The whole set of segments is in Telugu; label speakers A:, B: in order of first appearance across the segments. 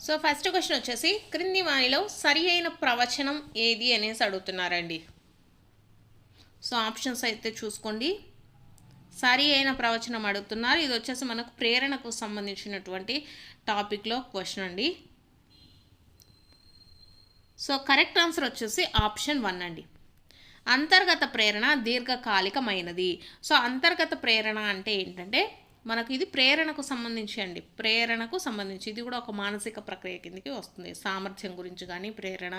A: సో ఫస్ట్ క్వశ్చన్ వచ్చేసి క్రింది వానిలో సరి అయిన ప్రవచనం ఏది అనేసి అడుగుతున్నారండి. సో ఆప్షన్స్ అయితే చూసుకోండి. సరి అయిన ప్రవచనం అడుగుతున్నారు. ఇది వచ్చేసి మనకు ప్రేరణకు సంబంధించినటువంటి టాపిక్లో క్వశ్చన్ అండి. సో కరెక్ట్ ఆన్సర్ వచ్చేసి ఆప్షన్ 1 అండి. అంతర్గత ప్రేరణ దీర్ఘకాలికమైనది. సో అంతర్గత ప్రేరణ అంటే ఏంటంటే మనకు ఇది ప్రేరణకు సంబంధించి అండి. ప్రేరణకు సంబంధించి ఇది కూడా ఒక మానసిక ప్రక్రియ కిందకి వస్తుంది. సామర్థ్యం గురించి కానీ ప్రేరణ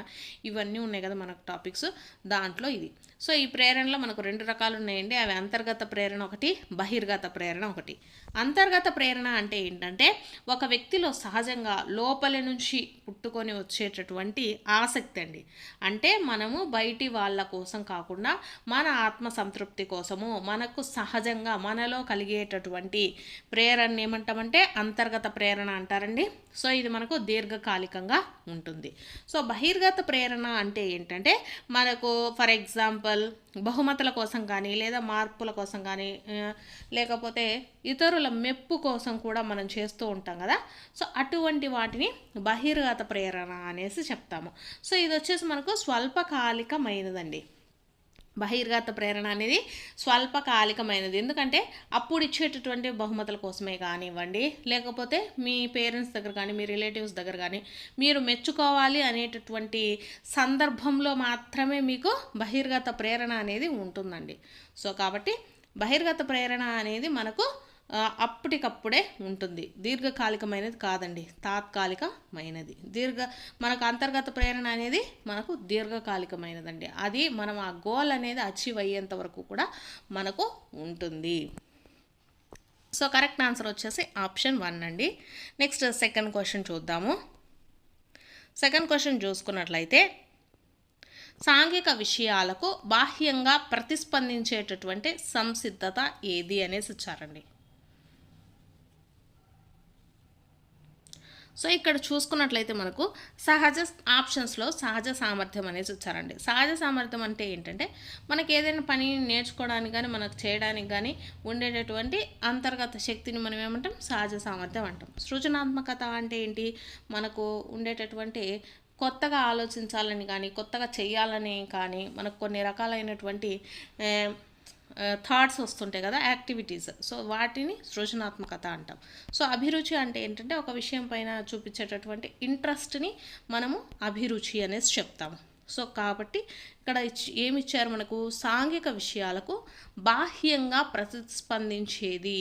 A: ఇవన్నీ ఉన్నాయి కదా మనకు టాపిక్స్, దాంట్లో ఇది. సో ఈ ప్రేరణలో మనకు 2 రకాలు ఉన్నాయండి. అవి అంతర్గత ప్రేరణ ఒకటి, బహిర్గత ప్రేరణ ఒకటి. అంతర్గత ప్రేరణ అంటే ఏంటంటే ఒక వ్యక్తిలో సహజంగా లోపలి నుంచి పుట్టుకొని వచ్చేటటువంటి ఆసక్తి అండి. అంటే మనము బయటి వాళ్ళ కోసం కాకుండా మన ఆత్మ సంతృప్తి కోసము మనకు సహజంగా మనలో కలిగేటటువంటి ప్రేరణ ఏమంటామంటే అంతర్గత ప్రేరణ అంటారండి. సో ఇది మనకు దీర్ఘకాలికంగా ఉంటుంది. సో బహిర్గత ప్రేరణ అంటే ఏంటంటే మనకు ఫర్ ఎగ్జాంపుల్ బహుమతుల కోసం కానీ లేదా మార్పుల కోసం కానీ లేకపోతే ఇతరుల మెప్పు కోసం కూడా మనం చేస్తూ ఉంటాం కదా. సో అటువంటి వాటిని బహిర్గత ప్రేరణ అనేసి చెప్తాము. సో ఇది వచ్చేసి మనకు స్వల్పకాలికమైనదండి. బహిర్గత ప్రేరణ అనేది స్వల్పకాలికమైనది. ఎందుకంటే అప్పుడు ఇచ్చేటటువంటి బహుమతుల కోసమే కానివ్వండి, లేకపోతే మీ పేరెంట్స్ దగ్గర కానీ మీ రిలేటివ్స్ దగ్గర కానీ మీరు మెచ్చుకోవాలి అనేటటువంటి సందర్భంలో మాత్రమే మీకు బహిర్గత ప్రేరణ అనేది ఉంటుందండి. సో కాబట్టి బహిర్గత ప్రేరణ అనేది మనకు అప్పటికప్పుడే ఉంటుంది, దీర్ఘకాలికమైనది కాదండి, తాత్కాలికమైనది. మనకు అంతర్గత ప్రేరణ అనేది మనకు దీర్ఘకాలికమైనదండి. అది మనం ఆ గోల్ అనేది అచీవ్ అయ్యేంత వరకు కూడా మనకు ఉంటుంది. సో కరెక్ట్ ఆన్సర్ వచ్చేసి ఆప్షన్ 1 అండి. నెక్స్ట్ సెకండ్ క్వశ్చన్ చూద్దాము. సెకండ్ క్వశ్చన్ చూసుకున్నట్లయితే సాంఘిక విషయాలకు బాహ్యంగా ప్రతిస్పందించేటటువంటి సంసిద్ధత ఏది అనేసి ఇచ్చారండి. సో ఇక్కడ చూసుకున్నట్లయితే మనకు ఆప్షన్స్లో సహజ సామర్థ్యం అనేసి వచ్చారండి. సహజ సామర్థ్యం అంటే ఏంటంటే మనకి ఏదైనా పని నేర్చుకోవడానికి కానీ మనకు చేయడానికి కానీ ఉండేటటువంటి అంతర్గత శక్తిని మనం ఏమంటాం, సహజ సామర్థ్యం అంటాం. సృజనాత్మకత అంటే ఏంటి, మనకు ఉండేటటువంటి కొత్తగా ఆలోచించాలని కానీ కొత్తగా చేయాలని కానీ మనకు కొన్ని రకాలైనటువంటి థాట్స్ వస్తుంటాయి కదా, యాక్టివిటీస్. సో వాటిని సృజనాత్మకత అంటాం. సో అభిరుచి అంటే ఏంటంటే ఒక విషయం పైన చూపించేటటువంటి ఇంట్రెస్ట్ని మనము అభిరుచి అనేసి చెప్తాము. సో కాబట్టి ఇక్కడ ఏమి ఇచ్చారు మనకు, సాంఘిక విషయాలకు బాహ్యంగా ప్రతిస్పందించేది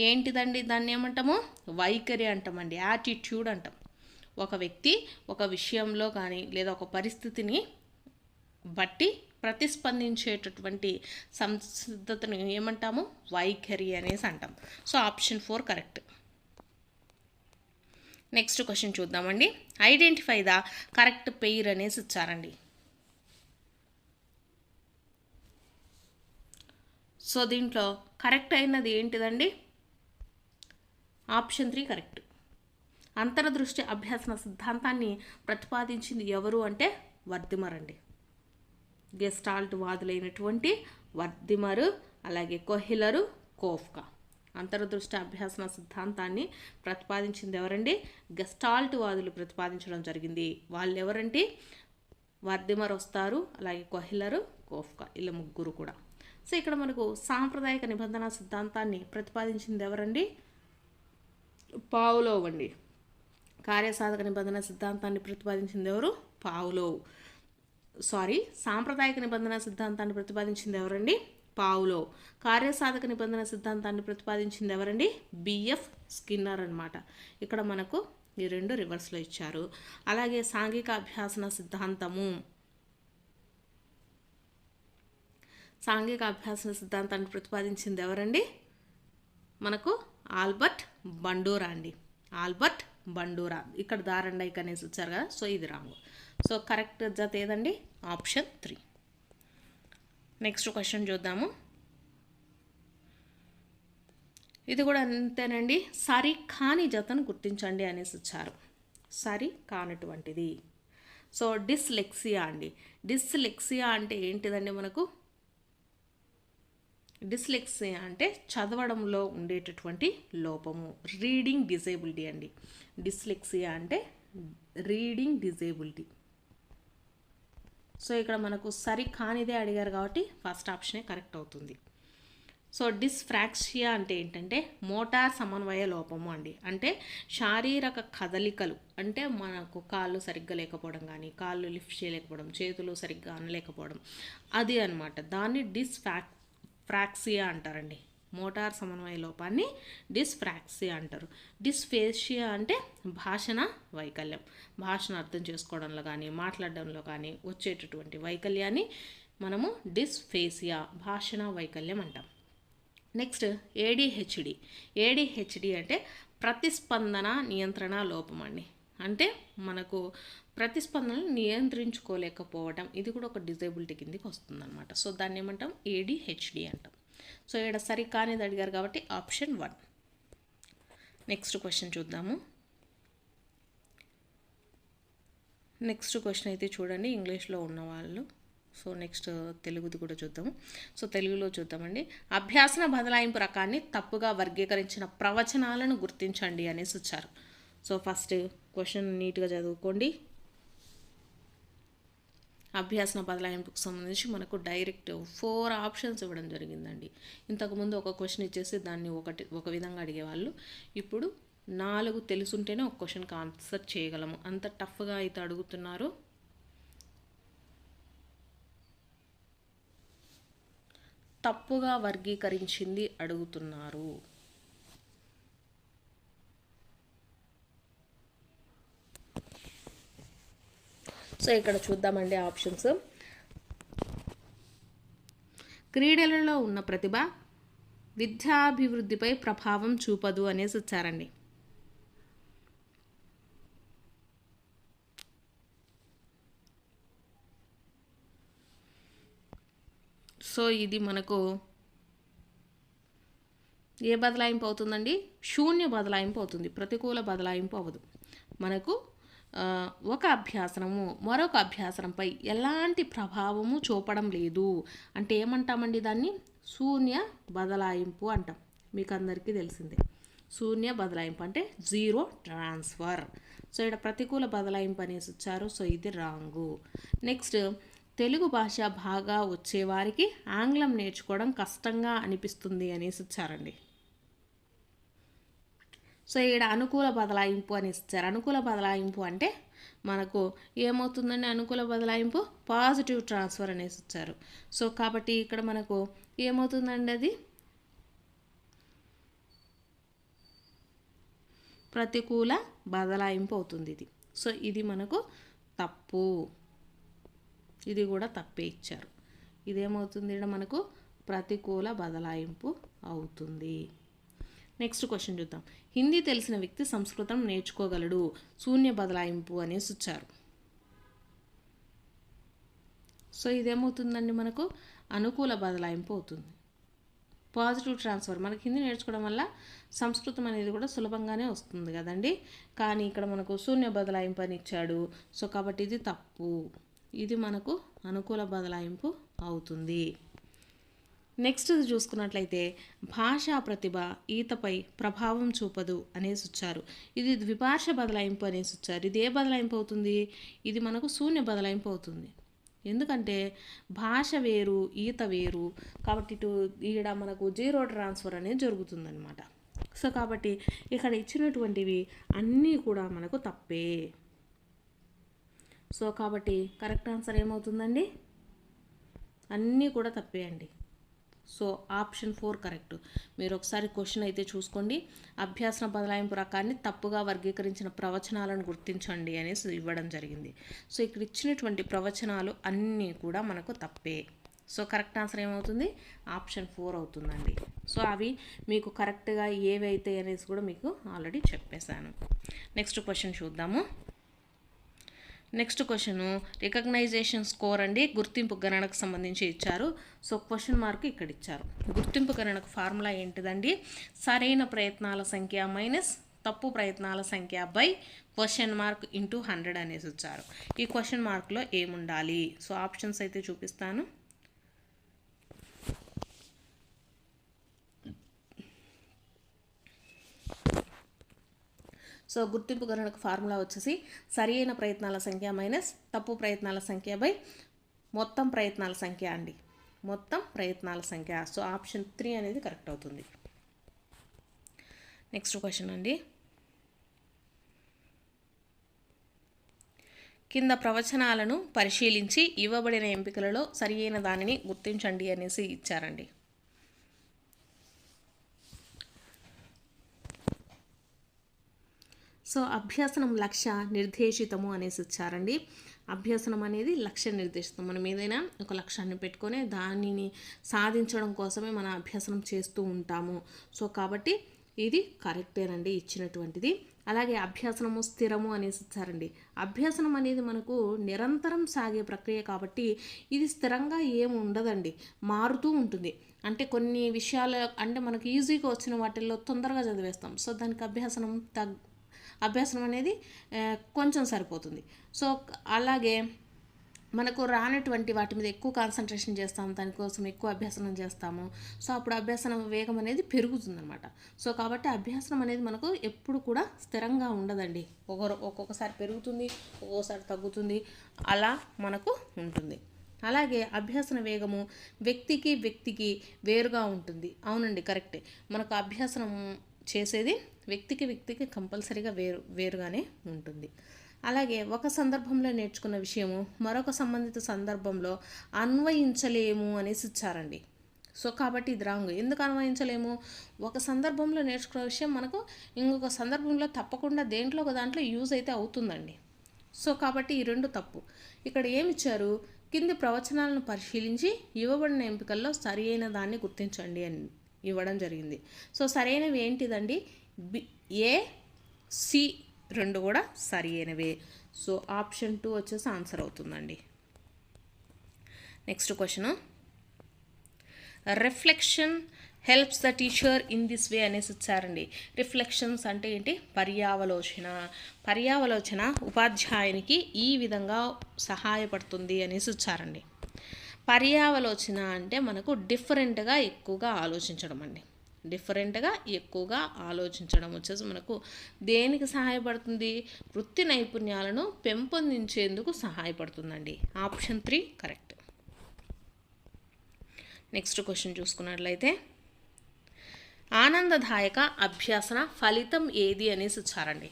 A: ఏంటిదండి, దాన్ని ఏమంటాము, వైఖరి అంటామండి, యాటిట్యూడ్ అంటాం. ఒక వ్యక్తి ఒక విషయంలో కానీ లేదా ఒక పరిస్థితిని బట్టి ప్రతిస్పందించేటటువంటి సంసిద్ధతను ఏమంటాము, వైఖరి అనేసి అంటాం. So option 4 correct. Next question చూద్దామండి. ఐడెంటిఫై ద కరెక్ట్ పెయిర్ అనేసి ఇచ్చారండి. సో దీంట్లో కరెక్ట్ అయినది ఏంటిదండి, ఆప్షన్ 3 కరెక్ట్. అంతర్దృష్టి అభ్యాసన సిద్ధాంతాన్ని ప్రతిపాదించింది ఎవరు అంటే వర్దిమర్ అండి. గెస్టాల్ట్ వాదులైనటువంటి వర్దిమరు, అలాగే కొహ్లరు, కోఫ్కా. అంతర్దృష్టి అభ్యాసన సిద్ధాంతాన్ని ప్రతిపాదించింది ఎవరండి, గెస్టాల్ట్ వాదులు ప్రతిపాదించడం జరిగింది. వాళ్ళు ఎవరంటే వర్దిమర్ వస్తారు, అలాగే కొహ్లరు, కోఫ్కా, ఇలా ముగ్గురు కూడా. సో ఇక్కడ మనకు సాంప్రదాయిక నిబంధన సిద్ధాంతాన్ని ప్రతిపాదించింది ఎవరండి, పావ్లోవ్ అండి. కార్యసాధక నిబంధన సిద్ధాంతాన్ని ప్రతిపాదించింది ఎవరు, పావ్లోవ్. సాంప్రదాయిక నిబంధన సిద్ధాంతాన్ని ప్రతిపాదించింది ఎవరండి, పావ్లోవ్. కార్యసాధక నిబంధన సిద్ధాంతాన్ని ప్రతిపాదించింది ఎవరండి, బిఎఫ్ స్కిన్నర్ అనమాట. ఇక్కడ మనకు ఈ 2 రివర్స్లో ఇచ్చారు. అలాగే సాంఘిక అభ్యాసన సిద్ధాంతాన్ని ప్రతిపాదించింది ఎవరండి, మనకు ఆల్బర్ట్ బండూరా అండి. Albert Bandura. ఇక్కడ దారండైక్ అనేసి వచ్చారు కదా, సో ఇది రాంగ్. సో కరెక్ట్ జత ఏదండి, ఆప్షన్ 3. నెక్స్ట్ క్వశ్చన్ చూద్దాము. ఇది కూడా అంతేనండి. సరి కాని జతను గుర్తించండి అనేసి వచ్చారు. సరి కానటువంటిది. సో డిస్లెక్సియా అండి. డిస్లెక్సియా అంటే ఏంటిదండి, మనకు డిస్లెక్సియా అంటే చదవడంలో ఉండేటటువంటి లోపము, రీడింగ్ డిజేబిలిటీ అండి. డిస్లెక్సియా అంటే రీడింగ్ డిజేబిలిటీ. సో ఇక్కడ మనకు సరి కానిదే అడిగారు కాబట్టి ఫస్ట్ ఆప్షనే కరెక్ట్ అవుతుంది. సో డిస్ఫ్రాక్సియా అంటే ఏంటంటే మోటార్ సమన్వయ లోపము అండి. అంటే శారీరక కదలికలు, అంటే మనకు కాళ్ళు సరిగ్గా లేకపోవడం కానీ, కాళ్ళు లిఫ్ట్ చేయలేకపోవడం, చేతులు సరిగ్గా అనలేకపోవడం, అది అనమాట. దాన్ని డిస్ఫ్రాక్సియా అంటారండి. మోటార్ సమన్వయ లోపాన్ని డిస్ఫ్రాక్సియా అంటారు. డిస్ఫేషియా అంటే భాషణ వైకల్యం, భాషను అర్థం చేసుకోవడంలో కానీ మాట్లాడడంలో కానీ వచ్చేటటువంటి వైకల్యాన్ని మనము డిస్ఫేసియా, భాషణ వైకల్యం అంటాం. Next ADHD. ఏడిహెచ్డి అంటే ప్రతిస్పందన నియంత్రణ లోపం అండి. అంటే మనకు ప్రతిస్పందనలు నియంత్రించుకోలేకపోవడం, ఇది కూడా ఒక డిజేబిలిటీ కిందకి వస్తుందన్నమాట. సో దాన్ని ఏమంటాం? ఏడిహెచ్డి అంటాం. సో ఇక్కడ సరి కానిది అడిగారు కాబట్టి ఆప్షన్ 1. నెక్స్ట్ క్వశ్చన్ చూద్దాము. నెక్స్ట్ క్వశ్చన్ అయితే చూడండి, ఇంగ్లీష్లో ఉన్నవాళ్ళు. సో నెక్స్ట్ తెలుగుది కూడా చూద్దాము. సో తెలుగులో చూద్దామండి. అభ్యాసన బదలాయింపు రకాన్ని తప్పుగా వర్గీకరించిన ప్రవచనాలను గుర్తించండి అనేసి వచ్చారు. సో ఫస్ట్ క్వశ్చన్ నీట్గా చదువుకోండి. అభ్యాసన బదలాయింపుకు సంబంధించి మనకు డైరెక్ట్ 4 ఆప్షన్స్ ఇవ్వడం జరిగిందండి. ఇంతకుముందు ఒక క్వశ్చన్ ఇచ్చేసి దాన్ని ఒక విధంగా అడిగేవాళ్ళు. ఇప్పుడు 4 తెలుసుంటేనే ఒక క్వశ్చన్కి ఆన్సర్ చేయగలము, అంత టఫ్గా అయితే అడుగుతున్నారు. తప్పుగా వర్గీకరించింది అడుగుతున్నారు. సో ఇక్కడ చూద్దామండి ఆప్షన్స్. క్రీడలలో ఉన్న ప్రతిభ విద్యాభివృద్ధిపై ప్రభావం చూపదు అనేసి వచ్చారండి. సో ఇది మనకు ఏ బదలాయింపు అవుతుందండి? శూన్య బదలాయింపు అవుతుంది, ప్రతికూల బదలాయింపు అవ్వదు. మనకు ఒక అభ్యాసనము మరొక అభ్యాసనంపై ఎలాంటి ప్రభావము చూపడం లేదు అంటే ఏమంటామండి? దాన్ని శూన్య బదలాయింపు అంటాం. మీకు అందరికీ తెలిసిందే శూన్య బదలాయింపు అంటే జీరో ట్రాన్స్ఫర్. సో ఇక్కడ ప్రతికూల బదలాయింపు అనేసి వచ్చారు. సో ఇది రాంగు. నెక్స్ట్, తెలుగు భాష బాగా వచ్చేవారికి ఆంగ్లం నేర్చుకోవడం కష్టంగా అనిపిస్తుంది అనేసి వచ్చారండి. సో ఇక్కడ అనుకూల బదలాయింపు అని ఇచ్చారు. అనుకూల బదలాయింపు అంటే మనకు ఏమవుతుందండి? అనుకూల బదలాయింపు పాజిటివ్ ట్రాన్స్ఫర్ అనేసి ఇచ్చారు. సో కాబట్టి ఇక్కడ మనకు ఏమవుతుందండి? అది ప్రతికూల బదలాయింపు అవుతుంది ఇది. సో ఇది మనకు తప్పు, ఇది కూడా తప్పే ఇచ్చారు. ఇదేమవుతుంది? ఇక్కడ మనకు ప్రతికూల బదలాయింపు అవుతుంది. నెక్స్ట్ క్వశ్చన్ చూద్దాం. హిందీ తెలిసిన వ్యక్తి సంస్కృతం నేర్చుకోగలడు, శూన్య బదలాయింపు అనేసి వచ్చారు. సో ఇదేమవుతుందండి? మనకు అనుకూల బదలాయింపు అవుతుంది, పాజిటివ్ ట్రాన్స్ఫర్. మనకి హిందీ నేర్చుకోవడం వల్ల సంస్కృతం అనేది కూడా సులభంగానే వస్తుంది కదండి. కానీ ఇక్కడ మనకు శూన్య బదలాయింపు అని ఇచ్చాడు. సో కాబట్టి ఇది తప్పు, ఇది మనకు అనుకూల బదలాయింపు అవుతుంది. నెక్స్ట్ చూసుకున్నట్లయితే భాషా ప్రతిభ ఈతపై ప్రభావం చూపదు అనేసి వచ్చారు. ఇది ద్విభాష బదలాయింపు అనేసి వచ్చారు. ఇది ఏ బదలాయింపు అవుతుంది? ఇది మనకు శూన్య బదలాయింపు అవుతుంది. ఎందుకంటే భాష వేరు, ఈత వేరు, కాబట్టి ఈడ మనకు జీరో ట్రాన్స్ఫర్ అనేది జరుగుతుందన్నమాట. సో కాబట్టి ఇక్కడ ఇచ్చినటువంటివి అన్నీ కూడా మనకు తప్పే. సో కాబట్టి కరెక్ట్ ఆన్సర్ ఏమవుతుందండి? అన్నీ కూడా తప్పే అండి. So option 4 correct. మీరు ఒకసారి క్వశ్చన్ అయితే చూసుకోండి. అభ్యాసన బదలాయింపు రకాన్ని తప్పుగా వర్గీకరించిన ప్రవచనాలను గుర్తించండి అనేసి ఇవ్వడం జరిగింది. సో ఇక్కడ ఇచ్చినటువంటి ప్రవచనాలు అన్నీ కూడా మనకు తప్పే. సో కరెక్ట్ ఆన్సర్ ఏమవుతుంది? ఆప్షన్ 4 అవుతుందండి. సో అవి మీకు కరెక్ట్గా ఏవైతే అనేసి కూడా మీకు ఆల్రెడీ చెప్పేశాను. నెక్స్ట్ క్వశ్చన్ చూద్దాము. నెక్స్ట్ క్వశ్చన్ రికగ్నైజేషన్ స్కోర్ అండి, గుర్తింపు గణనకు సంబంధించి ఇచ్చారు. సో క్వశ్చన్ మార్క్ ఇక్కడ ఇచ్చారు. గుర్తింపు గణనకు ఫార్ములా ఏంటిదండి? సరైన ప్రయత్నాల సంఖ్య మైనస్ తప్పు ప్రయత్నాల సంఖ్య బై క్వశ్చన్ మార్క్ ఇంటూ 100 అనేసి వచ్చారు. ఈ క్వశ్చన్ మార్క్లో ఏముండాలి? సో ఆప్షన్స్ అయితే చూపిస్తాను. సో గుర్తింపు గణనకు ఫార్ములా వచ్చేసి సరి అయిన ప్రయత్నాల సంఖ్య మైనస్ తప్పు ప్రయత్నాల సంఖ్య బై మొత్తం ప్రయత్నాల సంఖ్య అండి. మొత్తం ప్రయత్నాల సంఖ్య. సో ఆప్షన్ 3 అనేది కరెక్ట్ అవుతుంది. నెక్స్ట్ క్వశ్చన్ అండి. కింద ప్రవచనాలను పరిశీలించి ఇవ్వబడిన ఎంపికలలో సరి అయిన దానిని గుర్తించండి అనేసి ఇచ్చారండి. సో అభ్యసనం లక్ష్య నిర్దేశితము అనేసి ఇచ్చారండి. అభ్యసనం అనేది లక్ష్య నిర్దేశితం. మనం ఏదైనా ఒక లక్ష్యాన్ని పెట్టుకొని దానిని సాధించడం కోసమే మన అభ్యసనం చేస్తూ ఉంటాము. సో కాబట్టి ఇది కరెక్టేనండి ఇచ్చినటువంటిది. అలాగే అభ్యసనము స్థిరము అనేసి ఇచ్చారండి. అభ్యసనం అనేది మనకు నిరంతరం సాగే ప్రక్రియ కాబట్టి ఇది స్థిరంగా ఏమి ఉండదండి, మారుతూ ఉంటుంది. అంటే కొన్ని విషయాలు అంటే మనకు ఈజీగా వచ్చిన వాటిల్లో తొందరగా చదివేస్తాం. సో దానికి అభ్యాసనం అనేది కొంచెం సరిపోతుంది. సో అలాగే మనకు రానటువంటి వాటి మీద ఎక్కువ కాన్సన్ట్రేషన్ చేస్తాము, దానికోసం ఎక్కువ అభ్యాసనం చేస్తాము. సో అప్పుడు అభ్యాసనం వేగం అనేది పెరుగుతుందన్నమాట. సో కాబట్టి అభ్యాసనం అనేది మనకు ఎప్పుడు కూడా స్థిరంగా ఉండదండి. ఒక్కొక్కసారి పెరుగుతుంది, ఒక్కొక్కసారి తగ్గుతుంది, అలా మనకు ఉంటుంది. అలాగే అభ్యాసన వేగము వ్యక్తికి వేరుగా ఉంటుంది. అవునండి, కరెక్టే. మనకు అభ్యాసనం చేసేది వ్యక్తికి కంపల్సరీగా వేరుగానే ఉంటుంది. అలాగే ఒక సందర్భంలో నేర్చుకున్న విషయము మరొక సంబంధిత సందర్భంలో అన్వయించలేము అనేసి ఇచ్చారండి. సో కాబట్టి ఇది రాంగ్. ఎందుకు అన్వయించలేము? ఒక సందర్భంలో నేర్చుకున్న విషయం మనకు ఇంకొక సందర్భంలో తప్పకుండా దేంట్లో ఒక దాంట్లో యూజ్ అయితే అవుతుందండి. సో కాబట్టి ఈ రెండు తప్పు. ఇక్కడ ఏమిచ్చారు? కింది ప్రవచనాలను పరిశీలించి ఇవ్వబడిన ఎంపికల్లో సరి అయిన దాన్ని గుర్తించండి అని ఇవ్వడం జరిగింది. సో సరైనవి ఏంటిదండి? ఏ, సి రెండు కూడా సరి అయినవే. సో ఆప్షన్ 2 వచ్చేసి ఆన్సర్ అవుతుందండి. Next question. Reflection helps the teacher in this way అనేసి ఇచ్చారండి. రిఫ్లెక్షన్స్ అంటే ఏంటి? పర్యావలోచన ఉపాధ్యాయునికి ఈ విధంగా సహాయపడుతుంది అనేసి ఇచ్చారండి. పర్యావలోచన అంటే మనకు డిఫరెంట్గా ఎక్కువగా ఆలోచించడం అండి. డిఫరెంట్గా ఎక్కువగా ఆలోచించడం వచ్చేసి మనకు దేనికి సహాయపడుతుంది? వృత్తి నైపుణ్యాలను పెంపొందించేందుకు సహాయపడుతుందండి. Option 3 correct. నెక్స్ట్ క్వశ్చన్ చూసుకున్నట్లయితే ఆనందదాయక అభ్యాసన ఫలితం ఏది అనేసి ఇచ్చారండి.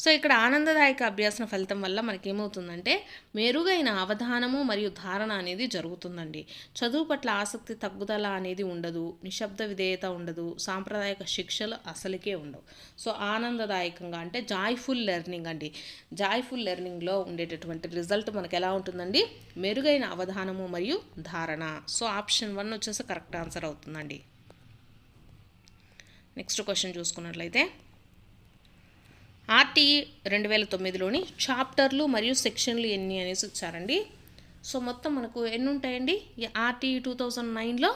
A: సో ఇక్కడ ఆనందదాయక అభ్యాసన ఫలితం వల్ల మనకేమవుతుందంటే మెరుగైన అవధానము మరియు ధారణ అనేది జరుగుతుందండి. చదువు పట్ల ఆసక్తి తగ్గుదల అనేది ఉండదు, నిశ్శబ్ద విధేయత ఉండదు, సాంప్రదాయక శిక్షలు అసలుకే ఉండవు. సో ఆనందదాయకంగా అంటే జాయ్ఫుల్ లెర్నింగ్ అండి. జాయ్ఫుల్ లెర్నింగ్లో ఉండేటటువంటి రిజల్ట్ మనకు ఎలా ఉంటుందండి? మెరుగైన అవధానము మరియు ధారణ. సో ఆప్షన్ 1 వచ్చేసి కరెక్ట్ ఆన్సర్ అవుతుందండి. నెక్స్ట్ క్వశ్చన్ చూసుకున్నట్లయితే ఆర్టీఈ 2009లోని చాప్టర్లు మరియు సెక్షన్లు ఎన్ని అనేసి వచ్చారండి. సో మొత్తం మనకు ఎన్ని ఉంటాయండి? ఆర్టీఈ 2009లో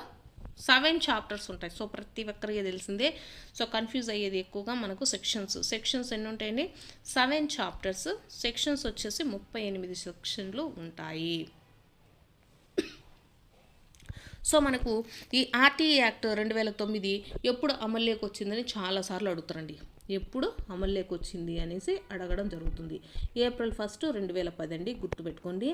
A: 7 చాప్టర్స్ ఉంటాయి. సో ప్రతి ఒక్కరికి తెలిసిందే. సో కన్ఫ్యూజ్ అయ్యేది ఎక్కువగా మనకు సెక్షన్స్ ఎన్ని ఉంటాయండి? 7 చాప్టర్స్. సెక్షన్స్ వచ్చేసి 38 సెక్షన్లు ఉంటాయి. సో మనకు ఈ ఆర్టీఈ యాక్ట్ 2009 ఎప్పుడు అమల్లోకి వచ్చిందని చాలాసార్లు అడుగుతారండి. ఎప్పుడు అమల్లోకి వచ్చింది అనేసి అడగడం జరుగుతుంది. ఏప్రిల్ 1, 2010 అండి, గుర్తుపెట్టుకోండి.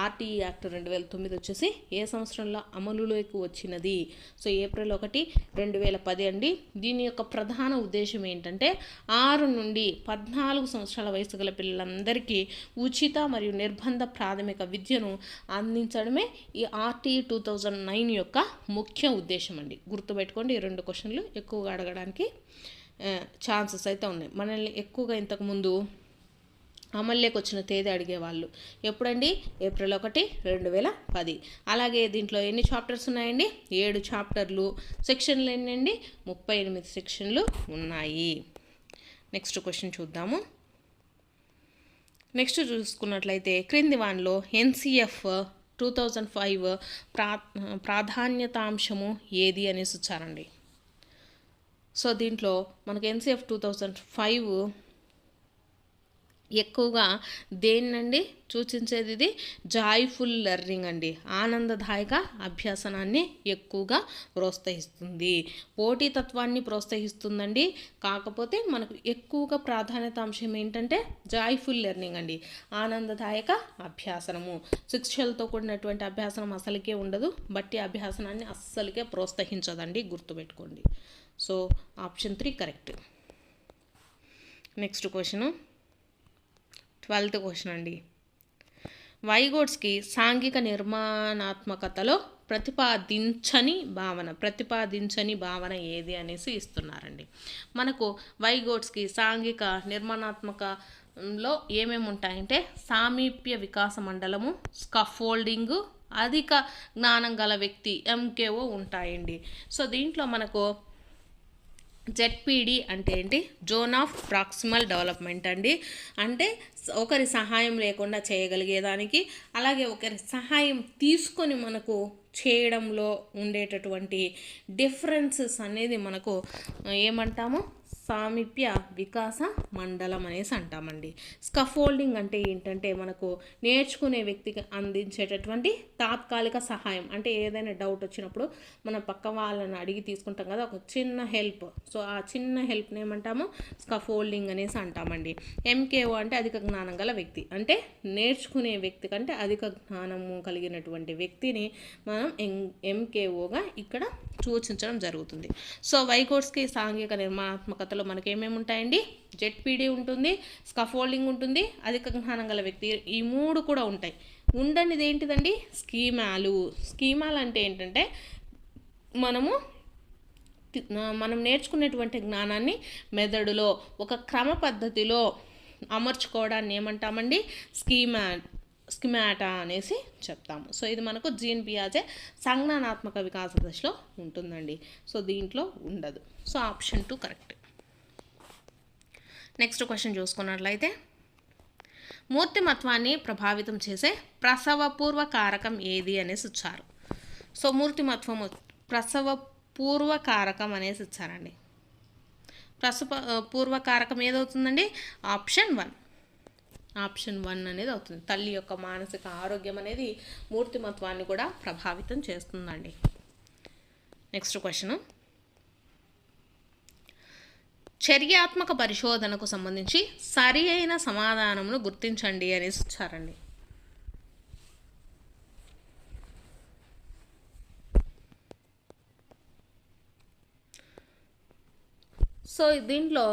A: ఆర్టీఈ యాక్ట్ 2009 వచ్చేసి ఏ సంవత్సరంలో అమలులోకి వచ్చినది? సో ఏప్రిల్ 1, 2010 అండి. దీని యొక్క ప్రధాన ఉద్దేశం ఏంటంటే 6 నుండి 14 సంవత్సరాల వయసు గల పిల్లలందరికీ ఉచిత మరియు నిర్బంధ ప్రాథమిక విద్యను అందించడమే ఈ ఆర్టీఈ 2009 యొక్క ముఖ్య ఉద్దేశం అండి. గుర్తుపెట్టుకోండి. ఈ 2 క్వశ్చన్లు ఎక్కువగా అడగడానికి ఛాన్సెస్ అయితే ఉన్నాయి. మనల్ని ఎక్కువగా ఇంతకుముందు అమల్లోకి వచ్చిన తేదీ అడిగేవాళ్ళు. ఎప్పుడండి? ఏప్రిల్ 1, 2010. అలాగే దీంట్లో ఎన్ని చాప్టర్స్ ఉన్నాయండి? 7 చాప్టర్లు. సెక్షన్లు ఎన్నండి? 38 సెక్షన్లు ఉన్నాయి. నెక్స్ట్ క్వశ్చన్ చూద్దాము. నెక్స్ట్ చూసుకున్నట్లయితే క్రింది వానిలో ఎన్సిఎఫ్ 2005 ప్రాధాన్యతాంశము ఏది అనేసి వచ్చారండి. సో దీంట్లో మనకు ఎన్సిఎఫ్ 2005 ఎక్కువగా దేన్నండి సూచించేది? ఇది జాయ్ఫుల్ లెర్నింగ్ అండి. ఆనందదాయక అభ్యాసనాన్ని ఎక్కువగా ప్రోత్సహిస్తుంది, పోటీతత్వాన్ని ప్రోత్సహిస్తుందండి. కాకపోతే మనకు ఎక్కువగా ప్రాధాన్యత అంశం ఏంటంటే జాయ్ఫుల్ లెర్నింగ్ అండి, ఆనందదాయక అభ్యాసనము. శిక్షలతో కూడినటువంటి అభ్యాసనం అసలుకే ఉండదు, బట్టి అభ్యాసనాన్ని అస్సలుకే ప్రోత్సహించదండి, గుర్తుపెట్టుకోండి. So option 3 correct. Next question 12th question అండి. వైగోట్స్కి సాంఘిక నిర్మాణాత్మకతలో ప్రతిపాదించని భావన ఏది అనేసి ఇస్తున్నారండి. మనకు వైగోట్స్కి సాంఘిక నిర్మాణాత్మకలో ఏమేమి ఉంటాయంటే సామీప్య వికాస మండలము, స్కాఫోల్డింగు, అధిక జ్ఞానం గల వ్యక్తి MKO ఉంటాయండి. సో దీంట్లో మనకు ZPD అంటే ఏంటి? జోన్ ఆఫ్ ప్రాక్సిమల్ డెవలప్మెంట్ అండి. అంటే ఒకరి సహాయం లేకుండా చేయగలిగేదానికి, అలాగే ఒకరి సహాయం తీసుకొని మనకు చేయడంలో ఉండేటటువంటి డిఫరెన్సెస్ అనేది మనకు ఏమంటాము? సామీప్య వికాస మండలం అనేసి అంటామండి. స్కాఫోల్డింగ్ అంటే ఏంటంటే మనకు నేర్చుకునే వ్యక్తికి అందించేటటువంటి తాత్కాలిక సహాయం. అంటే ఏదైనా డౌట్ వచ్చినప్పుడు మనం పక్క వాళ్ళని అడిగి తీసుకుంటాం కదా, ఒక చిన్న హెల్ప్. సో ఆ చిన్న హెల్ప్ని ఏమంటాము? స్కాఫోల్డింగ్ అనేసి అంటామండి. MKO అంటే అధిక జ్ఞానం గల వ్యక్తి, అంటే నేర్చుకునే వ్యక్తి కంటే అధిక జ్ఞానము కలిగినటువంటి వ్యక్తిని మనం MKOగా ఇక్కడ సూచించడం జరుగుతుంది. సో వైగోట్స్కి సాంఘిక నిర్మాణాత్మకతలో మనకి ఏమేమి ఉంటాయండి? ZPD ఉంటుంది, స్కాఫోల్డింగ్ ఉంటుంది, అధిక జ్ఞానం గల వ్యక్తి, ఈ 3 కూడా ఉంటాయి. ఉండనిది ఏంటిదండి? స్కీమాలు అంటే ఏంటంటే మనం నేర్చుకునేటువంటి జ్ఞానాన్ని మెదడులో ఒక క్రమ పద్ధతిలో అమర్చుకోవడాన్ని ఏమంటామండి? స్కిమాటా అనేసి చెప్తాము. సో ఇది మనకు జీన్ పియాజే సంజ్ఞానాత్మక వికాస దశలో ఉంటుందండి. సో దీంట్లో ఉండదు. So option 2 correct. Next question చూసుకున్నట్లయితే మూర్తిమత్వాన్ని ప్రభావితం చేసే ప్రసవపూర్వ కారకం ఏది అనేసి ఇచ్చారు. సో మూర్తిమత్వం ప్రసవపూర్వ కారకం అనేసి ఇచ్చారండి. పూర్వ కారకం ఏదవుతుందండి? ఆప్షన్ 1 అనేది అవుతుంది. తల్లి యొక్క మానసిక ఆరోగ్యం అనేది మూర్తిమత్వాన్ని కూడా ప్రభావితం చేస్తుందండి. నెక్స్ట్ క్వశ్చన్, చర్యాత్మక పరిశోధనకు సంబంధించి సరి అయిన సమాధానమును గుర్తించండి అనేసి ఇచ్చారండి. సో దీంట్లో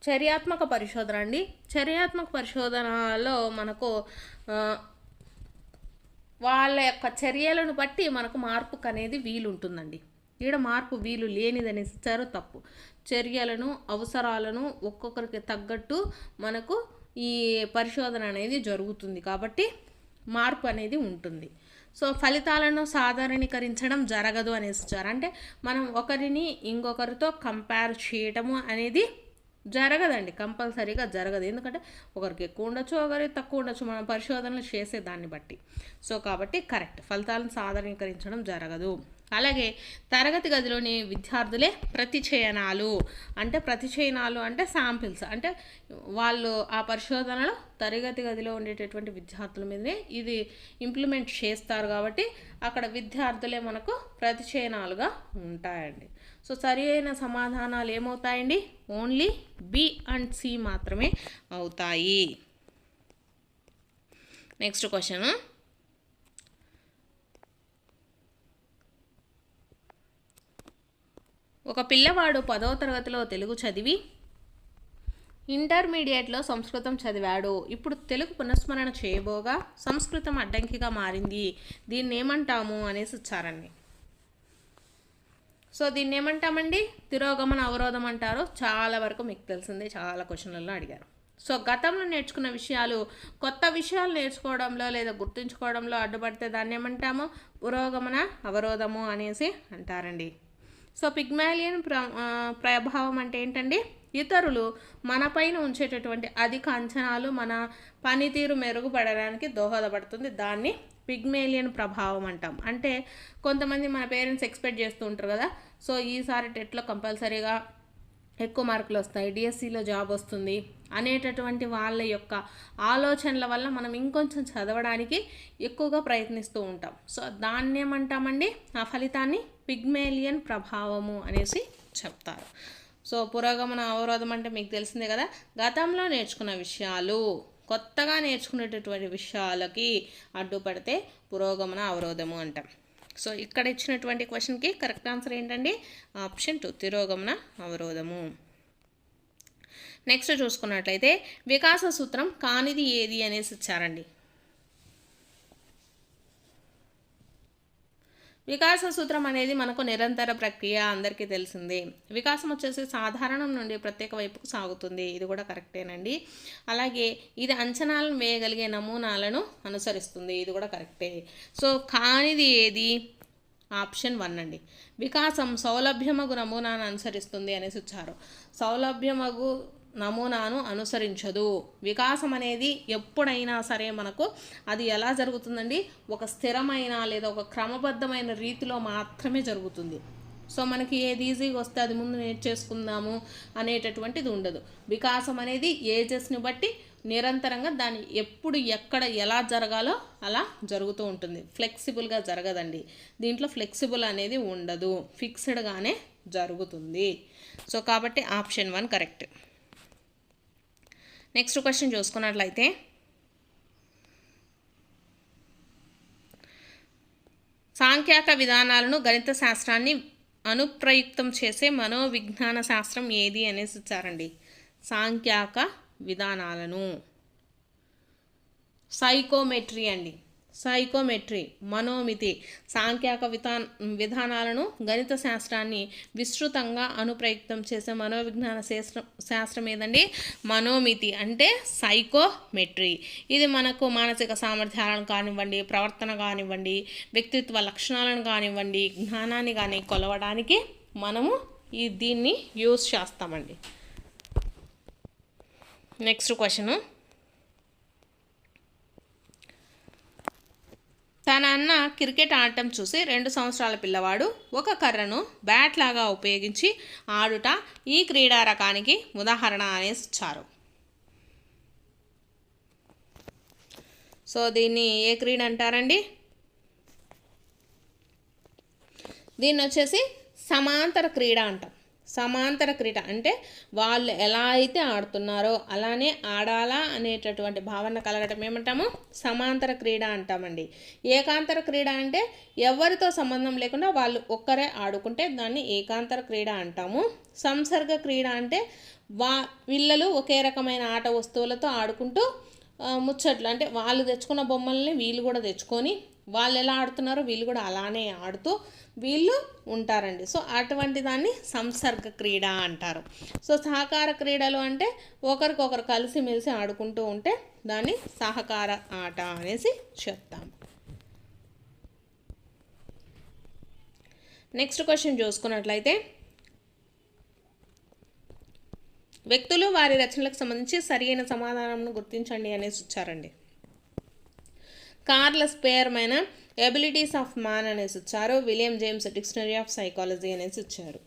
A: చర్యాత్మక పరిశోధన అండి. చర్యాత్మక పరిశోధనలో మనకు వాళ్ళ యొక్క చర్యలను బట్టి మనకు మార్పుకు అనేది వీలు ఉంటుందండి. ఈడ మార్పు వీలు లేనిదనేసి ఇచ్చారు, తప్పు. చర్యలను, అవసరాలను ఒక్కొక్కరికి తగ్గట్టు మనకు ఈ పరిశోధన అనేది జరుగుతుంది కాబట్టి మార్పు అనేది ఉంటుంది. సో ఫలితాలను సాధారణీకరించడం జరగదు అనేసి ఇచ్చారు. అంటే మనం ఒకరిని ఇంకొకరితో కంపేర్ చేయటము అనేది జరగదండి, కంపల్సరీగా జరగదు. ఎందుకంటే ఒకరికి ఎక్కువ ఉండొచ్చు, ఒకరికి తక్కువ ఉండొచ్చు, మనం పరిశోధనలు చేసే దాన్ని బట్టి. సో కాబట్టి కరెక్ట్, ఫలితాలను సాధారణీకరించడం జరగదు. అలాగే తరగతి గదిలోని విద్యార్థులే ప్రతిచయనాలు అంటే శాంపిల్స్, అంటే వాళ్ళు ఆ పరిశోధనలో తరగతి గదిలో ఉండేటటువంటి విద్యార్థుల మీదనే ఇది ఇంప్లిమెంట్ చేస్తారు కాబట్టి అక్కడ విద్యార్థులే మనకు ప్రతిచయనాలుగా ఉంటాయండి. సో సరి అయిన సమాధానాలు ఏమవుతాయండి? ఓన్లీ B అండ్ C మాత్రమే అవుతాయి. నెక్స్ట్ క్వశ్చన్, ఒక పిల్లవాడు 10వ తరగతిలో తెలుగు చదివి ఇంటర్మీడియట్లో సంస్కృతం చదివాడు. ఇప్పుడు తెలుగు పునఃస్మరణ చేయబోగా సంస్కృతం అడ్డంకిగా మారింది. దీన్ని ఏమంటాము అనేసి ఇచ్చారండి. సో దీన్ని ఏమంటామండి? తిరోగమన అవరోధం అంటారు. చాలా వరకు మీకు తెలిసిందే, చాలా క్వశ్చన్లలో అడిగారు. సో గతంలో నేర్చుకున్న విషయాలు కొత్త విషయాలు నేర్చుకోవడంలో లేదా గుర్తుంచుకోవడంలో అడ్డుపడితే దాన్ని ఏమంటాము? పురోగమన అవరోధము అనేసి అంటారండి. సో పిగ్మాలియన్ ప్రభావం అంటే ఏంటండి? ఇతరులు మన పైన ఉంచేటటువంటి అధిక అంచనాలు మన పనితీరు మెరుగుపడడానికి దోహదపడుతుంది. దాన్ని పిగ్మేలియన్ ప్రభావం అంటాం. అంటే కొంతమంది మన పేరెంట్స్ ఎక్స్పెక్ట్ చేస్తూ ఉంటారు కదా, సో ఈసారి టెట్లో కంపల్సరీగా ఎక్కువ మార్కులు వస్తాయి, డిఎస్సిలో జాబ్ వస్తుంది అనేటటువంటి వాళ్ళ యొక్క ఆలోచనల వల్ల మనం ఇంకొంచెం చదవడానికి ఎక్కువగా ప్రయత్నిస్తూ ఉంటాం. సో దాన్ని ఏమంటామండి, ఆ ఫలితాన్ని పిగ్మేలియన్ ప్రభావము అనేసి చెప్తారు. సో పురోగమన అవరోధం అంటే మీకు తెలిసిందే కదా, గతంలో నేర్చుకున్న విషయాలు కొత్తగా నేర్చుకునేటటువంటి విషయాలకి అడ్డుపడితే పురోగమన అవరోధము అంటాం. సో ఇక్కడ ఇచ్చినటువంటి క్వశ్చన్కి కరెక్ట్ ఆన్సర్ ఏంటండి, ఆప్షన్ 2 తిరోగమన అవరోధము. నెక్స్ట్ చూసుకున్నట్లయితే వికాస సూత్రం కానిది ఏది అనేసి ఇచ్చారండి. వికాస సూత్రం అనేది మనకు నిరంతర ప్రక్రియ, అందరికీ తెలిసిందే. వికాసం వచ్చేసి సాధారణం నుండి ప్రత్యేక వైపుకు సాగుతుంది, ఇది కూడా కరెక్టేనండి. అలాగే ఇది అంచనాలను వేయగలిగే నమూనాలను అనుసరిస్తుంది, ఇది కూడా కరెక్టే. సో కానిది ఏది, ఆప్షన్ 1 అండి. వికాసం సౌలభ్యమగు నమూనాను అనుసరిస్తుంది అనేసి ఇచ్చారు. సౌలభ్యమగు నమూనాను అనుసరించదు. వికాసం అనేది ఎప్పుడైనా సరే మనకు అది ఎలా జరుగుతుందండి, ఒక స్థిరమైన లేదా ఒక క్రమబద్ధమైన రీతిలో మాత్రమే జరుగుతుంది. సో మనకి ఏది ఈజీగా వస్తే అది ముందు నేర్చేసుకుందాము అనేటటువంటిది ఉండదు. వికాసం అనేది ఏజెస్ని బట్టి నిరంతరంగా దాన్ని ఎప్పుడు ఎక్కడ ఎలా జరగాలో అలా జరుగుతూ ఉంటుంది. ఫ్లెక్సిబుల్గా జరగదండి, దీంట్లో ఫ్లెక్సిబుల్ అనేది ఉండదు, ఫిక్స్డ్గానే జరుగుతుంది. సో కాబట్టి ఆప్షన్ 1 కరెక్ట్. నెక్స్ట్ క్వశ్చన్ చూసుకున్నట్లయితే సాంఖ్యాక విధానాలను గణిత శాస్త్రాన్ని అనుప్రయుక్తం చేసే మనోవిజ్ఞాన శాస్త్రం ఏది అనేసి ఇచ్చారండి. సాంఖ్యాక విధానాలను, సైకోమెట్రీ అండి. సైకోమెట్రీ, మనోమితి, సాంఖ్యాక విధానాలను గణిత శాస్త్రాన్ని విస్తృతంగా అనుప్రయుక్తం చేసే మనోవిజ్ఞాన శాస్త్రం ఏదండి, మనోమితి అంటే సైకోమెట్రీ. ఇది మనకు మానసిక సామర్థ్యాలను కానివ్వండి, ప్రవర్తన కానివ్వండి, వ్యక్తిత్వ లక్షణాలను కానివ్వండి, జ్ఞానాన్ని కానీ కొలవడానికి మనము దీన్ని యూజ్ చేస్తామండి. నెక్స్ట్ క్వశ్చను, తన అన్న క్రికెట్ ఆడటం చూసి 2 సంవత్సరాల పిల్లవాడు ఒక కర్రను బ్యాట్ లాగా ఉపయోగించి ఆడుట ఈ క్రీడా రకానికి ఉదాహరణ అనేసి ఇచ్చారు. సో దీన్ని ఏ క్రీడ అంటారండి, దీన్ని వచ్చేసి సమాంతర క్రీడ అంటాం. సమాంతర క్రీడ అంటే వాళ్ళు ఎలా అయితే ఆడుతున్నారో అలానే ఆడాలా అనేటటువంటి భావన కలగటం ఏమంటాము, సమాంతర క్రీడ అంటామండి. ఏకాంతర క్రీడ అంటే ఎవరితో సంబంధం లేకుండా వాళ్ళు ఒక్కరే ఆడుకుంటే దాన్ని ఏకాంతర క్రీడ అంటాము. సంసర్గ క్రీడ అంటే పిల్లలు ఒకే రకమైన ఆట వస్తువులతో ఆడుకుంటూ ముచ్చట్లు, అంటే వాళ్ళు తెచ్చుకున్న బొమ్మల్ని వీళ్ళు కూడా తెచ్చుకొని వాళ్ళు ఎలా ఆడుతున్నారో వీళ్ళు కూడా అలానే ఆడుతూ వీళ్ళు ఉంటారండి. సో అటువంటి దాన్ని సంసర్గ క్రీడ అంటారు. సో సహకార క్రీడలు అంటే ఒకరికొకరు కలిసిమెలిసి ఆడుకుంటూ ఉంటే దాన్ని సహకార ఆట అనేసి చెప్తాము. నెక్స్ట్ క్వశ్చన్ చూసుకున్నట్లయితే వ్యక్తులు వారి రచనలకు సంబంధించి సరైన సమాధానంను గుర్తించండి అనేసి ఇచ్చారండి. కార్ల్ స్పేర్మన్ ఎబిలిటీస్ ఆఫ్ మ్యాన్ అనేసి ఇచ్చారు. William James dictionary of psychology అనేసి ఇచ్చారు.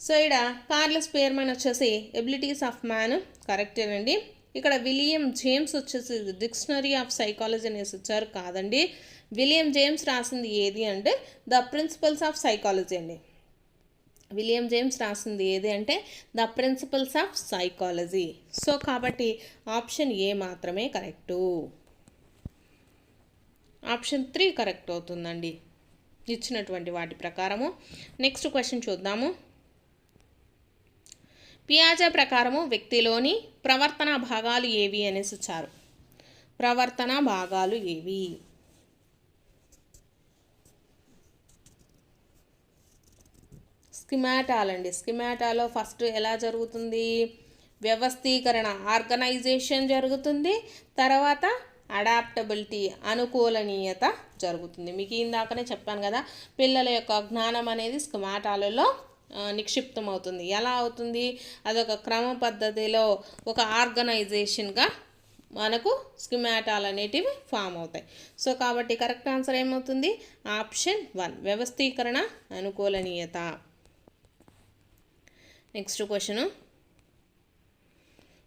A: సో ఇక్కడ కార్ల్ స్పేర్మన్ వచ్చేసి ఎబిలిటీస్ ఆఫ్ మ్యాన్ కరెక్టేనండి. ఇక్కడ విలియం జేమ్స్ వచ్చేసి డిక్షనరీ ఆఫ్ సైకాలజీ అనేసి ఇచ్చారు, కాదండి. విలియం జేమ్స్ రాసింది ఏది అంటే ద ప్రిన్సిపల్స్ ఆఫ్ సైకాలజీ అండి. విలియం జేమ్స్ రాసింది ఏది అంటే the principles of psychology. So కాబట్టి ఆప్షన్ ఏ మాత్రమే కరెక్టు, ఆప్షన్ 3 కరెక్ట్ అవుతుందండి ఇచ్చినటువంటి వాటి ప్రకారము. నెక్స్ట్ క్వశ్చన్ చూద్దాము. పియాజే ప్రకారము వ్యక్తిలోని ప్రవర్తన భాగాలు ఏవి అనేసి ఇచ్చారు. ప్రవర్తన భాగాలు ఏవి, స్కిమాటాలండి. స్కిమాటాలో ఫస్ట్ ఎలా జరుగుతుంది, వ్యవస్థీకరణ ఆర్గనైజేషన్ జరుగుతుంది, తర్వాత అడాప్టబిలిటీ అనుకూలనీయత జరుగుతుంది. మీకు ఇందాకనే చెప్పాను కదా, పిల్లల యొక్క జ్ఞానం అనేది స్కిమాటాలలో నిక్షిప్తం అవుతుంది. ఎలా అవుతుంది, అదొక క్రమ పద్ధతిలో ఒక ఆర్గనైజేషన్గా మనకు స్కిమాటాలు అనేటివి ఫామ్ అవుతాయి. సో కాబట్టి కరెక్ట్ ఆన్సర్ ఏమవుతుంది, ఆప్షన్ 1 వ్యవస్థీకరణ అనుకూలనీయత. నెక్స్ట్ క్వశ్చన్,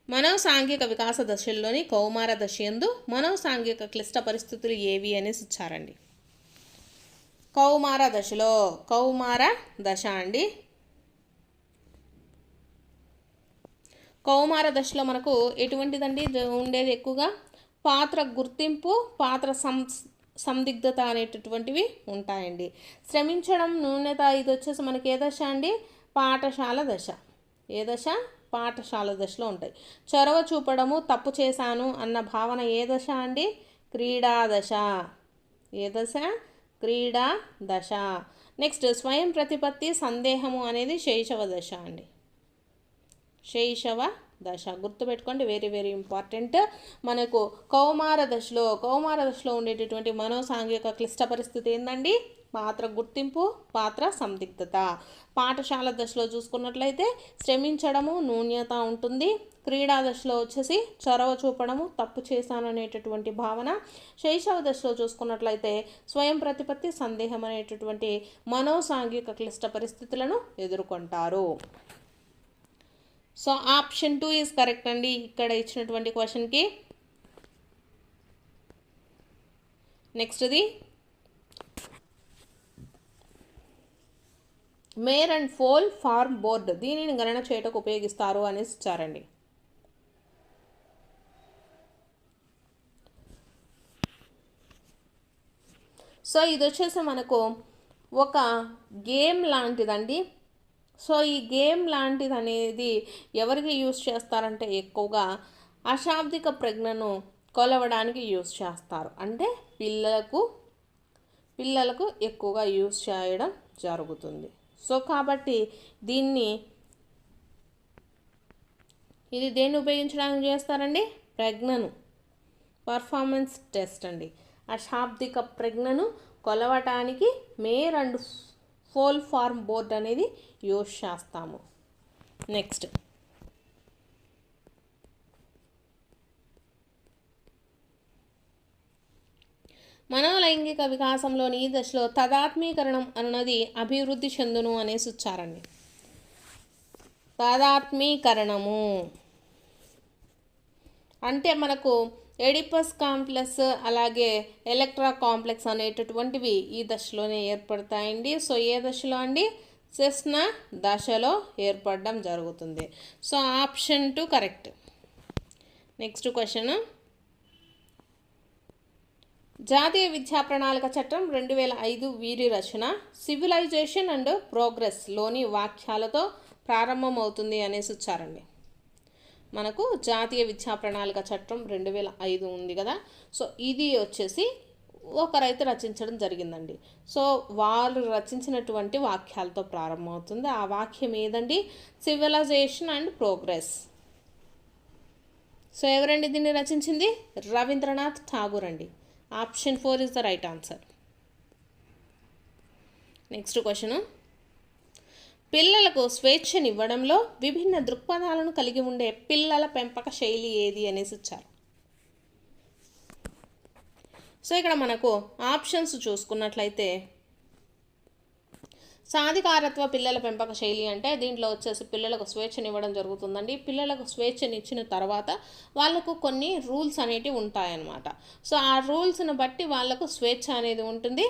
A: మనోసాంఘిక వికాస దశల్లోని కౌమార దశ యందు మనోసాంఘిక క్లిష్ట పరిస్థితులు ఏవి అనేసి ఇచ్చారండి. కౌమార దశలో, కౌమార దశ అండి, కౌమార దశలో మనకు ఎటువంటిదండి ఉండేది ఎక్కువగా పాత్ర గుర్తింపు, పాత్ర సందిగ్ధత అనేటటువంటివి ఉంటాయండి. శ్రమించడం, న్యూనత, ఇది వచ్చేసి మనకి ఏ దశ అండి, పాఠశాల దశ. ఏ దశ, పాఠశాల దశలో ఉంటాయి. చొరవ చూపడము, తప్పు చేశాను అన్న భావన ఏ దశ అండి, క్రీడా దశ. ఏ దశ, క్రీడా దశ. నెక్స్ట్ స్వయం ప్రతిపత్తి, సందేహము అనేది శైశవ దశ అండి. శైశవ దశ గుర్తుపెట్టుకోండి, వెరీ వెరీ ఇంపార్టెంట్. మనకు కౌమార దశలో ఉండేటటువంటి మనోసాంఘిక క్లిష్ట పరిస్థితి ఏందండి, పాత్ర గుర్తింపు, పాత్ర సందిగ్ధత. పాఠశాల దశలో చూసుకున్నట్లయితే శ్రమించడము, న్యూన్యత ఉంటుంది. క్రీడా దశలో వచ్చేసి చొరవ చూపడము, తప్పు చేశాను అనేటటువంటి భావన. శైశవ దశలో చూసుకున్నట్లయితే స్వయం ప్రతిపత్తి, సందేహం అనేటటువంటి మనోసాంఘిక క్లిష్ట పరిస్థితులను ఎదుర్కొంటారు. సో ఆప్షన్ 2 ఈజ్ కరెక్ట్ అండి ఇక్కడ ఇచ్చినటువంటి క్వశ్చన్కి. నెక్స్ట్ది మేర్ అండ్ ఫోల్ ఫార్మ్ బోర్డ్, దీనిని గణన చేయటకు ఉపయోగిస్తారు అనేసి ఇచ్చారండి. సో ఇది వచ్చేసి మనకు ఒక గేమ్ లాంటిదండి. సో ఈ గేమ్ లాంటిది అనేది ఎవరికి యూజ్ చేస్తారంటే ఎక్కువగా అశాబ్దిక ప్రజ్ఞను కొలవడానికి యూజ్ చేస్తారు. అంటే పిల్లలకు ఎక్కువగా యూజ్ చేయడం జరుగుతుంది. సో కాబట్టి ఇది దేన్ని ఉపయోగించడానికి చేస్తారండి, ప్రజ్ఞను, పర్ఫార్మెన్స్ టెస్ట్ అండి. అశాబ్దిక ప్రజ్ఞను కొలవటానికి మేర్ అండ్ ఫోల్ ఫార్మ్ బోర్డ్ అనేది యూజ్ చేస్తాము. నెక్స్ట్ మనోలైంగిక వికాసంలోని ఈ దశలో తదాత్మీకరణం అన్నది అభివృద్ధి చెందును అనేసి ఇచ్చారండి. తదాత్మీకరణము అంటే మనకు ఎడిపస్ కాంప్లెక్స్, అలాగే ఎలక్ట్రా కాంప్లెక్స్ అనేటటువంటివి ఈ దశలోనే ఏర్పడతాయండి. సో ఏ దశలో అండి, సెస్న దశలో ఏర్పడడం జరుగుతుంది. So option 2 correct. Next question, జాతీయ విద్యా ప్రణాళిక చట్టం 2005 వీరి రచన సివిలైజేషన్ అండ్ ప్రోగ్రెస్లోని వాక్యాలతో ప్రారంభమవుతుంది అనేసి ఇచ్చారండి. మనకు జాతీయ విద్యా ప్రణాళిక చట్టం 2005 ఉంది కదా. సో ఇది వచ్చేసి ఒక రైతు రచించడం జరిగిందండి. సో వారు రచించినటువంటి వాక్యాలతో ప్రారంభమవుతుంది. ఆ వాక్యం ఏదండి, సివిలైజేషన్ అండ్ ప్రోగ్రెస్. సో ఎవరండి దీన్ని రచించింది, రవీంద్రనాథ్ ఠాగూర్ అండి. Option 4 is the right answer. Next question, పిల్లలకు స్వేచ్ఛనివ్వడంలో విభిన్న దృక్పథాలను కలిగి ఉండే పిల్లల పెంపక శైలి ఏది అనేసి ఇచ్చారు. సో ఇక్కడ మనకు ఆప్షన్స్ చూసుకున్నట్లయితే సాధికారత్వ పిల్లల పెంపక శైలి అంటే దీంట్లో వచ్చేసి పిల్లలకు స్వేచ్ఛనివ్వడం జరుగుతుందండి. పిల్లలకు స్వేచ్ఛనిచ్చిన తర్వాత వాళ్ళకు కొన్ని రూల్స్ అనేటివి ఉంటాయన్నమాట. సో ఆ రూల్స్ని బట్టి వాళ్ళకు స్వేచ్ఛ అనేది ఉంటుంది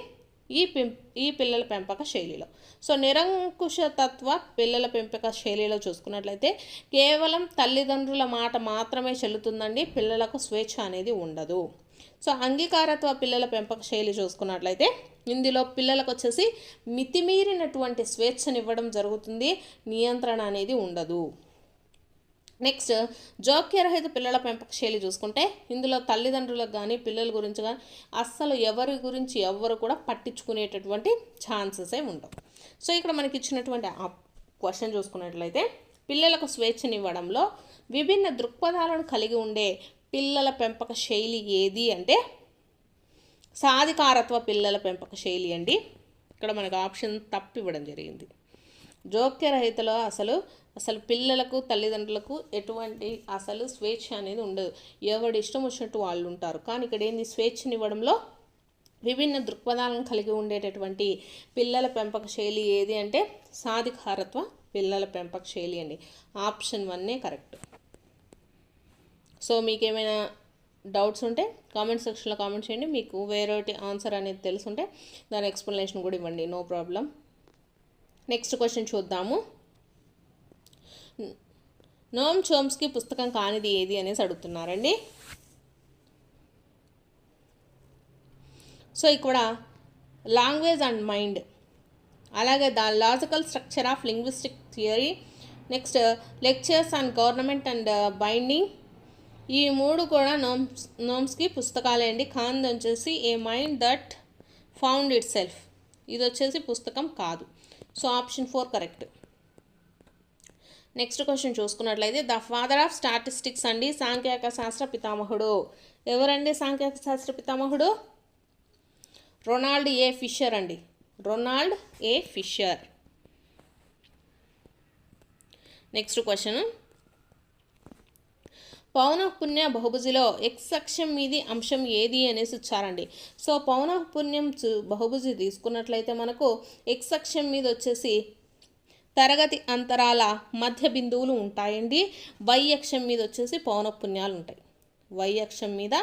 A: ఈ పిల్లల పెంపక శైలిలో. సో నిరంకుశతత్వ పిల్లల పెంపక శైలిలో చూసుకున్నట్లయితే కేవలం తల్లిదండ్రుల మాట మాత్రమే చెల్లుతుందండి, పిల్లలకు స్వేచ్ఛ అనేది ఉండదు. సో అంగీకారత్వ పిల్లల పెంపక శైలి చూసుకున్నట్లయితే ఇందులో పిల్లలకు వచ్చేసి మితిమీరినటువంటి స్వేచ్ఛనివ్వడం జరుగుతుంది, నియంత్రణ అనేది ఉండదు. నెక్స్ట్ జోక్యరహిత పిల్లల పెంపక శైలి చూసుకుంటే ఇందులో తల్లిదండ్రులకు కానీ పిల్లల గురించి కానీ అస్సలు ఎవరు కూడా పట్టించుకునేటటువంటి ఛాన్సెసే ఉండవు. సో ఇక్కడ మనకి ఇచ్చినటువంటి క్వశ్చన్ చూసుకున్నట్లయితే పిల్లలకు స్వేచ్ఛనివ్వడంలో విభిన్న దృక్పథాలను కలిగి ఉండే పిల్లల పెంపక శైలి ఏది అంటే సాధికారత్వ పిల్లల పెంపక శైలి అండి. ఇక్కడ మనకు ఆప్షన్ తప్పు ఇవ్వడం జరిగింది. జోక్యరహితలో అసలు పిల్లలకు తల్లిదండ్రులకు ఎటువంటి అసలు స్వేచ్ఛ అనేది ఉండదు, ఎవడి ఇష్టం వచ్చినట్టు వాళ్ళు ఉంటారు. కానీ ఇక్కడ ఏంది, స్వేచ్ఛనివ్వడంలో విభిన్న దృక్పథాలను కలిగి ఉండేటటువంటి పిల్లల పెంపక శైలి ఏది అంటే సాధికారత్వ పిల్లల పెంపక శైలి అండి. Option 1 correct. సో మీకు ఏమైనా డౌట్స్ ఉంటే కామెంట్ సెక్షన్లో కామెంట్ చేయండి. మీకు వేరేటి ఆన్సర్ అనేది తెలుసుంటే దాని ఎక్స్ప్లెనేషన్ కూడా ఇవ్వండి, నో ప్రాబ్లం. నెక్స్ట్ క్వశ్చన్ చూద్దాము. నోమ్ చోమ్స్కీ పుస్తకం కానిది ఏది అనేసి అడుగుతున్నారండి. సో ఇక్కడ లాంగ్వేజ్ అండ్ మైండ్, అలాగే the logical structure of linguistic theory, next lectures on government and binding, ఈ 3 కూడా నోమ్స్కీ పుస్తకాలే అండి. ఖాన్ వచ్చేసి a mind that found itself, ఇది వచ్చేసి పుస్తకం కాదు. So option 4 correct. Next question చూసుకున్నట్లయితే ద ఫాదర్ ఆఫ్ స్టాటిస్టిక్స్ అండి, సాంఖ్యక శాస్త్ర పితామహుడు. ఎవరండి సాంఖ్యక శాస్త్ర పితామహుడు? రొనాల్డ్ ఏ ఫిషర్ అండి, Ronald A Fisher. Next question, పౌనఃపున్య బహుభుజిలో ఎక్స్ అక్షం మీది అంశం ఏది అనేసి ఇచ్చారండి. సో పౌనఃపున్యం బహుభుజి తీసుకున్నట్లయితే మనకు ఎక్స్ అక్షం మీద వచ్చేసి తరగతి అంతరాల మధ్య బిందువులు ఉంటాయండి. వై అక్షం మీద వచ్చేసి పౌనఃపున్యాలు ఉంటాయి. వై అక్షం మీద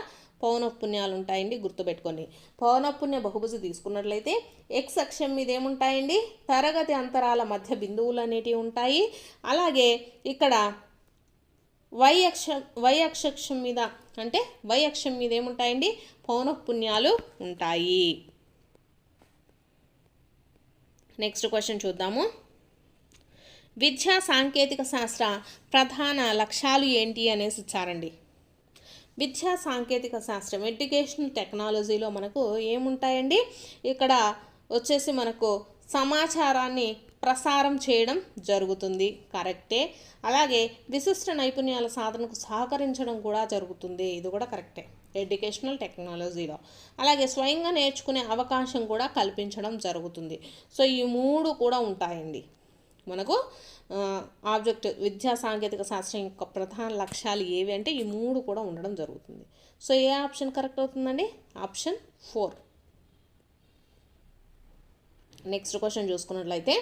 A: పౌనఃపున్యాలు ఉంటాయండి, గుర్తుపెట్టుకోండి. పౌనఃపున్య బహుభుజి తీసుకున్నట్లయితే ఎక్స్ అక్షం మీద ఏముంటాయండి, తరగతి అంతరాల మధ్య బిందువులు అనేటివి ఉంటాయి. అలాగే ఇక్కడ వై అక్షం మీద అంటే వై అక్షం మీద ఏముంటాయండి, పౌనఃపున్యాలు ఉంటాయి. నెక్స్ట్ క్వశ్చన్ చూద్దాము. విద్యా సాంకేతిక శాస్త్ర ప్రధాన లక్ష్యాలు ఏంటి అనేసి ఇచ్చారండి. విద్యా సాంకేతిక శాస్త్రం ఎడ్యుకేషనల్ టెక్నాలజీలో మనకు ఏముంటాయండి, ఇక్కడ వచ్చేసి మనకు సమాచారాన్ని ప్రసారం చేయడం జరుగుతుంది, కరెక్టే. అలాగే విశిష్ట నైపుణ్యాల సాధనకు సహకరించడం కూడా జరుగుతుంది, ఇది కూడా కరెక్టే ఎడ్యుకేషనల్ టెక్నాలజీలో. అలాగే స్వయంగా నేర్చుకునే అవకాశం కూడా కల్పించడం జరుగుతుంది. సో ఈ 3 కూడా ఉంటాయండి మనకు. ఆబ్జెక్ట్ విద్యా సాంకేతిక శాస్త్రం యొక్క ప్రధాన లక్ష్యాలు ఏవి అంటే ఈ 3 కూడా ఉండడం జరుగుతుంది. సో ఏ ఆప్షన్ కరెక్ట్ అవుతుందండి, ఆప్షన్ 4. నెక్స్ట్ క్వశ్చన్ చూసుకున్నట్లయితే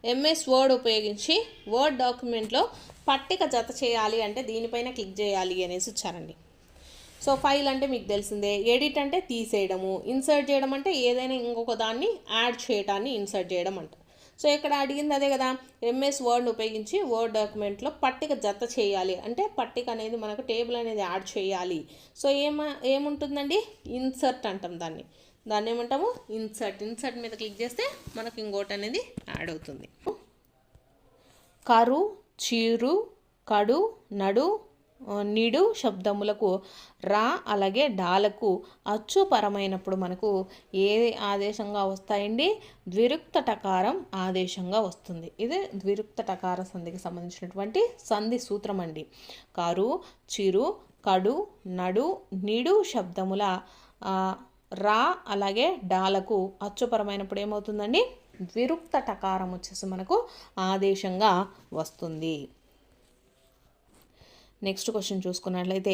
A: ఎంఎస్ వర్డ్ ఉపయోగించి వర్డ్ డాక్యుమెంట్లో పట్టిక జత చేయాలి అంటే దీనిపైన క్లిక్ చేయాలి అనేసి ఇచ్చారండి. సో ఫైల్ అంటే మీకు తెలిసిందే, ఎడిట్ అంటే తీసేయడము, ఇన్సర్ట్ చేయడం అంటే ఏదైనా ఇంకొక దాన్ని యాడ్ చేయడాన్ని ఇన్సర్ట్ చేయడం అంట. సో ఇక్కడ అడిగింది అదే కదా, ఎంఎస్ వర్డ్ ఉపయోగించి వర్డ్ డాక్యుమెంట్లో పట్టిక జత చేయాలి అంటే పట్టిక అనేది మనకు టేబుల్ అనేది యాడ్ చేయాలి. సో ఏముంటుందండి, ఇన్సర్ట్ అంటాం దాన్ని ఏమంటాము, ఇన్సర్ట్ మీద క్లిక్ చేస్తే మనకు ఇంకోటి అనేది యాడ్ అవుతుంది. కరు, చీరు, కడు, నడు, నిడు శబ్దములకు రా అలాగే డాలకు అచ్చుపరమైనప్పుడు మనకు ఏ ఆదేశంగా వస్తాయండి, ద్విరుక్త టకారం ఆదేశంగా వస్తుంది. ఇది ద్విరుక్త టకార సంధికి సంబంధించినటువంటి సంధి సూత్రం అండి. కరు, చిరు, కడు, నడు, నిడు శబ్దముల రా అలాగే డాలకు అచ్చుపరమైనప్పుడు ఏమవుతుందండి, ద్విరుక్త టకారం వచ్చేసి మనకు ఆదేశంగా వస్తుంది. నెక్స్ట్ క్వశ్చన్ చూసుకున్నట్లయితే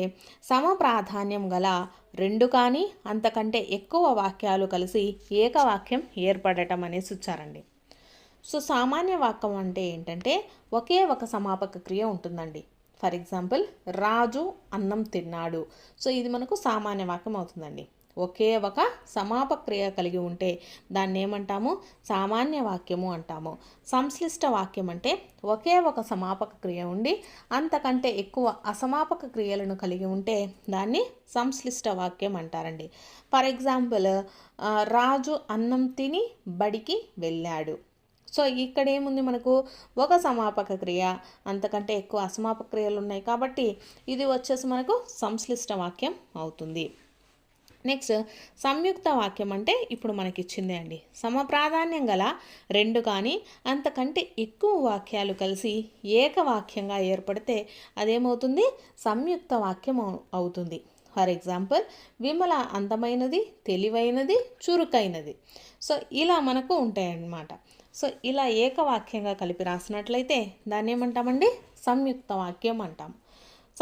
A: సమప్రాధాన్యం గల 2 కానీ అంతకంటే ఎక్కువ వాక్యాలు కలిసి ఏకవాక్యం ఏర్పడటం అనేసి ఇచ్చారండి. సో సామాన్య వాక్యం అంటే ఏంటంటే ఒకే ఒక సమాపక క్రియ ఉంటుందండి. ఫర్ ఎగ్జాంపుల్ రాజు అన్నం తిన్నాడు. సో ఇది మనకు సామాన్య వాక్యం అవుతుందండి. ఒకే ఒక సమాపక క్రియ కలిగి ఉంటే దాన్ని ఏమంటాము, సామాన్య వాక్యము అంటాము. సంశ్లిష్ట వాక్యం అంటే ఒకే ఒక సమాపక క్రియ ఉండి అంతకంటే ఎక్కువ అసమాపక క్రియలను కలిగి ఉంటే దాన్ని సంశ్లిష్ట వాక్యం అంటారండి. ఫర్ ఎగ్జాంపుల్ రాజు అన్నం తిని బడికి వెళ్ళాడు. సో ఇక్కడ ఏముంది, మనకు ఒక సమాపక క్రియ అంతకంటే ఎక్కువ అసమాపక క్రియలు ఉన్నాయి కాబట్టి ఇది వచ్చేసి మనకు సంశ్లిష్ట వాక్యం అవుతుంది. నెక్స్ట్ సంయుక్త వాక్యం అంటే ఇప్పుడు మనకి ఇచ్చిందే అండి. సమప్రాధాన్యం గల 2 కానీ అంతకంటే ఎక్కువ వాక్యాలు కలిసి ఏకవాక్యంగా ఏర్పడితే అదేమవుతుంది, సంయుక్త వాక్యం అవుతుంది. ఫర్ ఎగ్జాంపుల్ విమల అందమైనది, తెలివైనది, చురుకైనది. సో ఇలా మనకు ఉంటాయన్నమాట. సో ఇలా ఏకవాక్యంగా కలిపి రాసినట్లయితే దాన్ని ఏమంటామండి, సంయుక్త వాక్యం అంటాం.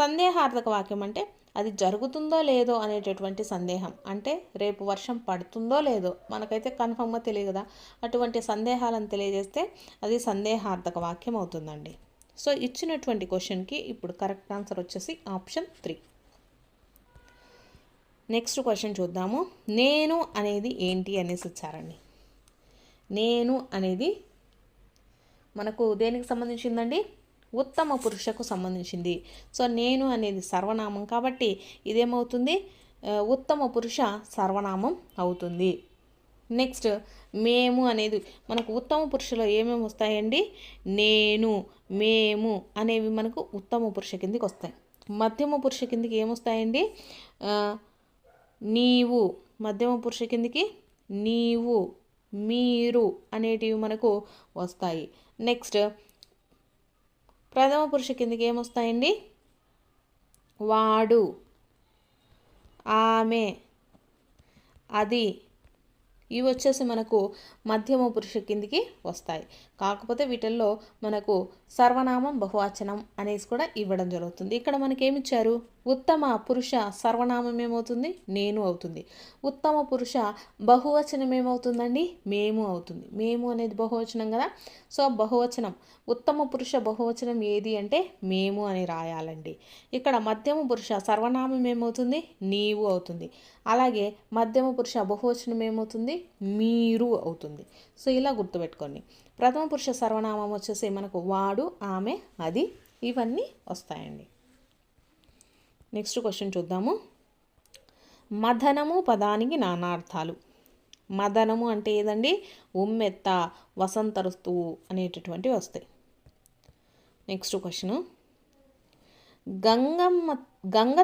A: సందేహార్థక వాక్యం అంటే అది జరుగుతుందో లేదో అనేటటువంటి సందేహం, అంటే రేపు వర్షం పడుతుందో లేదో మనకైతే కన్ఫర్మ్గా తెలియదు కదా, అటువంటి సందేహాలను తెలియజేస్తే అది సందేహార్థక వాక్యం అవుతుందండి. సో ఇచ్చినటువంటి క్వశ్చన్కి ఇప్పుడు కరెక్ట్ ఆన్సర్ వచ్చేసి ఆప్షన్ 3. నెక్స్ట్ క్వశ్చన్ చూద్దాము. నేను అనేది ఏంటి అనేసి ఇచ్చారండి. నేను అనేది మనకు దేనికి సంబంధించిందండి? ఉత్తమ పురుషకు సంబంధించింది. సో నేను అనేది సర్వనామం కాబట్టి ఇదేమవుతుంది? ఉత్తమ పురుష సర్వనామం అవుతుంది. నెక్స్ట్ మేము అనేది మనకు ఉత్తమ పురుషలో ఏమేమి వస్తాయండి? నేను, మేము అనేవి మనకు ఉత్తమ పురుష కిందికి వస్తాయి. మధ్యమ పురుష కిందికి ఏమొస్తాయండి? నీవు, మధ్యమ పురుష కిందికి నీవు, మీరు అనేటివి మనకు వస్తాయి. నెక్స్ట్ ప్రథమ పురుష కిందికి ఏమొస్తాయండి? వాడు, ఆమె, అది, ఇవి వచ్చేసి మనకు మధ్యమ పురుష కిందికి వస్తాయి. కాకపోతే వీటిల్లో మనకు సర్వనామం బహువచనం అనేసి కూడా ఇవ్వడం జరుగుతుంది. ఇక్కడ మనకేమిచ్చారు? ఉత్తమ పురుష సర్వనామం ఏమవుతుంది? నేను అవుతుంది. ఉత్తమ పురుష బహువచనం ఏమవుతుందండి? మేము అవుతుంది. మేము అనేది బహువచనం కదా. సో బహువచనం, ఉత్తమ పురుష బహువచనం ఏది అంటే మేము అని రాయాలండి. ఇక్కడ మధ్యమ పురుష సర్వనామం ఏమవుతుంది? నీవు అవుతుంది. అలాగే మధ్యమ పురుష బహువచనం ఏమవుతుంది? మీరు అవుతుంది. సో ఇలా గుర్తుపెట్టుకోండి. ప్రథమ పురుష సర్వనామం వచ్చేసి మనకు వాడు, ఆమె, అది, ఇవన్నీ వస్తాయండి. నెక్స్ట్ క్వశ్చన్ చూద్దాము. మదనము పదానికి నానార్థాలు. మదనము అంటే ఏదండి? ఉమ్మెత్త, వసంత ఋతువు అనేటటువంటివి వస్తాయి. Next question. గంగ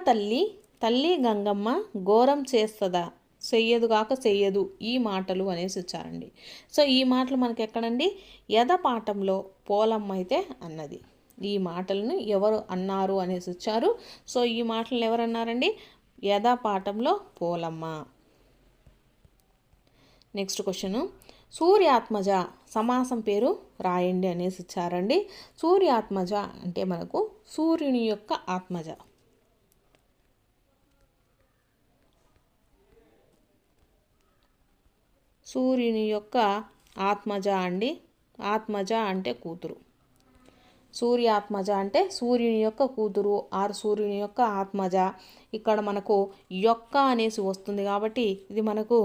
A: తల్లి గంగమ్మ ఘోరం చేస్తుందా, చెయ్యదుగాక చెయ్యదు ఈ మాటలు అనేసి ఇచ్చారండి. సో ఈ మాటలు మనకి ఎక్కడండి? యథ పాఠంలో పోలమ్మ అయితే అన్నది. ఈ మాటలను ఎవరు అన్నారు అనేసి ఇచ్చారు. సో ఈ మాటలను ఎవరు అన్నారండి? యథ పాఠంలో పోలమ్మ. Next question. సూర్యాత్మజ సమాసం పేరు రాయండి అనేసి ఇచ్చారండి. సూర్యాత్మజ అంటే మనకు సూర్యుని యొక్క ఆత్మజ. సూర్యుని యొక్క ఆత్మజ అండి. ఆత్మజ అంటే కూతురు. సూర్యాత్మజ అంటే సూర్యుని యొక్క కూతురు ఆర్ సూర్యుని యొక్క ఆత్మజ. ఇక్కడ మనకు యొక్క అనేసి వస్తుంది కాబట్టి ఇది మనకు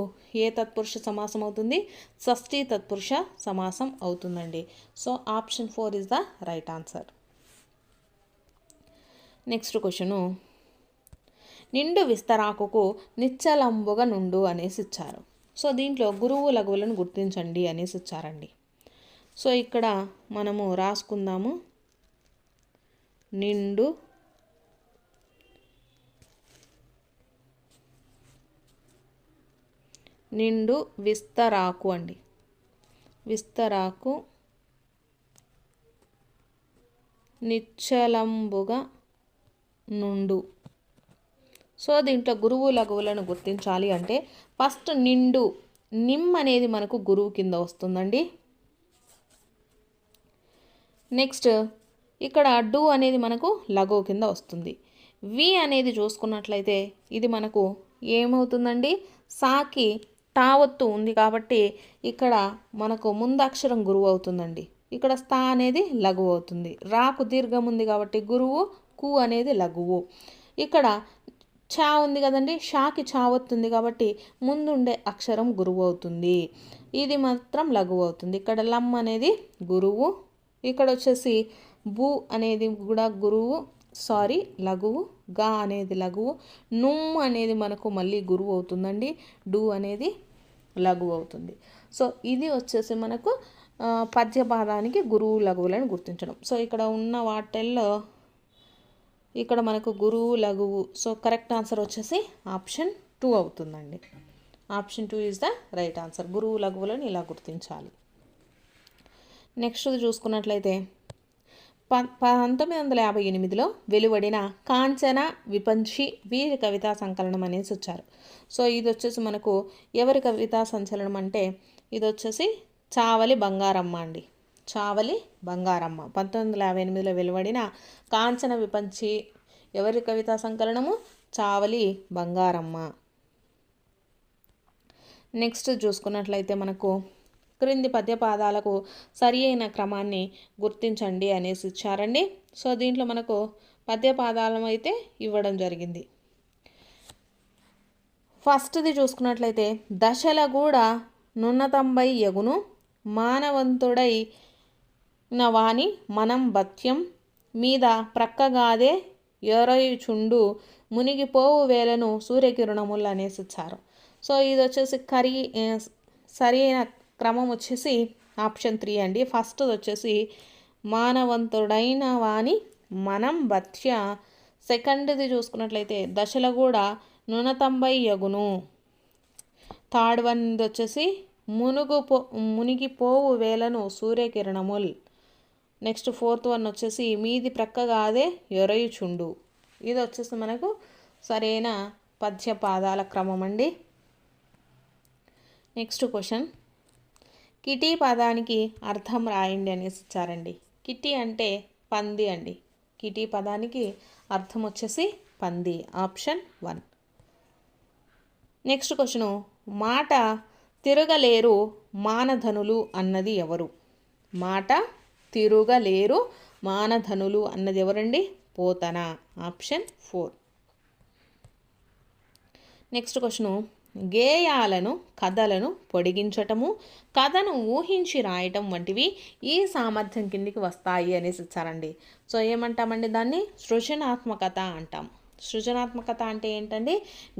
A: ఏ తత్పురుష సమాసం అవుతుంది? షష్ఠీ తత్పురుష సమాసం అవుతుందండి. So option 4 is the right answer. Next question. నిండు విస్తరాకుకు నిశ్చలంబుగా నుండు అనేసి ఇచ్చారు. సో దీంట్లో గురువు లఘువులను గుర్తించండి అనేసి ఇచ్చారండి. సో ఇక్కడ మనము రాసుకుందాము. నిండు విస్తరాకు అండి. విస్తరాకు నిశ్చలంబుగా నుండు. సో దీంట్లో గురువు లఘువులను గుర్తించాలి అంటే ఫస్ట్ నిండు, నిమ్ అనేది మనకు గురువు కింద వస్తుందండి. నెక్స్ట్ ఇక్కడ డు అనేది మనకు లఘువు కింద వస్తుంది. వి అనేది చూసుకున్నట్లయితే ఇది మనకు ఏమవుతుందండి? సాకి తావత్తు ఉంది కాబట్టి ఇక్కడ మనకు ముందక్షరం గురువు అవుతుందండి. ఇక్కడ స్థా అనేది లఘువు అవుతుంది. రాకు దీర్ఘం ఉంది కాబట్టి గురువు, కు అనేది లఘువు. ఇక్కడ చా ఉంది కదండి, షాకి చావత్తుంది కాబట్టి ముందుండే అక్షరం గురువు అవుతుంది. ఇది మాత్రం లఘువు అవుతుంది. ఇక్కడ లమ్ అనేది గురువు. ఇక్కడ వచ్చేసి బు అనేది కూడా గురువు, లఘువు. గా అనేది లఘువు. నుమ్ అనేది మనకు మళ్ళీ గురువు అవుతుందండి. డు అనేది లఘువు అవుతుంది. సో ఇది వచ్చేసి మనకు పద్యపాదానికి గురువు లఘువులను గుర్తించడం. సో ఇక్కడ ఉన్న వాటిల్లో ఇక్కడ మనకు గురువు లఘువు. సో కరెక్ట్ ఆన్సర్ వచ్చేసి ఆప్షన్ 2 అవుతుందండి. Option 2 is the right answer. గురువు లఘువులను ఇలా గుర్తించాలి. నెక్స్ట్ చూసుకున్నట్లయితే 1958లో వెలువడిన కాంచన విపంచి వీరి కవితా సంకలనం అనేసి వచ్చారు. సో ఇది వచ్చేసి మనకు ఎవరి కవితా సంచలనం అంటే ఇది వచ్చేసి చావలి బంగారమ్మ అండి. చావలి బంగారమ్మ 1958లో వెలువడిన కాంచన విపంచి ఎవరి కవితా సంకలనము? చావలి బంగారమ్మ. నెక్స్ట్ చూసుకున్నట్లయితే మనకు క్రింది పద్యపాదాలకు సరి అయిన క్రమాన్ని గుర్తించండి అనేసి ఇచ్చారండి. సో దీంట్లో మనకు పద్యపాదాలను అయితే ఇవ్వడం జరిగింది. ఫస్ట్ది చూసుకున్నట్లయితే దశలగూడ నున్నతంబై యగును మానవంతుడై నవాని మనం బత్యం మీద ప్రక్కగాదే ఎరయుచుండు మునిగిపోవు వేలను సూర్యకిరణములు అనేసి ఇచ్చారు. సో ఇది వచ్చేసి సరి అయిన క్రమం వచ్చేసి ఆప్షన్ 3 అండి. ఫస్ట్ వచ్చేసి మానవంతుడైన వాని మనం బత్య. సెకండ్ది చూసుకున్నట్లయితే దశలగూడ నునతంబై యగును. థర్డ్ వన్ వచ్చేసి మునిగిపోవు వేలను సూర్యకిరణముల్. నెక్స్ట్ ఫోర్త్ వన్ వచ్చేసి మీది ప్రక్కగాదే ఎరయుచుండు. ఇది వచ్చేసి మనకు సరైన పద్య పాదాల క్రమం అండి. నెక్స్ట్ క్వశ్చన్, కిటీ పదానికి అర్థం రాయండి అనేసి ఇచ్చారండి. కిటీ అంటే పంది అండి. కిటీ పదానికి అర్థం వచ్చేసి పంది, ఆప్షన్ 1. నెక్స్ట్ క్వశ్చను, మాట తిరగలేరు మానధనులు అన్నది ఎవరు? మాట తిరుగలేరు మానధనులు అన్నది ఎవరండి? పోతన, ఆప్షన్ 4. నెక్స్ట్ క్వశ్చను, గేయాలను కథలను పొడిగించటము, కథను ఊహించి రాయటం వంటివి ఈ సామర్థ్యం కిందికి వస్తాయి అనేసి ఇచ్చారండి. సో ఏమంటామండి? దాన్ని సృజనాత్మకత అంటాం. సృజనాత్మకత అంటే ఏంటండి?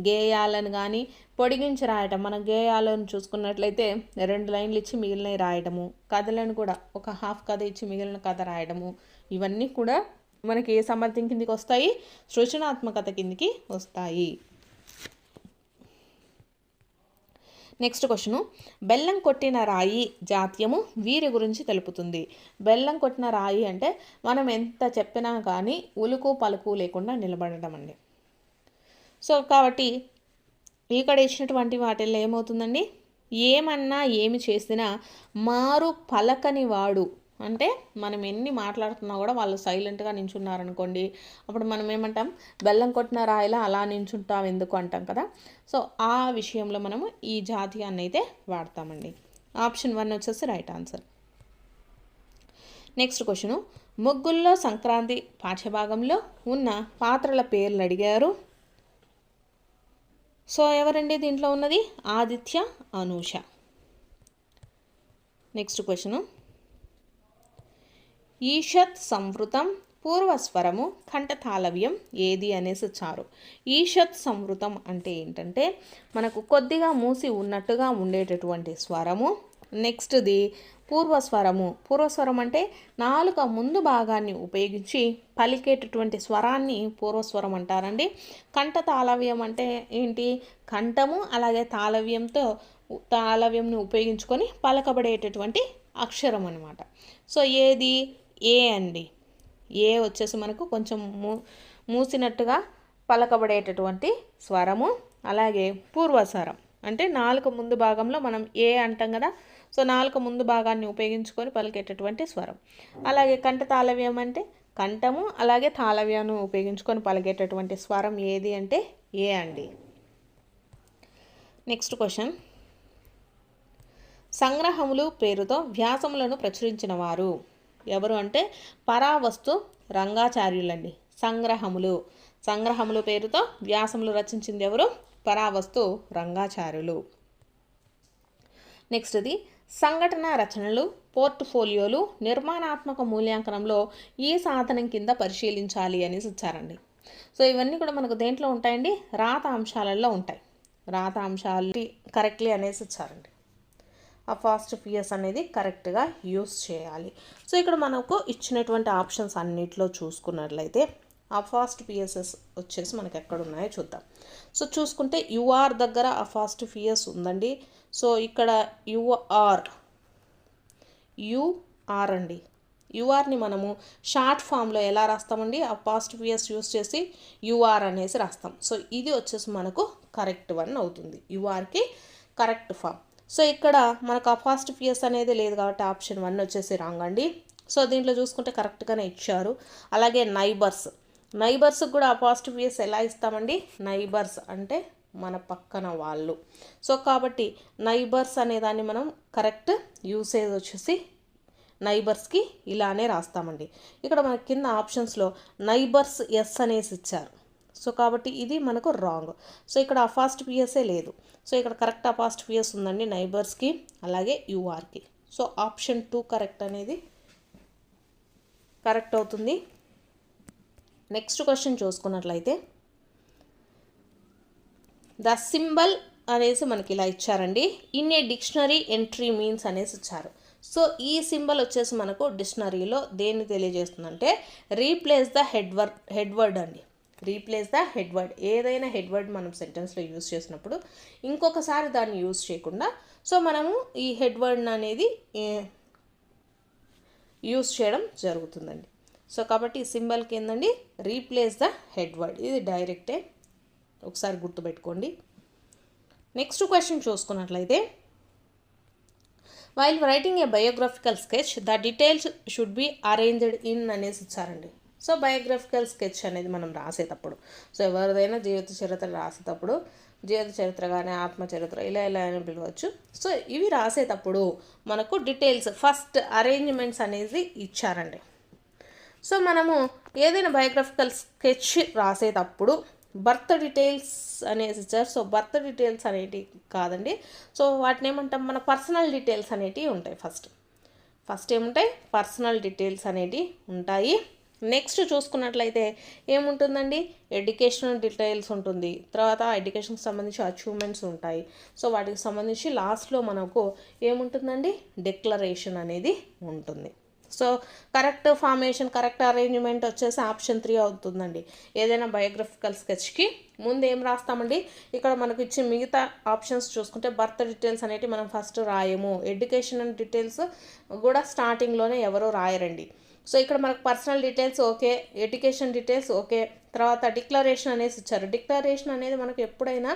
A: గేయాలను కానీ పొడిగించి రాయటం. మన గేయాలను చూసుకున్నట్లయితే 2 లైన్లు ఇచ్చి మిగిలినవి రాయడము, కథలను కూడా ఒక హాఫ్ కథ ఇచ్చి మిగిలిన కథ రాయడము, ఇవన్నీ కూడా మనకి ఏ సామర్థ్యం కిందికి వస్తాయి? సృజనాత్మకత కిందికి వస్తాయి. నెక్స్ట్ క్వశ్చను, బెల్లం కొట్టిన రాయి జాత్యము వీరి గురించి తెలుపుతుంది. బెల్లం కొట్టిన రాయి అంటే మనం ఎంత చెప్పినా కానీ ఉలుకు పలుకు లేకుండా నిలబడడం అండి. సో కాబట్టి ఇక్కడ ఇచ్చినటువంటి వాటిల్లో ఏమవుతుందండి? ఏమన్నా ఏమి చేసినా మారు పలకని వాడు అంటే మనం ఎన్ని మాట్లాడుతున్నా కూడా వాళ్ళు సైలెంట్గా నించున్నారనుకోండి, అప్పుడు మనం ఏమంటాం? బెల్లం కొట్టిన రాయిలా అలా నించుంటాం ఎందుకు అంటాం కదా. సో ఆ విషయంలో మనము ఈ జాతీయాన్ని అయితే వాడతామండి. ఆప్షన్ 1 వచ్చేసి రైట్ ఆన్సర్. నెక్స్ట్ క్వశ్చను, ముగ్గుల్లో సంక్రాంతి పాఠ్యభాగంలో ఉన్న పాత్రల పేర్లు అడిగారు. సో ఎవరండి దీంట్లో ఉన్నది? ఆదిత్య, అనూష. నెక్స్ట్ క్వశ్చను, ఈషత్ సంవృతం పూర్వస్వరము కంఠతాళవ్యం ఏది అనేసి ఇచ్చారు. ఈషత్ సంవృతం అంటే ఏంటంటే మనకు కొద్దిగా మూసి ఉన్నట్టుగా ఉండేటటువంటి స్వరము. నెక్స్ట్ది పూర్వస్వరము. పూర్వస్వరం అంటే నాలుక ముందు భాగాన్ని ఉపయోగించి పలికేటటువంటి స్వరాన్ని పూర్వస్వరం అంటారండి. కంఠతాళవ్యం అంటే ఏంటి? కంఠము అలాగే తాళవ్యంని ఉపయోగించుకొని పలకబడేటటువంటి అక్షరం అన్నమాట. సో ఏది? ఏ అండి. ఏ వచ్చేసి మనకు కొంచెం మూసినట్టుగా పలకబడేటటువంటి స్వరము. అలాగే పూర్వస్వరం అంటే నాలుక ముందు భాగంలో మనం ఏ అంటాం కదా. సో నాలుక ముందు భాగాన్ని ఉపయోగించుకొని పలికేటటువంటి స్వరం. అలాగే కంఠతాళవ్యం అంటే కంఠము అలాగే తాళవ్యాన్ని ఉపయోగించుకొని పలికేటటువంటి స్వరం ఏది అంటే ఏ అండి. నెక్స్ట్ క్వశ్చన్, సంగ్రహములు పేరుతో వ్యాసములను ప్రచురించిన వారు ఎవరు అంటే పరావస్తు రంగాచార్యులండి. సంగ్రహములు పేరుతో వ్యాసములు రచించింది ఎవరు? పరావస్తు రంగాచార్యులు. నెక్స్ట్ది సంఘటన రచనలు, పోర్ట్ఫోలియోలు నిర్మాణాత్మక మూల్యాంకనంలో ఈ సాధనం కింద పరిశీలించాలి అనేసి ఇచ్చారండి. సో ఇవన్నీ కూడా మనకు దేంట్లో ఉంటాయండి? రాత అంశాలలో ఉంటాయి. రాత అంశాలు కరెక్ట్లీ అనేసి ఇచ్చారండి. అపాస్ట్రోఫియస్ అనేది కరెక్ట్గా యూస్ చేయాలి. సో ఇక్కడ మనకు ఇచ్చినటువంటి ఆప్షన్స్ అన్నిట్లో చూసుకున్నట్లయితే అపాస్ట్రోఫియసెస్ వచ్చేసి మనకు ఎక్కడ ఉన్నాయో చూద్దాం. సో చూసుకుంటే యుఆర్ దగ్గర అపాస్ట్రోఫియస్ ఉందండి. సో ఇక్కడ యుఆర్ అండి. యుఆర్ని మనము షార్ట్ ఫామ్లో ఎలా రాస్తామండి? అపాస్ట్రోఫియస్ యూస్ చేసి యుఆర్ అనేసి రాస్తాం. సో ఇది వచ్చేసి మనకు కరెక్ట్ వన్ అవుతుంది. యుఆర్కి కరెక్ట్ ఫామ్. సో ఇక్కడ మనకు అపాస్ట్రోఫియస్ అనేది లేదు కాబట్టి ఆప్షన్ 1 వచ్చేసి రాంగ్ అండి. సో దీంట్లో చూసుకుంటే కరెక్ట్గానే ఇచ్చారు. అలాగే నైబర్స్ నైబర్స్కి కూడా అపాస్ట్రోఫియస్ ఎలా ఇస్తామండి? నైబర్స్ అంటే మన పక్కన వాళ్ళు. సో కాబట్టి నైబర్స్ అనేదాన్ని మనం కరెక్ట్ యూసేజ్ వచ్చేసి నైబర్స్కి ఇలానే రాస్తామండి. ఇక్కడ మన కింద ఆప్షన్స్లో నైబర్స్ ఎస్ అనేసి ఇచ్చారు. సో కాబట్టి ఇది మనకు రాంగ్. సో ఇక్కడ అపాస్ట్రోఫియసే లేదు. సో ఇక్కడ కరెక్ట్ అపాస్ట్రోఫియస్ ఉందండి నైబర్స్కి, అలాగే యూఆర్కి. సో ఆప్షన్ 2 కరెక్ట్ అనేది కరెక్ట్ అవుతుంది. నెక్స్ట్ క్వశ్చన్ చూసుకున్నట్లయితే ద సింబల్ అనేసి మనకి ఇలా ఇచ్చారండి. In a dictionary entry means అనేసి ఇచ్చారు. సో ఈ సింబల్ వచ్చేసి మనకు డిక్షనరీలో దేన్ని తెలియజేస్తుందంటే రీప్లేస్ ద హెడ్ వర్డ్ అండి. Replace the head word. ఏదైనా హెడ్ వర్డ్ మనం సెంటెన్స్లో యూజ్ చేసినప్పుడు ఇంకొకసారి దాన్ని యూజ్ చేయకుండా సో మనము ఈ హెడ్ వర్డ్ అనేది యూజ్ చేయడం జరుగుతుందండి. సో కాబట్టి ఈ సింబల్కి ఏందండి రీప్లేస్ ద హెడ్ వర్డ్. ఇది డైరెక్టే, ఒకసారి గుర్తుపెట్టుకోండి. నెక్స్ట్ క్వశ్చన్ చూసుకున్నట్లయితే while writing A biographical sketch the details should be arranged in అనేసి ఇచ్చారండి. సో బయోగ్రఫికల్ స్కెచ్ అనేది మనం రాసేటప్పుడు, సో ఎవరిదైనా జీవిత చరిత్ర రాసేటప్పుడు జీవిత చరిత్ర కానీ ఆత్మచరిత్ర ఇలా అని పిలవచ్చు. సో ఇవి రాసేటప్పుడు మనకు డీటెయిల్స్ ఫస్ట్ అరేంజ్మెంట్స్ అనేది ఇచ్చారండి. సో మనము ఏదైనా బయోగ్రఫికల్ స్కెచ్ రాసేటప్పుడు బర్త్ డీటెయిల్స్ అనేసి ఇచ్చారు. సో బర్త్ డీటెయిల్స్ అనేటివి కాదండి. సో వాటిని ఏమంటాం, మన పర్సనల్ డీటెయిల్స్ అనేటివి ఉంటాయి. ఫస్ట్ ఏముంటాయి, పర్సనల్ డీటెయిల్స్ అనేటివి ఉంటాయి. నెక్స్ట్ చూసుకున్నట్లయితే ఏముంటుందండి, ఎడ్యుకేషనల్ డీటెయిల్స్ ఉంటుంది. తర్వాత ఎడ్యుకేషన్కి సంబంధించి అచీవ్మెంట్స్ ఉంటాయి. సో వాటికి సంబంధించి లాస్ట్లో మనకు ఏముంటుందండి, డిక్లరేషన్ అనేది ఉంటుంది. So correct formation, correct arrangement వచ్చేసి ఆప్షన్ 3 అవుతుందండి. ఏదైనా బయోగ్రఫికల్ స్కెచ్కి ముందు ఏం రాస్తామండి, ఇక్కడ మనకు ఇచ్చిన మిగతా ఆప్షన్స్ చూసుకుంటే బర్త్ డీటెయిల్స్ అనేవి మనం ఫస్ట్ రాయము. ఎడ్యుకేషన్ డీటెయిల్స్ కూడా స్టార్టింగ్లోనే ఎవరో రాయరండి. సో ఇక్కడ మనకు personal details okay, education details okay, తర్వాత డిక్లరేషన్ అనేసి ఇచ్చారు. డిక్లరేషన్ అనేది మనకు ఎప్పుడైనా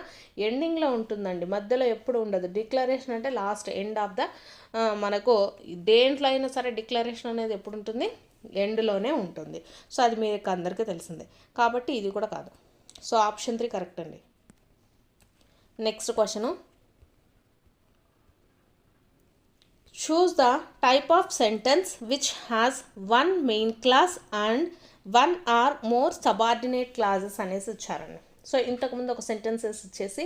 A: ఎండింగ్లో ఉంటుందండి, మధ్యలో ఎప్పుడు ఉండదు. డిక్లరేషన్ అంటే లాస్ట్ ఎండ్ ఆఫ్ ద మనకు దేంట్లో అయినా సరే డిక్లరేషన్ అనేది ఎప్పుడు ఉంటుంది, ఎండ్లోనే ఉంటుంది. సో అది మీకు అందరికీ తెలిసిందే కాబట్టి ఇది కూడా కాదు. సో ఆప్షన్ 3 కరెక్ట్ అండి. Next question, choose the type of sentence which has one main clause and one or more subordinate clauses అనేసి ఇచ్చారండి. సో ఇంతకుముందు ఒక సెంటెన్సెస్ ఇచ్చేసి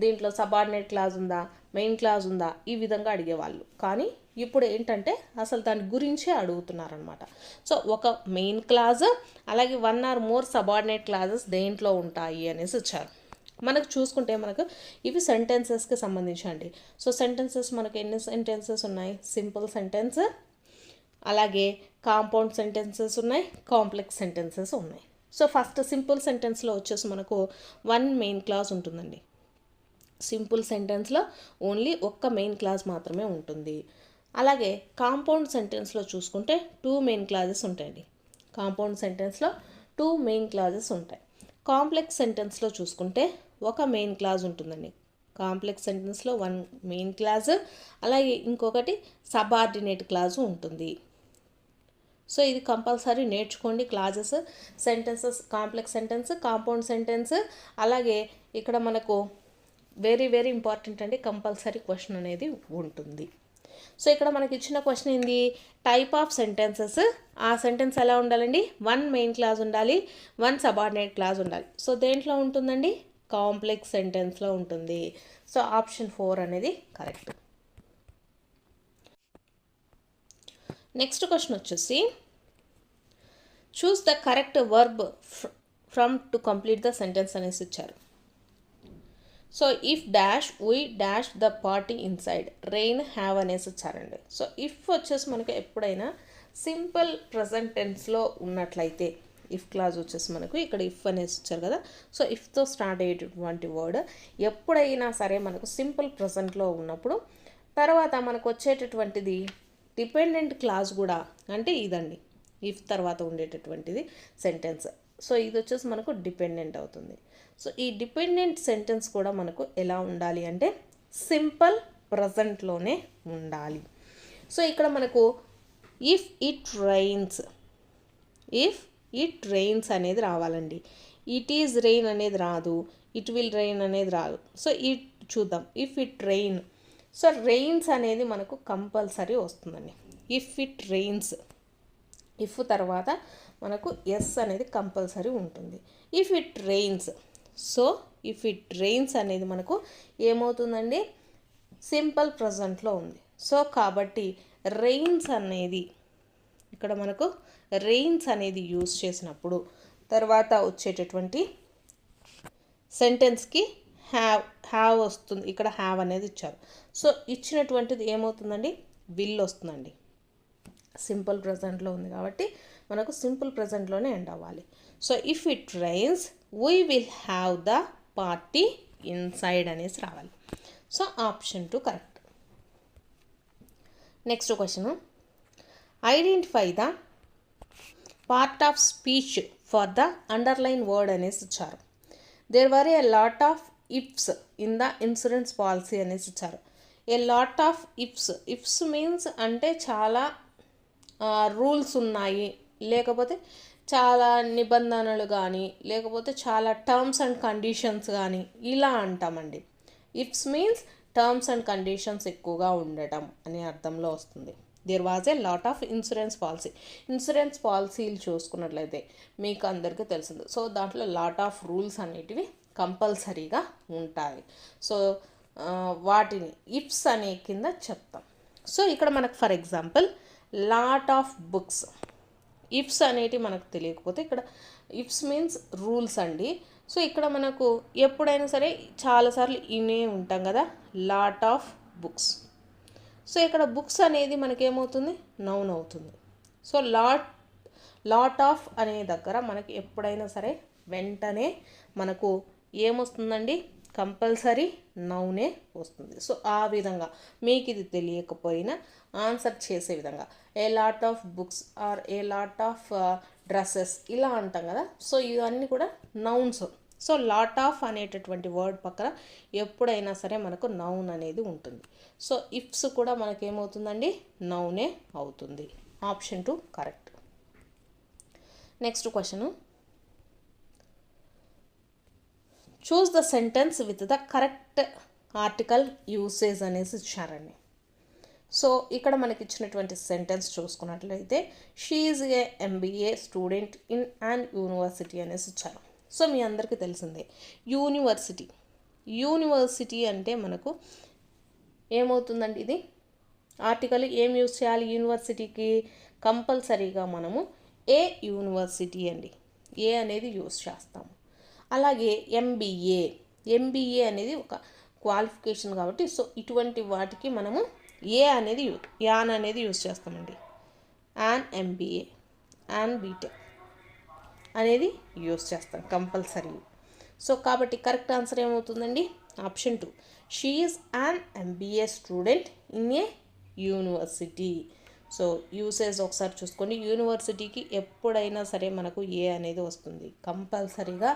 A: దీంట్లో సబార్డినేట్ క్లాజ్ ఉందా, మెయిన్ క్లాజ్ ఉందా, ఈ విధంగా అడిగేవాళ్ళు. కానీ ఇప్పుడు ఏంటంటే అసలు దాని గురించే అడుగుతున్నారనమాట. సో ఒక మెయిన్ క్లాజ్ అలాగే 1 or more సబార్డినేట్ క్లాజెస్ దేంట్లో ఉంటాయి అనేసి ఇచ్చారు. మనకు చూసుకుంటే మనకు ఇవి సెంటెన్సెస్కి సంబంధించండి. సో సెంటెన్సెస్ మనకు ఎన్ని సెంటెన్సెస్ ఉన్నాయి, సింపుల్ సెంటెన్స్, అలాగే కాంపౌండ్ సెంటెన్సెస్ ఉన్నాయి, కాంప్లెక్స్ సెంటెన్సెస్ ఉన్నాయి. సో ఫస్ట్ సింపుల్ సెంటెన్స్లో వచ్చేసి మనకు 1 మెయిన్ క్లాజ్ ఉంటుందండి. సింపుల్ సెంటెన్స్లో ఓన్లీ ఒక్క మెయిన్ క్లాజ్ మాత్రమే ఉంటుంది. అలాగే కాంపౌండ్ సెంటెన్స్లో చూసుకుంటే 2 మెయిన్ క్లాజెస్ ఉంటాయండి. కాంపౌండ్ సెంటెన్స్లో 2 మెయిన్ క్లాజెస్ ఉంటాయి. కాంప్లెక్స్ సెంటెన్స్లో చూసుకుంటే ఒక మెయిన్ క్లాజ్ ఉంటుందండి. కాంప్లెక్స్ సెంటెన్స్లో 1 మెయిన్ క్లాజ్, అలాగే ఇంకొకటి సబార్డినేట్ క్లాజ్ ఉంటుంది. సో ఇది కంపల్సరీ నేర్చుకోండి clauses, sentences, complex sentence, compound sentence. అలాగే ఇక్కడ మనకు వెరీ వెరీ ఇంపార్టెంట్ అండి, కంపల్సరీ క్వశ్చన్ అనేది ఉంటుంది. సో ఇక్కడ మనకి ఇచ్చిన క్వశ్చన్ ఏంది, టైప్ ఆఫ్ సెంటెన్సెస్. ఆ సెంటెన్స్ ఎలా ఉండాలండి, 1 మెయిన్ క్లాజ్ ఉండాలి, 1 సబార్డినేట్ క్లాజ్ ఉండాలి. సో దేంట్లో ఉంటుందండి, కాంప్లెక్స్ సెంటెన్స్లో ఉంటుంది. సో ఆప్షన్ 4 అనేది కరెక్ట్. నెక్స్ట్ క్వశ్చన్ వచ్చేసి చూస్ the correct verb from to complete the sentence అనేసి ఇచ్చారు. So if dash we dash the party inside rain have అనేసి ఇచ్చారండి. సో ఇఫ్ వచ్చేసి మనకి ఎప్పుడైనా సింపుల్ ప్రజెంట్ టెన్స్లో ఉన్నట్లయితే ఇఫ్ క్లాజ్ వచ్చేసి మనకు ఇక్కడ ఇఫ్ అనేసి ఇచ్చారు కదా. సో ఇఫ్తో స్టార్ట్ అయ్యేటటువంటి వర్డ్ ఎప్పుడైనా సరే మనకు సింపుల్ ప్రజెంట్లో ఉన్నప్పుడు తర్వాత మనకు వచ్చేటటువంటిది డిపెండెంట్ క్లాజ్ కూడా, అంటే ఇదండి ఇఫ్ తర్వాత ఉండేటటువంటిది సెంటెన్స్. సో ఇది వచ్చేసి మనకు డిపెండెంట్ అవుతుంది. సో ఈ డిపెండెంట్ సెంటెన్స్ కూడా మనకు ఎలా ఉండాలి అంటే సింపుల్ ప్రజెంట్లోనే ఉండాలి. సో ఇక్కడ మనకు if it rains, if it rains అనేది రావాలండి. ఇట్ ఈజ్ రెయిన్ అనేది రాదు, ఇట్ విల్ రెయిన్ అనేది రాదు. సో ఇట్ చూద్దాం. If it rain, so rains అనేది మనకు కంపల్సరీ వస్తుందండి. ఇఫ్ ఇట్ రెయిన్స్, ఇఫ్ తర్వాత మనకు ఎస్ అనేది కంపల్సరీ ఉంటుంది. If it rains, so if it rains అనేది మనకు ఏమవుతుందండి, సింపుల్ ప్రజెంట్లో ఉంది. సో కాబట్టి రెయిన్స్ అనేది ఇక్కడ మనకు రెయిన్స్ అనేది యూజ్ చేసినప్పుడు తర్వాత వచ్చేటటువంటి సెంటెన్స్కి హ్యావ్ వస్తుంది. ఇక్కడ హ్యావ్ అనేది ఇచ్చారు. సో ఇచ్చినటువంటిది ఏమవుతుందండి, విల్ వస్తుందండి. సింపుల్ ప్రజెంట్లో ఉంది కాబట్టి మనకు సింపుల్ ప్రజెంట్లోనే ఎండ్ అవ్వాలి. So if it rains we will have the party inside అనేసి రావాలి. So option 2 correct. Next question, identify the part of speech for the underline word అనేసి ఇచ్చారు. There were a lot of ifs in the insurance policy అనేసి ఇచ్చారు. A lot of ifs means అంటే చాలా రూల్స్ ఉన్నాయి, లేకపోతే చాలా నిబంధనలు కానీ, లేకపోతే చాలా టర్మ్స్ అండ్ కండిషన్స్ కానీ ఇలా అంటామండి. Ifs means terms and conditions ఎక్కువగా ఉండటం అనే అర్థంలో వస్తుంది. There was a lot of insurance policy. Insurance పాలసీలు చూసుకున్నట్లయితే మీకు అందరికీ తెలిసింది. సో దాంట్లో లాట్ ఆఫ్ రూల్స్ అనేటివి కంపల్సరీగా ఉంటాయి. సో వాటిని ఇఫ్స్ అనే కింద చెప్తాం. సో ఇక్కడ మనకు for example lot of books, ifs అనేటివి మనకు తెలియకపోతే ఇక్కడ ఇఫ్స్ మీన్స్ రూల్స్ అండి. సో ఇక్కడ మనకు ఎప్పుడైనా సరే చాలాసార్లు ఇనే ఉంటాం కదా, లాట్ ఆఫ్ బుక్స్. సో ఇక్కడ బుక్స్ అనేది మనకేమవుతుంది, నౌన్ అవుతుంది. సో లాట్ ఆఫ్ అనే దగ్గర మనకి ఎప్పుడైనా సరే వెంటనే మనకు ఏమొస్తుందండి, కంపల్సరీ నౌనే వస్తుంది. సో ఆ విధంగా మీకు ఇది తెలియకపోయినా ఆన్సర్ చేసే విధంగా a lot of books or a lot of dresses ఇలా అంటాం కదా. సో ఇవన్నీ కూడా నౌన్స్. సో లాట్ ఆఫ్ అనేటటువంటి వర్డ్ పక్కన ఎప్పుడైనా సరే మనకు నౌన్ అనేది ఉంటుంది. సో ఇఫ్స్ కూడా మనకేమవుతుందండి, నౌనే అవుతుంది. Option 2 correct. Next question, choose the sentence with the correct article usage అనేసి ఇచ్చారండి. సో ఇక్కడ మనకి ఇచ్చినటువంటి సెంటెన్స్ చూసుకున్నట్లయితే she is a MBA student in and university అనేసి ఇచ్చారు. సో మీ అందరికీ తెలిసిందే యూనివర్సిటీ అంటే మనకు ఏమవుతుందండి, ఇది ఆర్టికల్ ఏం యూజ్ చేయాలి యూనివర్సిటీకి, కంపల్సరీగా మనము ఏ యూనివర్సిటీ అండి, ఏ అనేది యూజ్ చేస్తాము. అలాగే ఎంబీఏ అనేది ఒక క్వాలిఫికేషన్ కాబట్టి సో ఇటువంటి వాటికి మనము ఏ అనేది యాన్ అనేది యూజ్ చేస్తామండి. యాన్ MBA, యాన్ బీటెక్ అనేది యూజ్ చేస్తాం కంపల్సరీ. సో కాబట్టి కరెక్ట్ ఆన్సర్ ఏమవుతుందండి, option 2 she is an MBA student in a university. So usage ఒకసారి చూసుకోండి. యూనివర్సిటీకి ఎప్పుడైనా సరే మనకు ఏ అనేది వస్తుంది, కంపల్సరీగా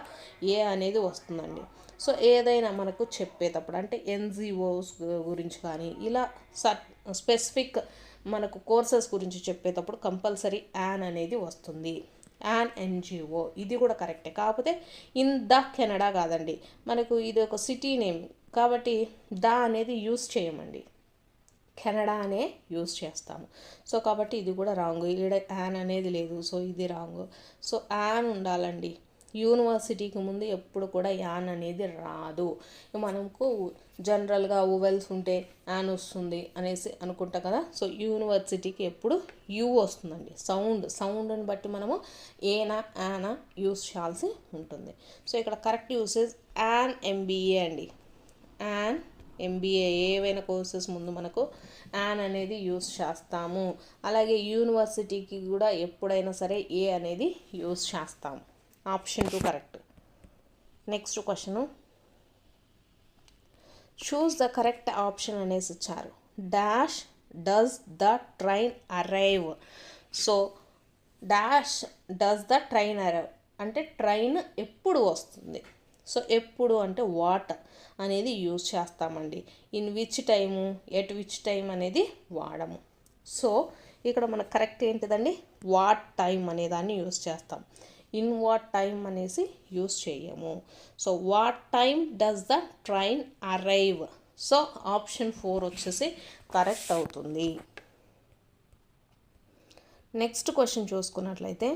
A: ఏ అనేది వస్తుందండి. సో ఏదైనా మనకు చెప్పేటప్పుడు అంటే NGOs గురించి కానీ ఇలా స్పెసిఫిక్ మనకు కోర్సెస్ గురించి చెప్పేటప్పుడు కంపల్సరీ యాన్ అనేది వస్తుంది. యాన్ NGO ఇది కూడా కరెక్టే, కాకపోతే ఇన్ ద కెనడా కాదండి, మనకు ఇది ఒక సిటీ నేమ్ కాబట్టి ద అనేది యూజ్ చేయమండి, కెనడా అనే యూజ్ చేస్తాము. సో కాబట్టి ఇది కూడా రాంగ్, ఇక్కడ యాన్ అనేది లేదు. సో ఇది రాంగ్. సో యాన్ ఉండాలండి. యూనివర్సిటీకి ముందు ఎప్పుడు కూడా యాన్ అనేది రాదు. మనకు జనరల్గా ఓవెల్స్ ఉంటే యాన్ వస్తుంది అనేసి అనుకుంటాం కదా. సో యూనివర్సిటీకి ఎప్పుడు యూ వస్తుందండి. సౌండ్ని బట్టి మనము ఏనా యానా యూజ్ చేయాల్సి ఉంటుంది. సో ఇక్కడ కరెక్ట్ యూసేజ్ యాన్ MBA అండి. యాన్ MBA ఏవైనా కోర్సెస్ ముందు మనకు యాన్ అనేది యూజ్ చేస్తాము. అలాగే యూనివర్సిటీకి కూడా ఎప్పుడైనా సరే ఏ అనేది యూజ్ చేస్తాము. Option 2 correct. Next question, choose the correct option అనేసి ఇచ్చారు. Dash does the train arrive. So dash does the train arrive అంటే ట్రైన్ ఎప్పుడు వస్తుంది. సో ఎప్పుడు అంటే వాట్ అనేది యూజ్ చేస్తామండి. In which time, at which time అనేది వాడము. సో ఇక్కడ మనకు కరెక్ట్ ఏంటిదండి, వాట్ టైం అనే దాన్ని యూస్ చేస్తాం. ఇన్ వాట్ టైం అనేసి యూస్ చేయము. So what time does the train arrive. So option 4 వచ్చేసి కరెక్ట్ అవుతుంది. నెక్స్ట్ క్వశ్చన్ చూసుకున్నట్లయితే,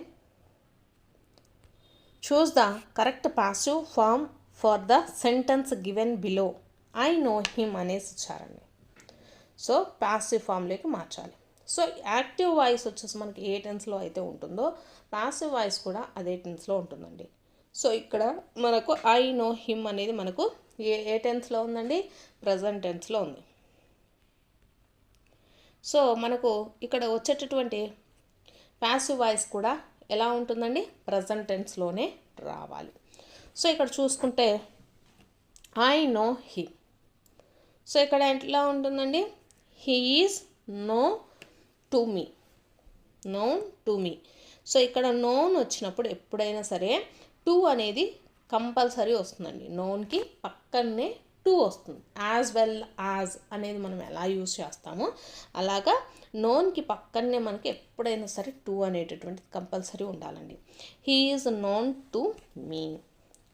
A: choose the correct passive form for the sentence given below. I know him అనేసి ఇచ్చారండి. సో పాసివ్ ఫామ్లోకి మార్చాలి. సో యాక్టివ్ వాయిస్ వచ్చేసి మనకి ఏ టెన్స్లో అయితే ఉంటుందో పాసివ్ వాయిస్ కూడా అదే టెన్స్లో ఉంటుందండి. సో ఇక్కడ మనకు ఐ నో హిమ్ అనేది మనకు ఏ టెన్స్లో ఉందండి, ప్రజెంట్ టెన్స్లో ఉంది. సో మనకు ఇక్కడ వచ్చేటటువంటి పాసివ్ వాయిస్ కూడా ఎలా ఉంటుందండి, ప్రజెంట్ టెన్స్లోనే రావాలి. సో ఇక్కడ చూసుకుంటే ఐ నో హిమ్. సో ఇక్కడ ఎట్లా ఉంటుందండి, he is know to me, known to me. So ఇక్కడ నోన్ వచ్చినప్పుడు ఎప్పుడైనా సరే టు అనేది కంపల్సరీ వస్తుందండి. నోన్కి పక్కనే టు వస్తుంది. యాజ్ వెల్ యాజ్ అనేది మనం ఎలా యూజ్ చేస్తామో అలాగా నోన్కి పక్కనే మనకి ఎప్పుడైనా సరే టు అనేటటువంటి కంపల్సరీ ఉండాలండి. He is known to me.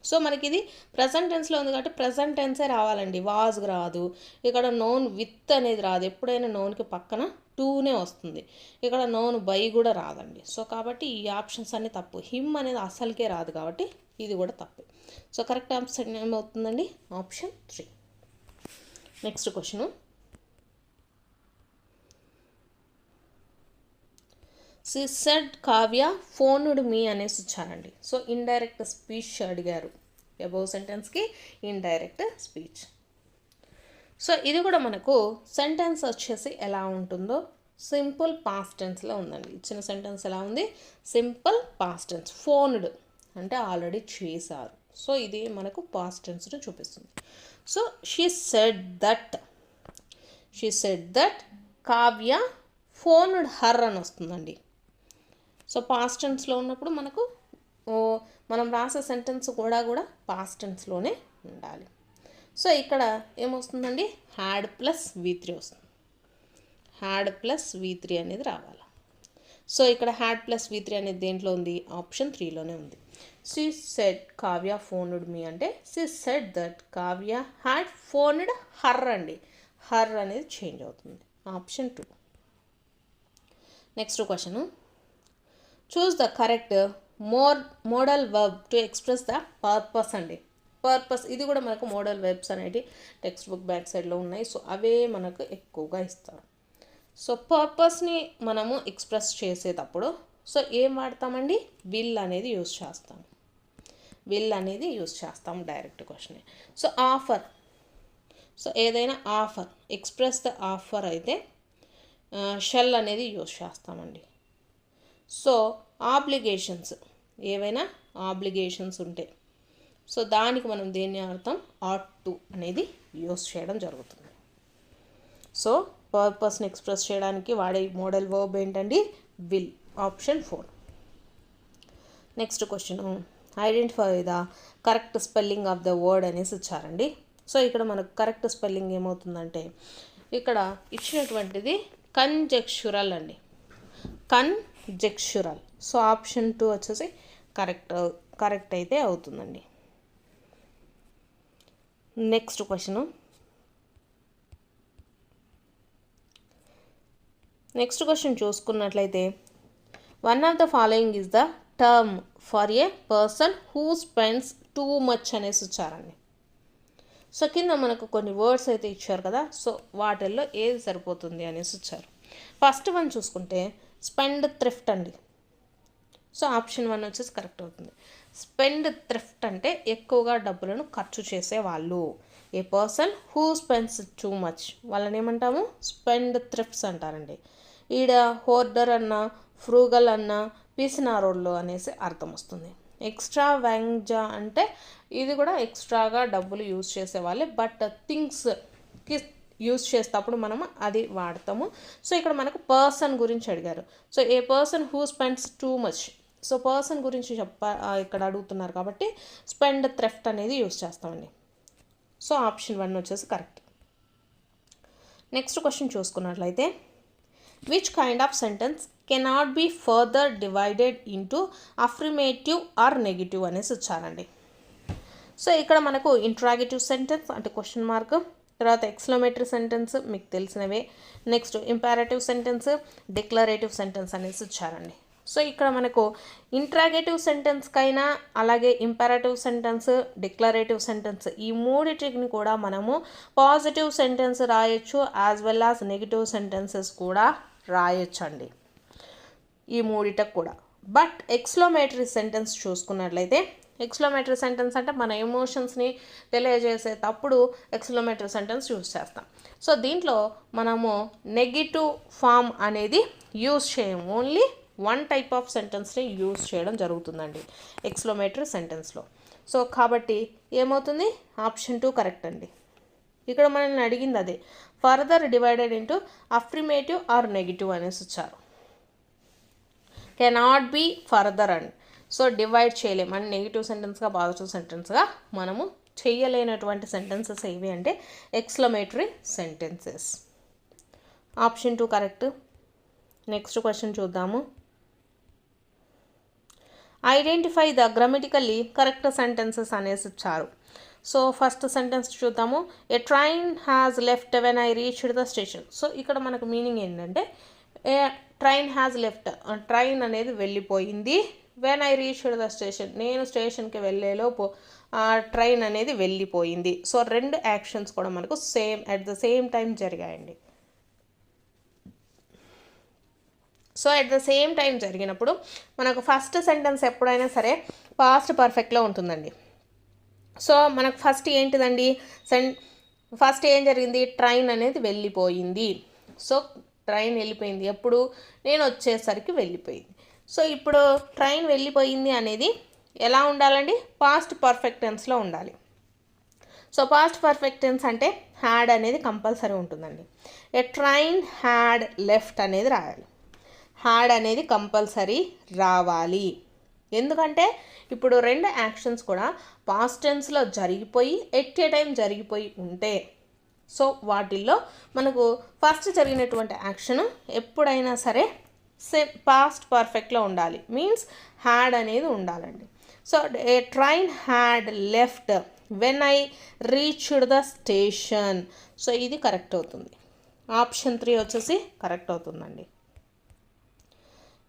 A: So మనకి ఇది ప్రజెంట్ టెన్స్లో ఉంది కాబట్టి ప్రజెంట్ టెన్సే రావాలండి, వాజ్ రాదు. ఇక్కడ నోన్ విత్ అనేది రాదు, ఎప్పుడైనా నోన్కి పక్కన టూనే వస్తుంది. ఇక్కడ నోన్ బై కూడా రాదండి. సో కాబట్టి ఈ ఆప్షన్స్ అన్నీ తప్పు. హిమ్ అనేది అసలుకే రాదు కాబట్టి ఇది కూడా తప్పు. సో కరెక్ట్ ఆప్షన్ ఏమవుతుందండి, option 3. Next question, said Kavya phoned me అనేసి ఇచ్చారండి. సో ఇండైరెక్ట్ స్పీచ్ అడిగారు. అబౌవ్ సెంటెన్స్కి ఇండైరెక్ట్ స్పీచ్. సో ఇది కూడా మనకు సెంటెన్స్ వచ్చేసి ఎలా ఉంటుందో సింపుల్ పాస్ట్ టెన్స్లో ఉందండి. ఇచ్చిన సెంటెన్స్ ఎలా ఉంది, సింపుల్ పాస్ట్ టెన్స్. ఫోన్డ్ అంటే ఆల్రెడీ చేశారు. సో ఇది మనకు పాస్ట్ టెన్స్ను చూపిస్తుంది. So she said that Kavya phoned her అని వస్తుందండి. సో పాస్ట్ టెన్స్లో ఉన్నప్పుడు మనకు మనం రాసే సెంటెన్స్ కూడా పాస్ట్ టెన్స్లోనే ఉండాలి. సో ఇక్కడ ఏమొస్తుందండి, హ్యాడ్ ప్లస్ V3 వస్తుంది. హ్యాడ్ ప్లస్ V3 అనేది రావాలి. సో ఇక్కడ హ్యాడ్ ప్లస్ V3 అనేది దేంట్లో ఉంది, ఆప్షన్ 3లోనే ఉంది. She said Kavya phoned me అంటే she said that Kavya had phoned her అండి. హర్ అనేది చేంజ్ అవుతుంది, option 2. Next question, choose the correct modal verb to express the purpose అండి. పర్పస్ ఇది కూడా మనకు మోడల్ వెర్బ్స్ అనేవి టెక్స్ట్ బుక్ బ్యాక్ సైడ్లో ఉన్నాయి. సో అవే మనకు ఎక్కువగా ఇస్తారు. సో పర్పస్ని మనము ఎక్స్ప్రెస్ చేసేటప్పుడు సో ఏం వాడతామండి, విల్ అనేది యూజ్ చేస్తాం. విల్ అనేది యూజ్ చేస్తాం, direct question. So offer, so ఏదైనా ఆఫర్ ఎక్స్ప్రెస్ ద ఆఫర్ అయితే షెల్ అనేది యూజ్ చేస్తామండి. సో ఆబ్లిగేషన్స్, ఏవైనా ఆబ్లిగేషన్స్ ఉంటే సో దానికి మనం దేన్ని వాడతాం, ఆట్ టు అనేది యూజ్ చేయడం జరుగుతుంది. సో పర్పస్ని ఎక్స్ప్రెస్ చేయడానికి వాడే మోడల్ వర్బ్ ఏంటండి, will, option 4. Next question, identify the correct spelling of the word అనేసి ఇచ్చారండి. సో ఇక్కడ మనకు కరెక్ట్ స్పెల్లింగ్ ఏమవుతుందంటే ఇక్కడ ఇచ్చినటువంటిది కంజెక్చురల్ అండి, కంజెక్చురల్. సో ఆప్షన్ 2 వచ్చేసి కరెక్ట్ అయితే అవుతుందండి. నెక్స్ట్ క్వశ్చన్, చూసుకున్నట్లయితే one of the following is the term for a person who spends too much అనేసి ఇచ్చారండి. సో కింద మనకు కొన్ని వర్డ్స్ అయితే ఇచ్చారు కదా, సో వాటిల్లో ఏది సరిపోతుంది అనేసి ఇచ్చారు. ఫస్ట్ వన్ చూసుకుంటే స్పెండ్ థ్రిఫ్ట్ అండి. సో ఆప్షన్ 1 వచ్చేసి కరెక్ట్ అవుతుంది. స్పెండ్ థ్రిఫ్ట్ అంటే ఎక్కువగా డబ్బులను ఖర్చు చేసేవాళ్ళు. A person who spends too much వాళ్ళని ఏమంటాము, స్పెండ్ థ్రిఫ్ట్స్ అంటారండి. ఈడ హోర్డర్ అన్న, ఫ్రూగల్ అన్న, పిసినారోళ్ళు అనేసి అర్థం వస్తుంది. ఎక్స్ట్రా వ్యాంగ్జా అంటే ఇది కూడా ఎక్స్ట్రాగా డబ్బులు యూజ్ చేసేవాళ్ళే, బట్ థింగ్స్కి యూజ్ చేసేటప్పుడు మనం అది వాడతాము. సో ఇక్కడ మనకు పర్సన్ గురించి అడిగారు. So a person who spends too much, so person గురించి ఇక్కడ అడుగుతున్నారు కాబట్టి స్పెండ్ థ్రిఫ్ట్ అనేది యూజ్ చేస్తామండి. సో ఆప్షన్ 1 వచ్చేసి కరెక్ట్. నెక్స్ట్ క్వశ్చన్ చూసుకున్నట్లయితే which kind of sentence cannot be further divided into affirmative or negative అనేసి వచ్చారండి. సో ఇక్కడ మనకు ఇంట్రాగేటివ్ సెంటెన్స్ అంటే క్వశ్చన్ మార్క్, తర్వాత ఎక్స్క్లమేటరీ సెంటెన్స్ మీకు తెలిసినవే, next imperative sentence, declarative sentence అనేసి వచ్చారండి. సో ఇక్కడ మనకు ఇంట్రాగేటివ్ సెంటెన్స్కైనా అలాగే ఇంపారేటివ్ సెంటెన్స్, డిక్లరేటివ్ సెంటెన్స్ ఈ మూడిటిని కూడా మనము పాజిటివ్ సెంటెన్స్ రాయొచ్చు, as well as negative sentences కూడా రాయొచ్చండి ఈ మూడిటకు కూడా. బట్ ఎక్స్క్లమేటరీ సెంటెన్స్ చూసుకున్నట్లయితే, ఎక్స్క్లమేటరీ సెంటెన్స్ అంటే మన ఎమోషన్స్ని తెలియజేసేటప్పుడు ఎక్స్క్లమేటరీ సెంటెన్స్ యూజ్ చేస్తాం. సో దీంట్లో మనము నెగిటివ్ ఫామ్ అనేది యూజ్ చేయము, ఓన్లీ వన్ టైప్ ఆఫ్ సెంటెన్స్ని యూజ్ చేయడం జరుగుతుందండి ఎక్స్క్లమేటరీ సెంటెన్స్లో. సో కాబట్టి ఏమవుతుంది, ఆప్షన్ 2 కరెక్ట్ అండి. ఇక్కడ మనల్ని అడిగింది అదే, further divided into affirmative or negative అనేసి వచ్చారు. కెనాట్ బి ఫర్దర్ అండి. సో డివైడ్ చేయలేము అని నెగిటివ్ సెంటెన్స్గా పాజిటివ్ సెంటెన్స్గా మనము చేయలేనటువంటి సెంటెన్సెస్ ఏవి అంటే exclamatory sentences. Option 2 correct. Next question చూద్దాము. Identify the grammatically correct sentences అనేసి ఇచ్చారు. సో ఫస్ట్ సెంటెన్స్ చూద్దాము. A train has left when I reached the station. So ఇక్కడ మనకు మీనింగ్ ఏంటంటే a train has left, train అనేది వెళ్ళిపోయింది. When I reached the station, నేను స్టేషన్కి వెళ్ళేలోపు ట్రైన్ అనేది వెళ్ళిపోయింది. సో రెండు యాక్షన్స్ కూడా మనకు same at the same time జరిగాయండి. So at the same time జరిగినప్పుడు మనకు ఫస్ట్ సెంటెన్స్ ఎప్పుడైనా సరే పాస్ట్ పర్ఫెక్ట్లో ఉంటుందండి. సో మనకు ఫస్ట్ ఏంటిదండి, ఫస్ట్ ఏం జరిగింది, ట్రైన్ అనేది వెళ్ళిపోయింది. సో ట్రైన్ వెళ్ళిపోయింది, ఎప్పుడు నేను వచ్చేసరికి వెళ్ళిపోయింది. సో ఇప్పుడు ట్రైన్ వెళ్ళిపోయింది అనేది ఎలా ఉండాలండి, పాస్ట్ పర్ఫెక్ట్ టెన్స్లో ఉండాలి. సో పాస్ట్ పర్ఫెక్ట్ టెన్స్ అంటే హ్యాడ్ అనేది కంపల్సరీ ఉంటుందండి. ఏ ట్రైన్ హ్యాడ్ లెఫ్ట్ అనేది రాయాలి, హ్యాడ్ అనేది కంపల్సరీ రావాలి. ఎందుకంటే ఇప్పుడు రెండు యాక్షన్స్ కూడా పాస్ట్ టెన్స్లో జరిగిపోయి ఎట్ ఏ టైం జరిగిపోయి ఉంటే, సో వాటిల్లో మనకు ఫస్ట్ జరిగినటువంటి యాక్షన్ ఎప్పుడైనా సరే పాస్ట్ పర్ఫెక్ట్లో ఉండాలి, మీన్స్ హ్యాడ్ అనేది ఉండాలండి. So A train had left when I reached the station. So ఇది కరెక్ట్ అవుతుంది. ఆప్షన్ 3 వచ్చేసి కరెక్ట్ అవుతుందండి.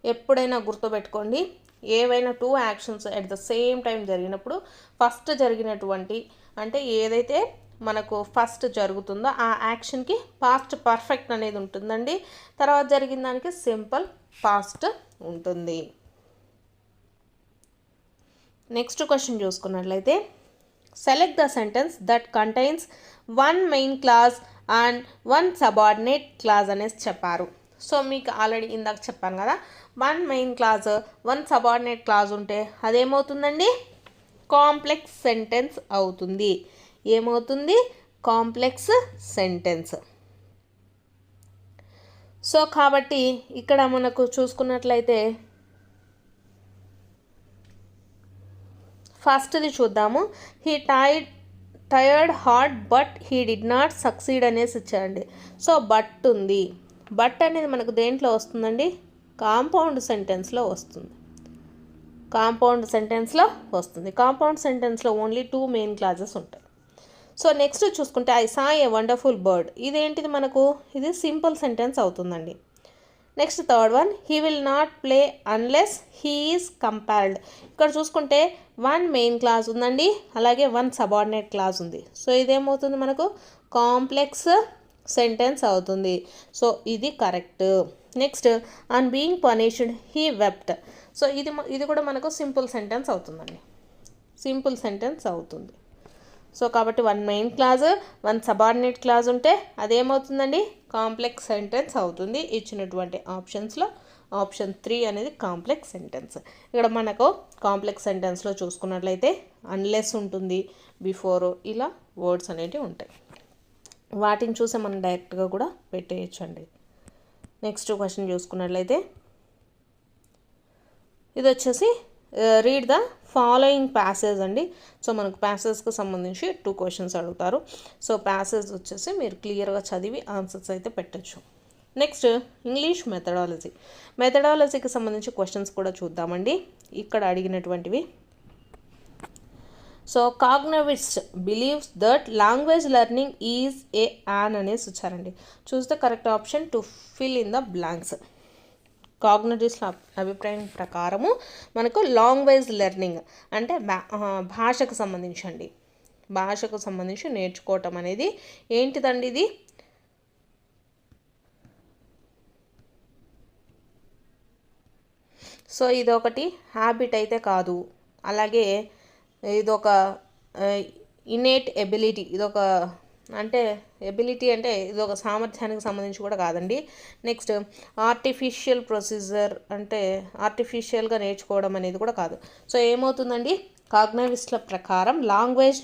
A: ఎప్పుడైనా గుర్తుపెట్టుకోండి, ఏవైనా 2 actions at the same time జరిగినప్పుడు ఫస్ట్ జరిగినటువంటి అంటే ఏదైతే మనకు ఫస్ట్ జరుగుతుందో ఆ యాక్షన్కి పాస్ట్ పర్ఫెక్ట్ అనేది ఉంటుందండి, తర్వాత జరిగిన దానికి సింపుల్ పాస్ట్ ఉంటుంది. నెక్స్ట్ క్వశ్చన్ చూసుకున్నట్లయితే, select the sentence that contains 1 main clause and 1 subordinate clause అనేసి చెప్పారు. సో మీకు ఆల్రెడీ ఇందాక చెప్పాను కదా, 1 మెయిన్ క్లాజ్ 1 సబార్డినేట్ క్లాజ్ ఉంటే అదేమవుతుందండి, కాంప్లెక్స్ సెంటెన్స్ అవుతుంది. ఏమవుతుంది, కాంప్లెక్స్ సెంటెన్స్. సో కాబట్టి ఇక్కడ మనకు చూసుకున్నట్లయితే ఫస్ట్ది చూద్దాము. He tired hard but he did not succeed అనేసి ఇచ్చారండి. సో బట్ ఉంది, బట్ అనేది మనకు దేంట్లో వస్తుందండి, కాంపౌండ్ సెంటెన్స్లో వస్తుంది. కాంపౌండ్ సెంటెన్స్లో వస్తుంది. కాంపౌండ్ సెంటెన్స్లో ఓన్లీ 2 మెయిన్ క్లాజెస్ ఉంటాయి. సో నెక్స్ట్ చూసుకుంటే I saw a wonderful bird, ఇదేంటిది మనకు, ఇది సింపుల్ సెంటెన్స్ అవుతుందండి. Next third one, he will not play unless he is compelled. ఇక్కడ చూసుకుంటే 1 మెయిన్ క్లాజ్ ఉందండి, అలాగే 1 సబార్డినేట్ క్లాజ్ ఉంది. సో ఇదేమవుతుంది మనకు, కాంప్లెక్స్ సెంటెన్స్ అవుతుంది. సో ఇది correct. Next on being punished he wept. So ఇది కూడా మనకు సింపుల్ సెంటెన్స్ అవుతుందండి, సింపుల్ సెంటెన్స్ అవుతుంది. సో కాబట్టి 1 మెయిన్ క్లాజ్ 1 సబార్డినేట్ క్లాజ్ ఉంటే అదేమవుతుందండి, కాంప్లెక్స్ సెంటెన్స్ అవుతుంది. ఇచ్చినటువంటి ఆప్షన్స్లో ఆప్షన్ 3 అనేది కాంప్లెక్స్ సెంటెన్స్. ఇక్కడ మనకు కాంప్లెక్స్ సెంటెన్స్లో చూసుకున్నట్లయితే అన్లెస్ ఉంటుంది, బిఫోర్, ఇలా వర్డ్స్ అనేవి ఉంటాయి. వాటిని చూసి మనం డైరెక్ట్గా కూడా పెట్టేయచ్చండి. నెక్స్ట్ క్వశ్చన్ చూసుకున్నట్లయితే ఇది వచ్చేసి రీడ్ ద ఫాలోయింగ్ ప్యాసేజ్ అండి. సో మనకు ప్యాసేజ్కి సంబంధించి 2 క్వశ్చన్స్ అడుగుతారు. సో ప్యాసేజ్ వచ్చేసి మీరు క్లియర్గా చదివి ఆన్సర్స్ అయితే పెట్టచ్చు. నెక్స్ట్ ఇంగ్లీష్ మెథడాలజీకి సంబంధించి క్వశ్చన్స్ కూడా చూద్దామండి ఇక్కడ అడిగినటువంటివి. So cognitivists believes that language learning is an అనేసి వచ్చారండి. Choose the correct option to fill in the blanks. Cognitivists అభిప్రాయం ప్రకారము మనకు లాంగ్వేజ్ లెర్నింగ్ అంటే భాషకు సంబంధించి నేర్చుకోవటం అనేది ఏంటిదండి ఇది? సో ఇదొకటి హ్యాబిట్ అయితే కాదు, అలాగే ఇదొక ఇన్నేట్ ఎబిలిటీ, ఇదొక ఎబిలిటీ అంటే ఇదొక సామర్థ్యానికి సంబంధించి కూడా కాదండి. నెక్స్ట్ ఆర్టిఫిషియల్ ప్రొసీజర్ అంటే ఆర్టిఫిషియల్గా నేర్చుకోవడం అనేది కూడా కాదు. సో ఏమవుతుందండి, కాగ్నోవిస్ట్ల ప్రకారం లాంగ్వేజ్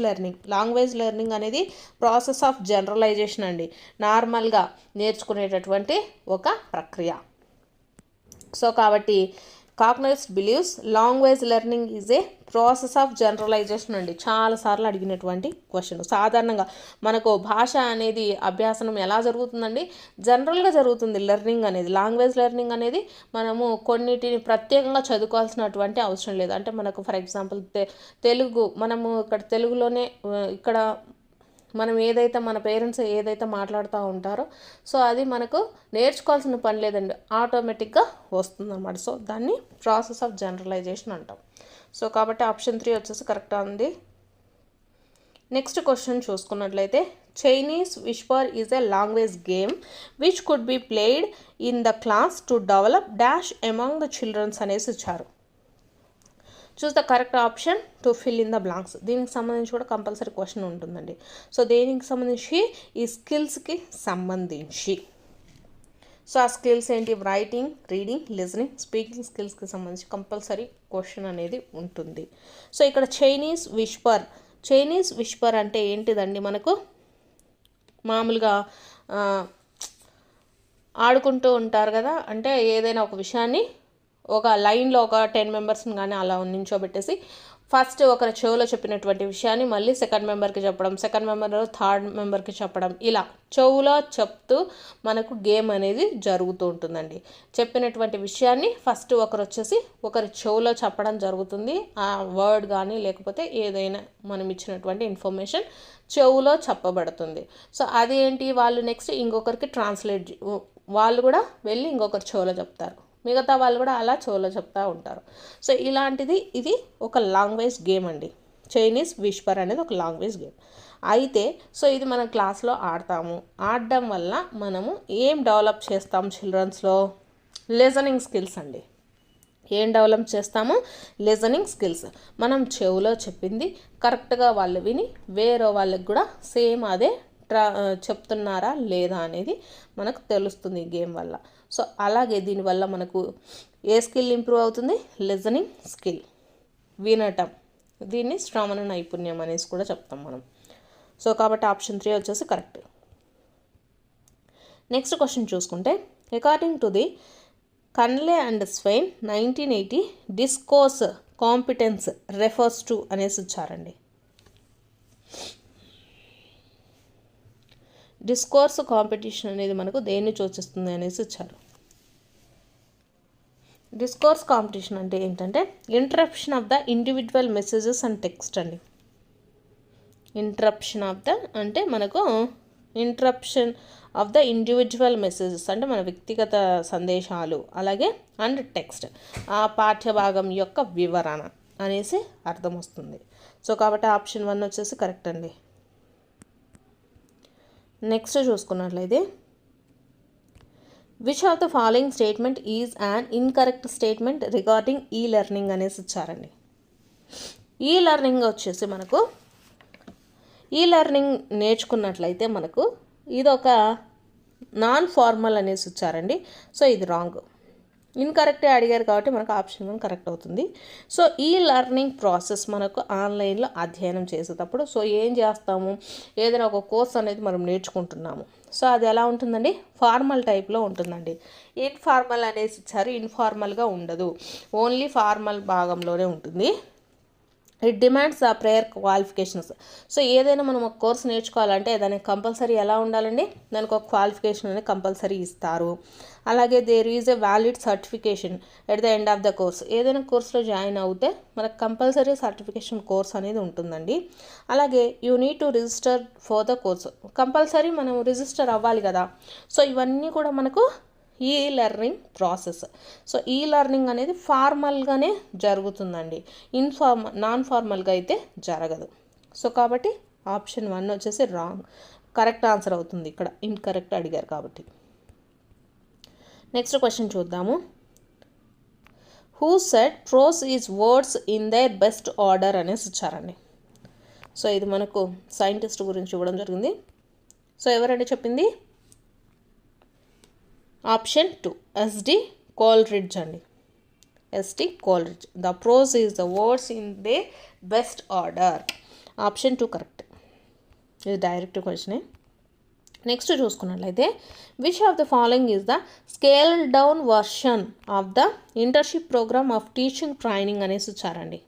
A: లెర్నింగ్ అనేది ప్రాసెస్ ఆఫ్ జనరలైజేషన్ అండి, నార్మల్గా నేర్చుకునేటటువంటి ఒక ప్రక్రియ. సో కాబట్టి cognitivist believes language learning is a process of generalisation అండి. చాలాసార్లు అడిగినటువంటి క్వశ్చన్. సాధారణంగా మనకు భాష అనేది అభ్యాసనం ఎలా జరుగుతుందండి, జనరల్గా జరుగుతుంది లెర్నింగ్ అనేది. లాంగ్వేజ్ లెర్నింగ్ అనేది మనము కొన్నిటిని ప్రత్యేకంగా చదువుకోవాల్సినటువంటి అవసరం లేదు. అంటే మనకు ఫర్ ఎగ్జాంపుల్ తెలుగు, మనము ఇక్కడ తెలుగులోనే ఇక్కడ మనం ఏదైతే మన పేరెంట్స్ ఏదైతే మాట్లాడుతూ ఉంటారో సో అది మనకు నేర్చుకోవాల్సిన పని లేదండి, ఆటోమేటిక్గా వస్తుందన్నమాట. సో దాన్ని ప్రాసెస్ ఆఫ్ జనరలైజేషన్ అంటాం. సో కాబట్టి ఆప్షన్ 3 వచ్చేసి కరెక్ట్ ఉంది. నెక్స్ట్ క్వశ్చన్ చూసుకున్నట్లయితే Chinese whisper is a language game which could be played in the class to develop dash among the childrens అనేసి ఇచ్చారు. Choose the correct option to fill in the blanks. దీనికి సంబంధించి కూడా కంపల్సరీ క్వశ్చన్ ఉంటుందండి. సో దేనికి సంబంధించి, ఈ స్కిల్స్కి సంబంధించి. సో ఆ స్కిల్స్ ఏంటి, రైటింగ్, రీడింగ్, లిజనింగ్, స్పీకింగ్ స్కిల్స్కి సంబంధించి కంపల్సరీ క్వశ్చన్ అనేది ఉంటుంది. సో ఇక్కడ చైనీస్ విస్పర్ అంటే ఏంటిదండి, మనకు మామూలుగా ఆడుకుంటూ ఉంటారు కదా, అంటే ఏదైనా ఒక విషయాన్ని ఒక లైన్లో ఒక 10 మెంబర్స్ని కానీ అలా నించోబెట్టేసి ఫస్ట్ ఒకరి చెవులో చెప్పినటువంటి విషయాన్ని మళ్ళీ సెకండ్ మెంబర్కి చెప్పడం, సెకండ్ మెంబర్ థర్డ్ మెంబర్కి చెప్పడం, ఇలా చెవులో చెప్తూ మనకు గేమ్ అనేది జరుగుతూ ఉంటుందండి. చెప్పినటువంటి విషయాన్ని ఫస్ట్ ఒకరి చెవులో చెప్పడం జరుగుతుంది. ఆ వర్డ్ కానీ లేకపోతే ఏదైనా మనం ఇచ్చినటువంటి ఇన్ఫర్మేషన్ చెవులో చెప్పబడుతుంది. సో అది ఏంటి, వాళ్ళు నెక్స్ట్ ఇంకొకరికి ట్రాన్స్లేట్, వాళ్ళు కూడా వెళ్ళి ఇంకొకరి చెవులో చెప్తారు, మిగతా వాళ్ళు కూడా అలా చెవులో చెప్తూ ఉంటారు. సో ఇలాంటిది ఇది ఒక లాంగ్వేజ్ గేమ్ అండి. చైనీస్ విస్పర్ అనేది ఒక లాంగ్వేజ్ గేమ్. అయితే సో ఇది మనం క్లాస్లో ఆడడం వల్ల మనము ఏం డెవలప్ చేస్తాం చిల్డ్రన్స్లో, లిజనింగ్ స్కిల్స్ అండి. ఏం డెవలప్ చేస్తాము, లిజనింగ్ స్కిల్స్. మనం చెవులో చెప్పింది కరెక్ట్గా వాళ్ళు విని వేరే వాళ్ళకి కూడా సేమ్ అదే చెప్తున్నారా లేదా అనేది మనకు తెలుస్తుంది ఈ గేమ్ వల్ల. సో అలాగే దీనివల్ల మనకు ఏ స్కిల్ ఇంప్రూవ్ అవుతుంది, లిజనింగ్ స్కిల్, వినటం. దీన్ని శ్రవణ నైపుణ్యం అనేసి కూడా చెప్తాం మనం. సో కాబట్టి ఆప్షన్ 3 వచ్చేసి కరెక్ట్. నెక్స్ట్ క్వశ్చన్ చూసుకుంటే according to the Canale and Swain 1980 discourse competence refers to అనేసి ఇచ్చారండి. డిస్కోర్స్ కాంపిటీషన్ అనేది మనకు దేన్ని సూచిస్తుంది అనేసి ఇచ్చారు. డిస్కోర్స్ కాంపిటీషన్ అంటే ఏంటంటే interruption of the individual messages and text అండి. Interruption of the individual messages అంటే మన వ్యక్తిగత సందేశాలు, అలాగే అండ్ టెక్స్ట్ ఆ పాఠ్యభాగం యొక్క వివరణ అనేసి అర్థం వస్తుంది. సో కాబట్టి ఆప్షన్ 1 వచ్చేసి కరెక్ట్ అండి. నెక్స్ట్ చూసుకున్నట్లయితే which of the following statement is an incorrect statement regarding ఈ లెర్నింగ్ అనేసి ఇచ్చారండి. ఈ లెర్నింగ్ వచ్చేసి మనకు ఈ లెర్నింగ్ నేర్చుకున్నట్లయితే మనకు ఇదొక నాన్ ఫార్మల్ అనేసి ఇచ్చారండి. సో ఇది రాంగ్, ఇన్కరెక్టే అడిగారు కాబట్టి మనకు ఆప్షన్ 1 కరెక్ట్ అవుతుంది. సో ఈ లెర్నింగ్ ప్రాసెస్ మనకు ఆన్లైన్లో అధ్యయనం చేసేటప్పుడు సో ఏం చేస్తాము, ఏదైనా ఒక కోర్స్ అనేది మనం నేర్చుకుంటున్నాము. సో అది ఎలా ఉంటుందండి, ఫార్మల్ టైప్లో ఉంటుందండి. ఇన్ఫార్మల్ అనేసి ఇచ్చారు, ఇన్ఫార్మల్గా ఉండదు, ఓన్లీ ఫార్మల్ భాగంలోనే ఉంటుంది. ఇట్ డిమాండ్స్ ఆ ప్రేయర్ క్వాలిఫికేషన్స్. సో ఏదైనా మనం ఒక కోర్స్ నేర్చుకోవాలంటే దానికి కంపల్సరీ ఎలా ఉండాలండి, దానికి ఒక క్వాలిఫికేషన్ అనేది కంపల్సరీ ఇస్తారు. అలాగే there is a valid certification at the end of the course. ఏదైనా కోర్స్లో జాయిన్ అవుతే మనకు కంపల్సరీ సర్టిఫికేషన్ కోర్స్ అనేది ఉంటుందండి. అలాగే you need to register for the course. Compulsory మనం రిజిస్టర్ అవ్వాలి కదా. సో ఇవన్నీ కూడా మనకు ఈ లెర్నింగ్ ప్రాసెస్. సో ఈ లెర్నింగ్ అనేది ఫార్మల్గానే జరుగుతుందండి, నాన్ ఫార్మల్గా అయితే జరగదు. సో కాబట్టి ఆప్షన్ 1 వచ్చేసి రాంగ్, కరెక్ట్ ఆన్సర్ అవుతుంది. ఇక్కడ ఇన్కరెక్ట్ అడిగారు కాబట్టి. నెక్స్ట్ క్వశ్చన్ చూద్దాము. Who said prose is words in their best order అనేసి ఇచ్చారండి. సో ఇది మనకు సైంటిస్ట్ గురించి ఇవ్వడం జరిగింది. సో ఎవరండి చెప్పింది? ఆప్షన్ 2 ఎస్డి కోల్రిడ్జ్ అండి. SD Coleridge. The prose is the words in their best order. Option 2 correct. ఇది డైరెక్ట్ క్వశ్చనే. నెక్స్ట్ చూసుకున్నట్లయితే which of the following is the scale down version of the internship programme of teaching training అనేసి ఇచ్చారండి.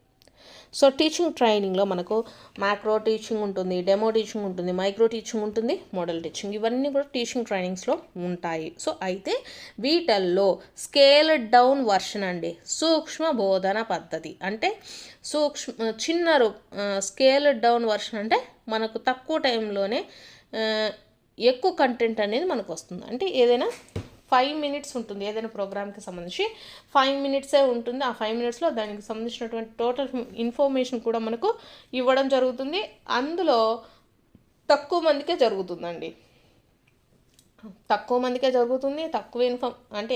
A: సో టీచింగ్ ట్రైనింగ్లో మనకు మ్యాక్రో టీచింగ్ ఉంటుంది, డెమో టీచింగ్ ఉంటుంది, మైక్రో టీచింగ్ ఉంటుంది, మోడల్ టీచింగ్, ఇవన్నీ కూడా టీచింగ్ ట్రైనింగ్స్లో ఉంటాయి. సో అయితే వీటల్లో స్కేల్ డౌన్ వర్షన్ అండి, సూక్ష్మ బోధన పద్ధతి అంటే చిన్న స్కేల్ డౌన్ వర్షన్ అంటే మనకు తక్కువ టైంలోనే ఎక్కువ కంటెంట్ అనేది మనకు వస్తుంది. అంటే ఏదైనా 5 minutes ఉంటుంది, ఏదైనా ప్రోగ్రామ్కి సంబంధించి 5 minutes ఉంటుంది. ఆ 5 minutesలో దానికి సంబంధించినటువంటి టోటల్ ఇన్ఫర్మేషన్ కూడా మనకు ఇవ్వడం జరుగుతుంది. అందులో తక్కువ మందికే జరుగుతుందండి,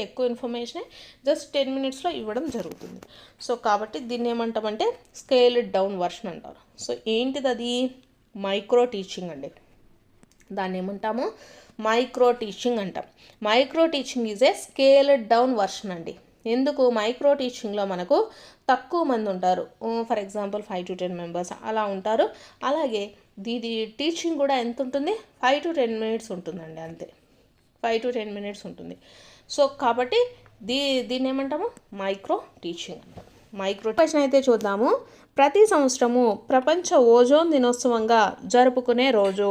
A: ఎక్కువ ఇన్ఫర్మేషన్ జస్ట్ 10 minutesలో ఇవ్వడం జరుగుతుంది. సో కాబట్టి దీన్ని ఏమంటామంటే స్కేల్ డౌన్ వర్షన్ అంటారు. సో ఏంటిది అది? మైక్రో టీచింగ్ అండి. దాన్ని ఏమంటాము? మైక్రో టీచింగ్ అంటాం. Micro teaching is a scaled down version అండి. ఎందుకు? మైక్రో టీచింగ్లో మనకు తక్కువ మంది ఉంటారు, ఫర్ ఎగ్జాంపుల్ 5 to 10 members అలా ఉంటారు. అలాగే దీని టీచింగ్ కూడా ఎంత ఉంటుంది? 5 to 10 minutes ఉంటుందండి, అంతే. 5 to 10 minutes ఉంటుంది. సో కాబట్టి దీన్ని ఏమంటాము? మైక్రో టీచింగ్ అంటాం. మైక్రో క్వశ్చన్ అయితే చూద్దాము. ప్రతి సంవత్సరము ప్రపంచ ఓజోన్ దినోత్సవంగా జరుపుకునే రోజు.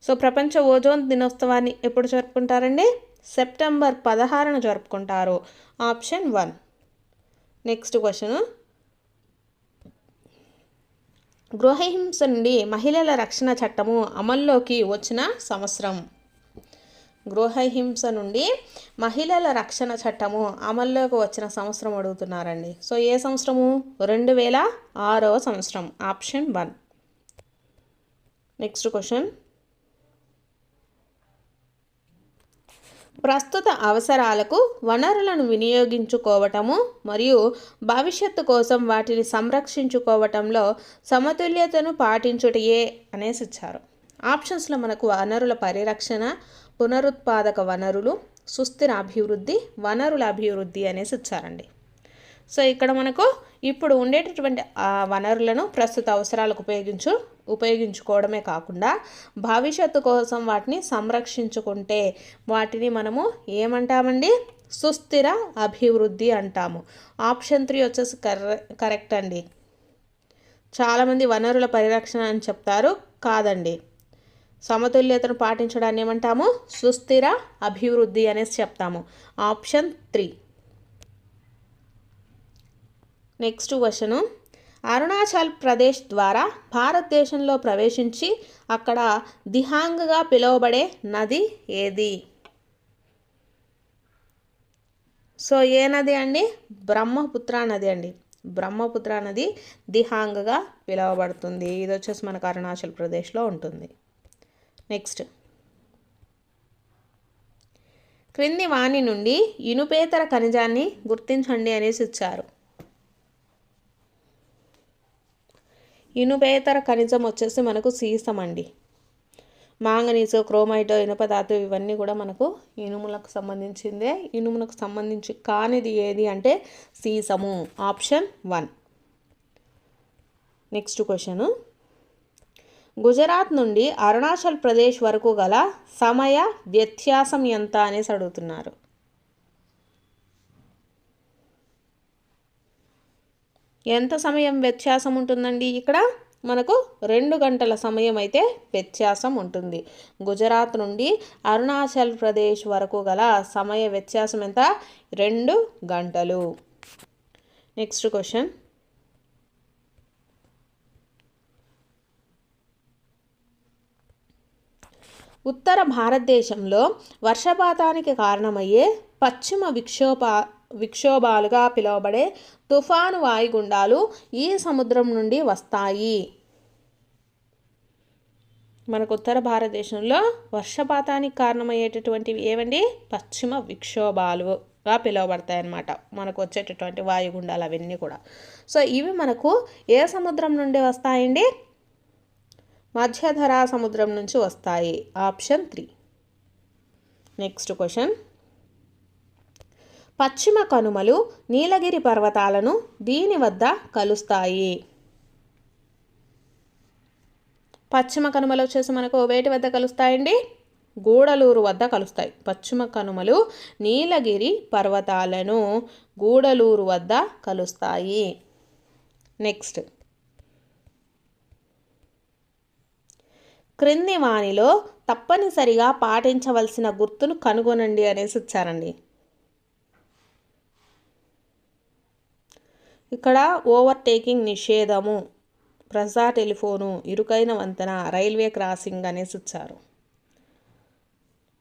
A: సో ప్రపంచ ఓజోన్ దినోత్సవాన్ని ఎప్పుడు జరుపుకుంటారండి? సెప్టెంబర్ 16న జరుపుకుంటారు. ఆప్షన్ 1. Next question. గృహహింస నుండి మహిళల రక్షణ చట్టము అమల్లోకి వచ్చిన సంవత్సరం. గృహహింస నుండి మహిళల రక్షణ చట్టము అమల్లోకి వచ్చిన సంవత్సరం అడుగుతున్నారండి. సో ఏ సంవత్సరము? 2006వ సంవత్సరం. ఆప్షన్ 1. Next question. ప్రస్తుత అవసరాలకు వనరులను వినియోగించుకోవటము మరియు భవిష్యత్తు కోసం వాటిని సంరక్షించుకోవటంలో సమతుల్యతను పాటించుటయే అనేసి ఇచ్చారు. ఆప్షన్స్లో మనకు వనరుల పరిరక్షణ, పునరుత్పాదక వనరులు, సుస్థిర అభివృద్ధి, వనరుల అభివృద్ధి అనేసి ఇచ్చారండి. సో ఇక్కడ మనకు ఇప్పుడు ఉండేటటువంటి వనరులను ప్రస్తుత అవసరాలకు ఉపయోగించుకోవడమే కాకుండా భవిష్యత్తు కోసం వాటిని సంరక్షించుకుంటే వాటిని మనము ఏమంటామండి? సుస్థిర అభివృద్ధి అంటాము. ఆప్షన్ 3 వచ్చేసి కరెక్ట్ అండి. చాలామంది వనరుల పరిరక్షణ అని చెప్తారు, కాదండి. సమతుల్యతను పాటించడాన్ని ఏమంటాము? సుస్థిర అభివృద్ధి అనేసి చెప్తాము. Option 3. Next question. Arunachal Pradesh ద్వారా భారతదేశంలో ప్రవేశించి అక్కడ దిహాంగ్గా పిలువబడే నది ఏది? సో ఏ నది అండి? బ్రహ్మపుత్ర నది అండి. బ్రహ్మపుత్ర నది దిహాంగ్గా పిలువబడుతుంది. ఇది వచ్చేసి మనకు అరుణాచల్ ప్రదేశ్లో ఉంటుంది. నెక్స్ట్. క్రింది వాణి నుండి ఇనుపేతర ఖనిజాన్ని గుర్తించండి అనేసి ఇచ్చారు. ఇనుపేతర ఖనిజం వచ్చేసి మనకు సీసం అండి. మాంగనీసు, క్రోమైట్, ఇనుపధాతు ఇవన్నీ కూడా మనకు ఇనుములకు సంబంధించిందే. ఇనుములకు సంబంధించి కానిది ఏది అంటే సీసము. ఆప్షన్ 1. Next question. గుజరాత్ నుండి అరుణాచల్ ప్రదేశ్ వరకు గల సమయ వ్యత్యాసం ఎంత అనేసి అడుగుతున్నారు. ఎంత సమయం వ్యత్యాసం ఉంటుందండి? ఇక్కడ మనకు 2 గంటల సమయం అయితే వ్యత్యాసం ఉంటుంది. గుజరాత్ నుండి అరుణాచల్ ప్రదేశ్ వరకు గల సమయ వ్యత్యాసం ఎంత? 2 గంటలు. Next question. ఉత్తర భారతదేశంలో వర్షపాతానికి కారణమయ్యే పశ్చిమ విక్షోభాలుగా పిలువబడే తుఫాను వాయుగుండాలు ఈ సముద్రం నుండి వస్తాయి. మనకు ఉత్తర భారతదేశంలో వర్షపాతానికి కారణమయ్యేటటువంటివి ఏవండి? పశ్చిమ విక్షోభాలుగా పిలువబడతాయి అన్నమాట. మనకు వచ్చేటటువంటి వాయుగుండాలు అవన్నీ కూడా. సో ఇవి మనకు ఏ సముద్రం నుండి వస్తాయండి? మధ్యధరా సముద్రం నుంచి వస్తాయి. ఆప్షన్ 3. Next question. పశ్చిమ కనుమలు నీలగిరి పర్వతాలను దీని వద్ద కలుస్తాయి. పశ్చిమ కనుమలు వచ్చేసి మనకు వేటి వద్ద కలుస్తాయండి? గూడలూరు వద్ద కలుస్తాయి. పశ్చిమ కనుమలు నీలగిరి పర్వతాలను గూడలూరు వద్ద కలుస్తాయి. నెక్స్ట్. క్రింది వానిలో తప్పనిసరిగా పాటించవలసిన గుర్తును కనుగొనండి అనేసి ఇచ్చారండి. ఇక్కడ ఓవర్టేకింగ్ నిషేధము, ప్రజా టెలిఫోను, ఇరుకైన వంతెన, రైల్వే క్రాసింగ్ అనేసి ఇచ్చారు.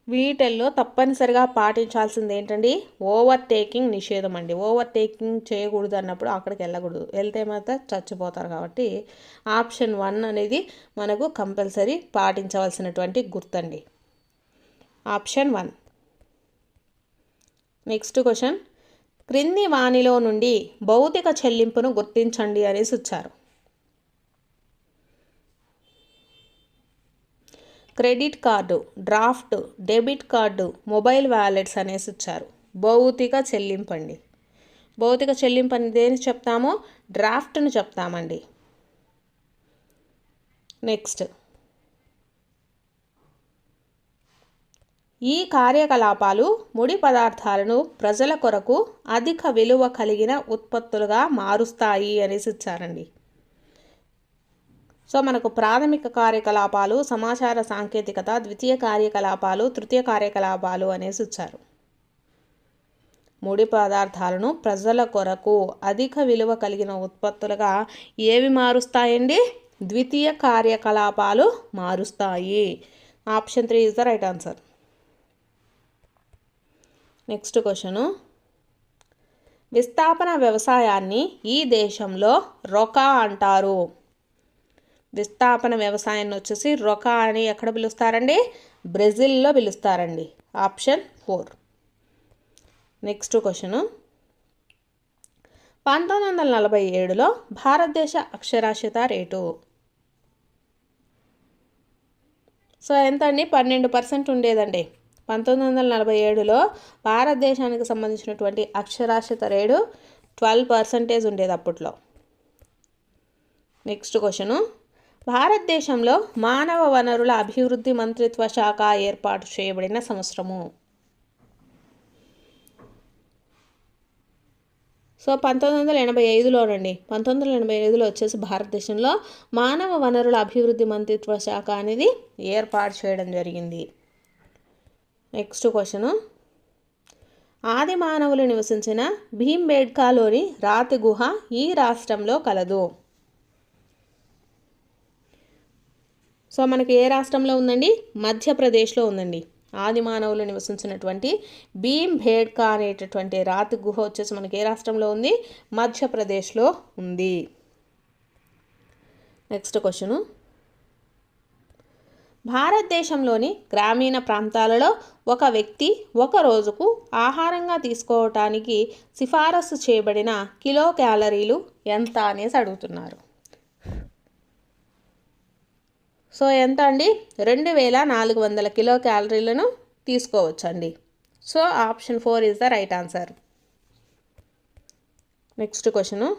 A: వీటిల్లో తప్పనిసరిగా పాటించాల్సింది ఏంటండి? ఓవర్టేకింగ్ నిషేధం అండి. ఓవర్టేకింగ్ చేయకూడదు అన్నప్పుడు అక్కడికి వెళ్ళకూడదు. వెళ్తే మాత్రం చచ్చిపోతారు. కాబట్టి ఆప్షన్ 1 అనేది మనకు కంపల్సరీ పాటించవలసినటువంటి గుర్తండి. ఆప్షన్ 1. Next question. క్రింది వానిలో నుండి భౌతిక చెల్లింపును గుర్తించండి అనేసి ఇచ్చారు. Credit card, draft, debit card, mobile wallets అనేసి ఇచ్చారు. భౌతిక చెల్లింపు అండి. భౌతిక చెల్లింపు అని దేని చెప్తామో? డ్రాఫ్ట్ను చెప్తామండి. నెక్స్ట్. ఈ కార్యకలాపాలు ముడి పదార్థాలను ప్రజల కొరకు అధిక విలువ కలిగిన ఉత్పత్తులుగా మారుస్తాయి అనేసి ఇచ్చారండి. సో మనకు ప్రాథమిక కార్యకలాపాలు, సమాచార సాంకేతికత, ద్వితీయ కార్యకలాపాలు, తృతీయ కార్యకలాపాలు అనేసి ఇచ్చారు. ముడి పదార్థాలను ప్రజల కొరకు అధిక విలువ కలిగిన ఉత్పత్తులుగా ఏవి మారుస్తాయండి? ద్వితీయ కార్యకలాపాలు మారుస్తాయి. Option 3 is the right answer. Next question. విస్థాపన వ్యవసాయాన్ని ఈ దేశంలో రొకా అంటారు. విస్థాపన వ్యవసాయాన్ని వచ్చేసి రొకా అని ఎక్కడ పిలుస్తారండి? బ్రెజిల్లో పిలుస్తారండి. ఆప్షన్ 4. Next question. 1947లో భారతదేశ అక్షరాస్యత రేటు సో ఎంత అండి? 12% ఉండేదండి. 1947లో భారతదేశానికి సంబంధించినటువంటి అక్షరాస్యత రేటు 12% ఉండేది అప్పట్లో. Next question. భారతదేశంలో మానవ వనరుల అభివృద్ధి మంత్రిత్వ శాఖ ఏర్పాటు చేయబడిన సంవత్సరము. సో 1985లోనండి. 1985లో వచ్చేసి భారతదేశంలో మానవ వనరుల అభివృద్ధి మంత్రిత్వ శాఖ అనేది ఏర్పాటు చేయడం జరిగింది. Next question. ఆది మానవులు నివసించిన భీంబేడ్కాలోని రాతి గుహ ఈ రాష్ట్రంలో కలదు. సో మనకి ఏ రాష్ట్రంలో ఉందండి? మధ్యప్రదేశ్లో ఉందండి. ఆది మానవులు నివసించినటువంటి భీంబేడ్కా అనేటటువంటి రాతి గుహ వచ్చేసి మనకి ఏ రాష్ట్రంలో ఉంది? మధ్యప్రదేశ్లో ఉంది. Next question. భారతదేశంలోని గ్రామీణ ప్రాంతాలలో ఒక వ్యక్తి ఒక రోజుకు ఆహారంగా తీసుకోవటానికి సిఫారసు చేయబడిన కిలో క్యాలరీలు ఎంత అనేసి అడుగుతున్నారు. సో ఎంత అండి? 2400 కిలో క్యాలరీలను తీసుకోవచ్చండి. So option 4 is the right answer. Next question.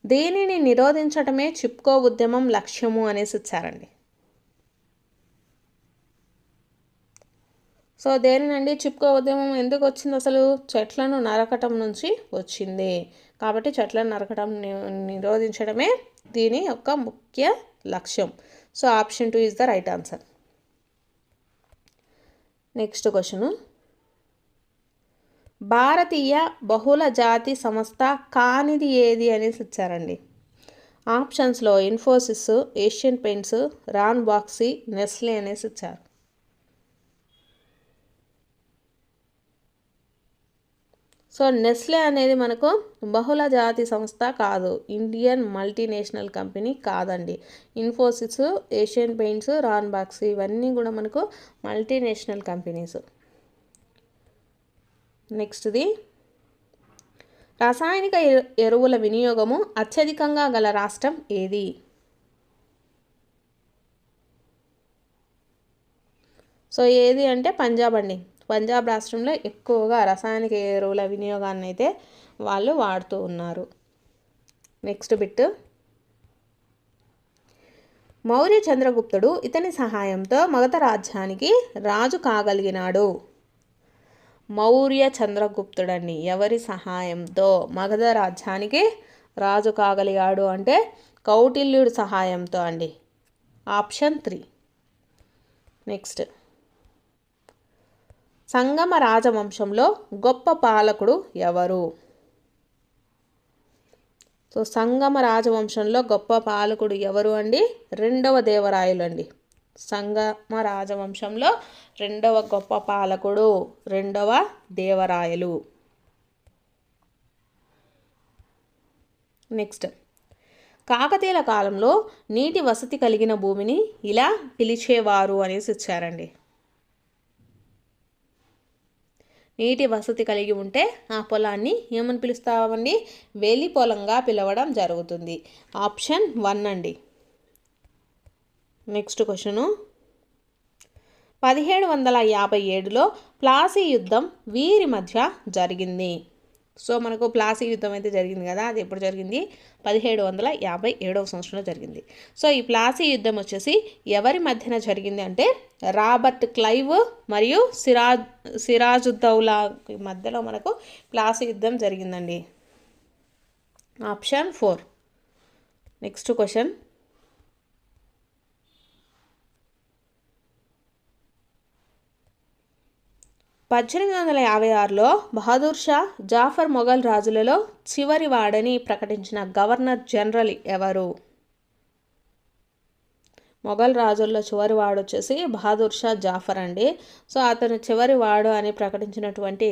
A: దీనిని నిరోధించడమే చిప్కో ఉద్యమం లక్ష్యము అనేసి ఇచ్చారండి. సో దేనినండి చిప్కో ఉద్యమం ఎందుకు వచ్చింది? అసలు చెట్లను నరకటం నుంచి వచ్చింది. కాబట్టి చెట్లను నరకడం నిరోధించడమే దీని యొక్క ముఖ్య లక్ష్యం. So option 2 is the right answer. Next question, భారతీయ బహుళ జాతి సంస్థ కానిది ఏది అనేసి ఇచ్చారండి. ఆప్షన్స్లో ఇన్ఫోసిస్, ఏషియన్ పెయింట్స్, రాన్ బాక్సీ, నెస్లే అనేసి ఇచ్చారు. సో నెస్లే అనేది మనకు బహుళ జాతి సంస్థ కాదు, ఇండియన్ మల్టీనేషనల్ కంపెనీ కాదండి. ఇన్ఫోసిస్, ఏషియన్ పెయింట్స్, రాన్ బాక్సీ ఇవన్నీ కూడా మనకు మల్టీనేషనల్ కంపెనీస్. నెక్స్ట్ది, రాసాయనిక ఎరువుల వినియోగము అత్యధికంగా గల రాష్ట్రం ఏది? సో ఏది అంటే పంజాబ్ అండి. పంజాబ్ రాష్ట్రంలో ఎక్కువగా రసాయనిక ఎరువుల వినియోగాన్ని అయితే వాళ్ళు వాడుతూ ఉన్నారు. నెక్స్ట్ బిట్, మౌర్య చంద్రగుప్తుడు ఇతని సహాయంతో మగధ రాజ్యానికి రాజు కాగలిగినాడు. మౌర్య చంద్రగుప్తుడని ఎవరి సహాయంతో మగధ రాజ్యానికి రాజు కాగలిగాడు అంటే కౌటిల్యుడి సహాయంతో అండి. ఆప్షన్ 3. నెక్స్ట్, సంగమ రాజవంశంలో గొప్ప పాలకుడు ఎవరు? సో సంగమ రాజవంశంలో గొప్ప పాలకుడు ఎవరు అండి? 2వ దేవరాయలు అండి. సంగమ రాజవంశంలో 2వ గొప్ప పాలకుడు 2వ దేవరాయలు. నెక్స్ట్, కాకతీయుల కాలంలో నీటి వసతి కలిగిన భూమిని ఇలా పిలిచేవారు అనేసి ఇచ్చారండి. నీటి వసతి కలిగి ఉంటే ఆ పొలాన్ని ఏమని పిలుస్తామండి? వేలి పొలంగా పిలవడం జరుగుతుంది. ఆప్షన్ 1 అండి. నెక్స్ట్ క్వశ్చను, 1757లో ప్లాసీ యుద్ధం వీరి మధ్య జరిగింది. సో మనకు ప్లాసీ యుద్ధం అయితే జరిగింది కదా, అది ఎప్పుడు జరిగింది? 1757వ సంవత్సరంలో జరిగింది. సో ఈ ప్లాసీ యుద్ధం వచ్చేసి ఎవరి మధ్యన జరిగింది అంటే రాబర్ట్ క్లైవ్ మరియు సిరాజుద్దౌలా మధ్యలో మనకు ప్లాసీ యుద్ధం జరిగిందండి. ఆప్షన్ 4. నెక్స్ట్ క్వశ్చన్, 1856లో బహదూర్ షా జాఫర్ మొఘల్ రాజులలో చివరి వాడని ప్రకటించిన గవర్నర్ జనరల్ ఎవరు? మొఘల్ రాజుల్లో చివరి వాడు వచ్చేసి బహదూర్ షా జాఫర్ అండి. సో అతను చివరి వాడు అని ప్రకటించినటువంటి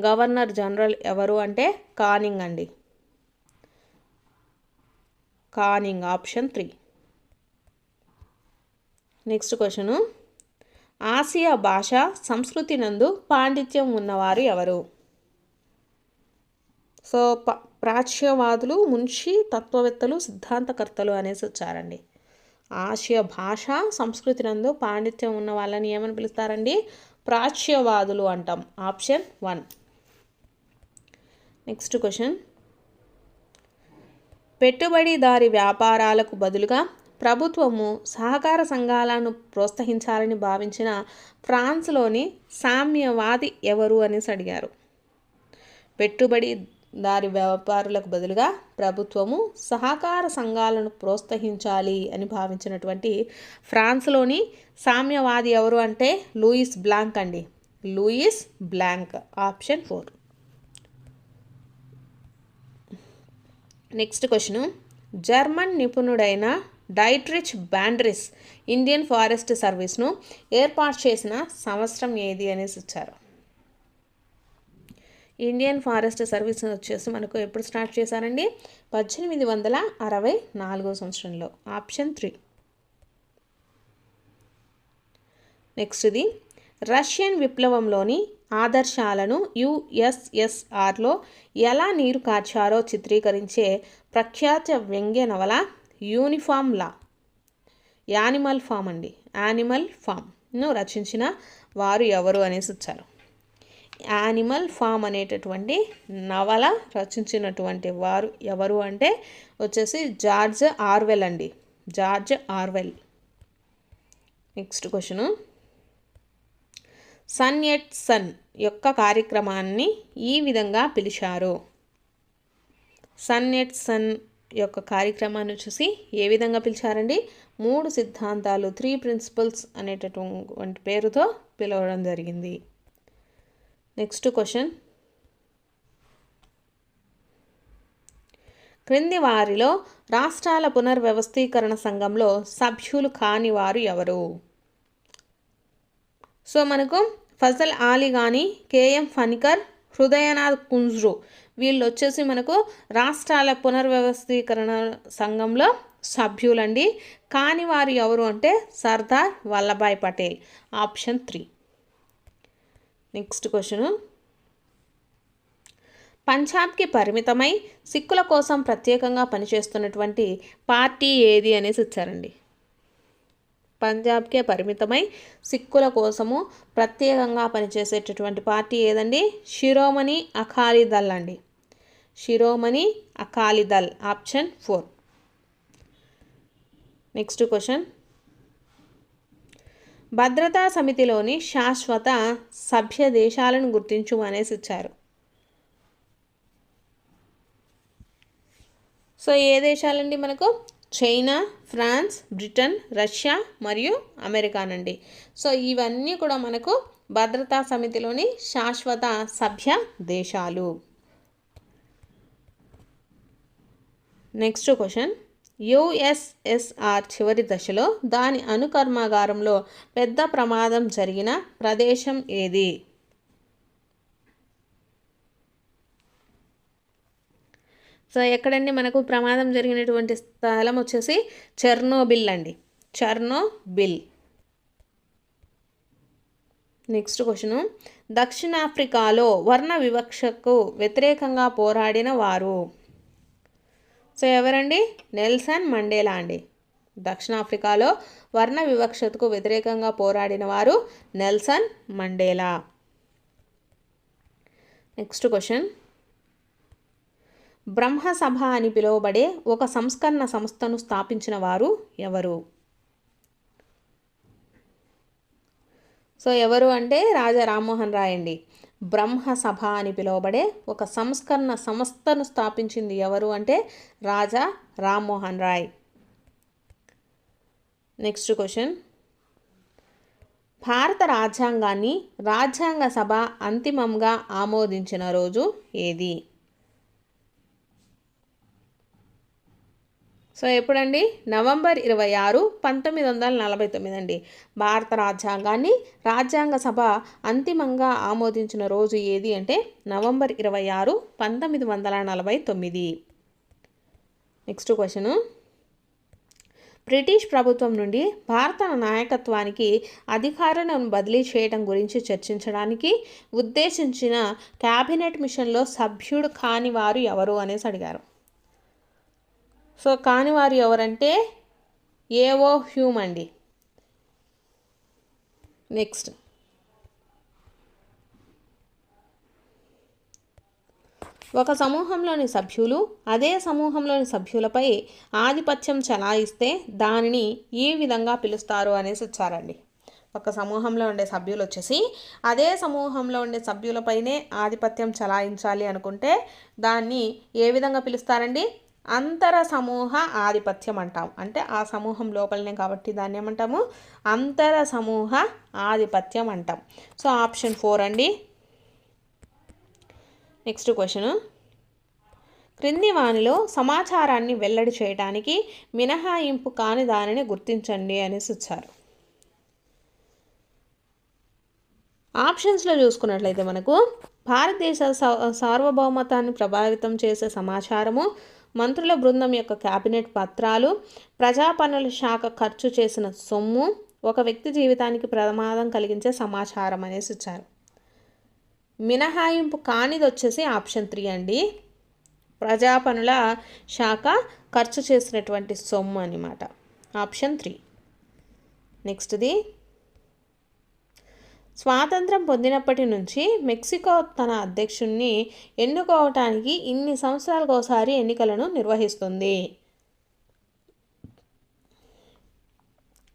A: గవర్నర్ జనరల్ ఎవరు అంటే కానింగ్ అండి. Canning, option 3. Next question, Asia భాష సంస్కృతి నందు పాండిత్యం ఉన్నవారు ఎవరు? సో ప్రాచ్యవాదులు, మున్షి, తత్వవేత్తలు, సిద్ధాంతకర్తలు అనేసి వచ్చారండి. ఆసియా భాష సంస్కృతి నందు పాండిత్యం ఉన్న వాళ్ళని ఏమని పిలుస్తారండి? ప్రాచ్యవాదులు అంటాం. ఆప్షన్ 1. నెక్స్ట్ క్వశ్చన్, పెట్టుబడిదారీ వ్యాపారాలకు బదులుగా ప్రభుత్వము సహకార సంఘాలను ప్రోత్సహించాలని భావించిన ఫ్రాన్స్లోని సామ్యవాది ఎవరు అనేసి అడిగారు. పెట్టుబడిదారీ వ్యాపారులకు బదులుగా ప్రభుత్వము సహకార సంఘాలను ప్రోత్సహించాలి అని భావించినటువంటి ఫ్రాన్స్లోని సామ్యవాది ఎవరు అంటే లూయిస్ బ్లాంక్ అండి. Louis Blanc, option 4. Next question, German నిపుణుడైన డైట్రిచ్ బాండ్రిస్ ఇండియన్ ఫారెస్ట్ సర్వీస్ను ఏర్పాటు చేసిన సంవత్సరం ఏది అనేసి ఇచ్చారు. ఇండియన్ ఫారెస్ట్ సర్వీస్ వచ్చేసి మనకు ఎప్పుడు స్టార్ట్ చేశారండి? 1864 సంవత్సరంలో. ఆప్షన్ 3. నెక్స్ట్ది, రష్యన్ విప్లవంలోని ఆదర్శాలను యుఎస్ఎస్ఆర్లో ఎలా నీరు కార్చారో చిత్రీకరించే ప్రఖ్యాత వ్యంగ్య నవల యూనిఫామ్ లా, యానిమల్ ఫామ్ అండి. యానిమల్ ఫామ్ను రచించిన వారు ఎవరు అనేసి వచ్చారు. యానిమల్ ఫామ్ అనేటటువంటి నవల రచించినటువంటి వారు ఎవరు అంటే వచ్చేసి జార్జ్ ఆర్వెల్ అండి. George Orwell. నెక్స్ట్ క్వశ్చను, సన్ ఎట్ సన్ యొక్క కార్యక్రమాన్ని ఈ విధంగా పిలిచారు. సన్ ఎట్ సన్ యొక్క కార్యక్రమాన్ని వచ్చేసి ఏ విధంగా పిలిచారండి? 3 సిద్ధాంతాలు, 3 ప్రిన్సిపల్స్ అనేటటువంటి పేరుతో పిలవడం జరిగింది. నెక్స్ట్ క్వశ్చన్, క్రింది వారిలో రాష్ట్రాల పునర్వ్యవస్థీకరణ సంఘంలో సభ్యులు కాని వారు ఎవరు? సో మనకు ఫజల్ ఆలీ కానీ, కేఎం ఫణికర్, హృదయనాథ్ కుంజ్రు వీళ్ళు వచ్చేసి మనకు రాష్ట్రాల పునర్వ్యవస్థీకరణ సంఘంలో సభ్యులండి. కాని వారు ఎవరు అంటే Sardar Vallabhbhai Patel, option 3. Next question, పంజాబ్కి పరిమితమై సిక్కుల కోసం ప్రత్యేకంగా పనిచేస్తున్నటువంటి పార్టీ ఏది అనేసి ఇచ్చారండి. పంజాబ్కే పరిమితమై సిక్కుల కోసము ప్రత్యేకంగా పనిచేసేటటువంటి పార్టీ ఏదండి? శిరోమణి అకాలీ దళ్ అండి. Shiromani Akali Dal, option 4. Next question, భద్రతా సమితిలోని శాశ్వత సభ్య దేశాలను గుర్తించు అనేసి ఇచ్చారు. సో ఏ దేశాలండి మనకు? చైనా, ఫ్రాన్స్, బ్రిటన్, రష్యా మరియు అమెరికానండి. సో ఇవన్నీ కూడా మనకు భద్రతా సమితిలోని శాశ్వత సభ్య దేశాలు. నెక్స్ట్ క్వశ్చన్, యుఎస్ఎస్ఆర్ చివరి దశలో దాని అణుకర్మాగారంలో పెద్ద ప్రమాదం జరిగిన ప్రదేశం ఏది? సో ఎక్కడండి మనకు ప్రమాదం జరిగినటువంటి స్థలం వచ్చేసి చెర్నోబిల్ అండి. చెర్నోబిల్. నెక్స్ట్ క్వశ్చన్, దక్షిణాఫ్రికాలో వర్ణ వివక్షకు వ్యతిరేకంగా పోరాడిన వారు? సో ఎవరండి? నెల్సన్ మండేలా అండి. దక్షిణాఫ్రికాలో వర్ణ వివక్షతకు వ్యతిరేకంగా పోరాడిన వారు Nelson Mandela. Next question, Brahma Sabha అని పిలువబడే ఒక సంస్కరణ సంస్థను స్థాపించిన వారు ఎవరు? సో ఎవరు అంటే రాజా రామ్మోహన్ రాయ్ అండి. బ్రహ్మసభ అని పిలువబడే ఒక సంస్కరణ సంస్థను స్థాపించింది ఎవరు అంటే రాజా రామ్మోహన్ రాయ్. నెక్స్ట్ క్వశ్చన్, భారత రాజ్యాంగాన్ని రాజ్యాంగ సభ అంతిమంగా ఆమోదించిన రోజు ఏది? సో ఎప్పుడండి? నవంబర్ 26, 1949 అండి. భారత రాజ్యాంగాన్ని రాజ్యాంగ సభ అంతిమంగా ఆమోదించిన రోజు ఏది అంటే నవంబర్ 26, 1949. నెక్స్ట్ క్వశ్చన్, బ్రిటిష్ ప్రభుత్వం నుండి భారత నాయకత్వానికి అధికారాలను బదిలీ చేయడం గురించి చర్చించడానికి ఉద్దేశించిన క్యాబినెట్ మిషన్లో సభ్యుడు కాని వారు ఎవరు అనేసి అడిగారు. సో కాని వారు ఎవరంటే ఏవో హ్యూమ్ అండి. నెక్స్ట్, ఒక సమూహంలోని సభ్యులు అదే సమూహంలోని సభ్యులపై ఆధిపత్యం చెలాయిస్తే దానిని ఈ విధంగా పిలుస్తారు అనేసి వచ్చారండి. ఒక సమూహంలో ఉండే సభ్యులు వచ్చేసి అదే సమూహంలో ఉండే సభ్యులపైనే ఆధిపత్యం చెలాయించాలి అనుకుంటే దాన్ని ఏ విధంగా పిలుస్తారండి? అంతర సమూహ ఆధిపత్యం అంటాం. అంటే ఆ సమూహం లోపలనే కాబట్టి దాన్ని ఏమంటాము? అంతర సమూహ ఆధిపత్యం అంటాం. సో ఆప్షన్ 4 అండి. నెక్స్ట్ క్వశ్చన్, క్రింది వానిలో సమాచారాన్ని వెల్లడి చేయడానికి మినహాయింపు కాని దానిని గుర్తించండి అనేసి ఇచ్చారు. ఆప్షన్స్లో చూసుకున్నట్లయితే మనకు భారతదేశ సార్వభౌమతాన్ని ప్రభావితం చేసే సమాచారము, మంత్రుల బృందం యొక్క క్యాబినెట్ పత్రాలు, ప్రజా పన్నుల శాఖ ఖర్చు చేసిన సొమ్ము, ఒక వ్యక్తి జీవితానికి ప్రమాదం కలిగించే సమాచారం అనేసి ఇచ్చారు. మినహాయింపు కానిది వచ్చేసి ఆప్షన్ 3 అండి. ప్రజా పన్నుల శాఖ ఖర్చు చేసినటువంటి సొమ్ము అన్నమాట, ఆప్షన్ 3. నెక్స్ట్ది, స్వాతంత్రం పొందినప్పటి నుంచి మెక్సికో తన అధ్యక్షుడిని ఎన్నుకోవటానికి ఇన్ని సంవత్సరాలకు ఒకసారి ఎన్నికలను నిర్వహిస్తుంది.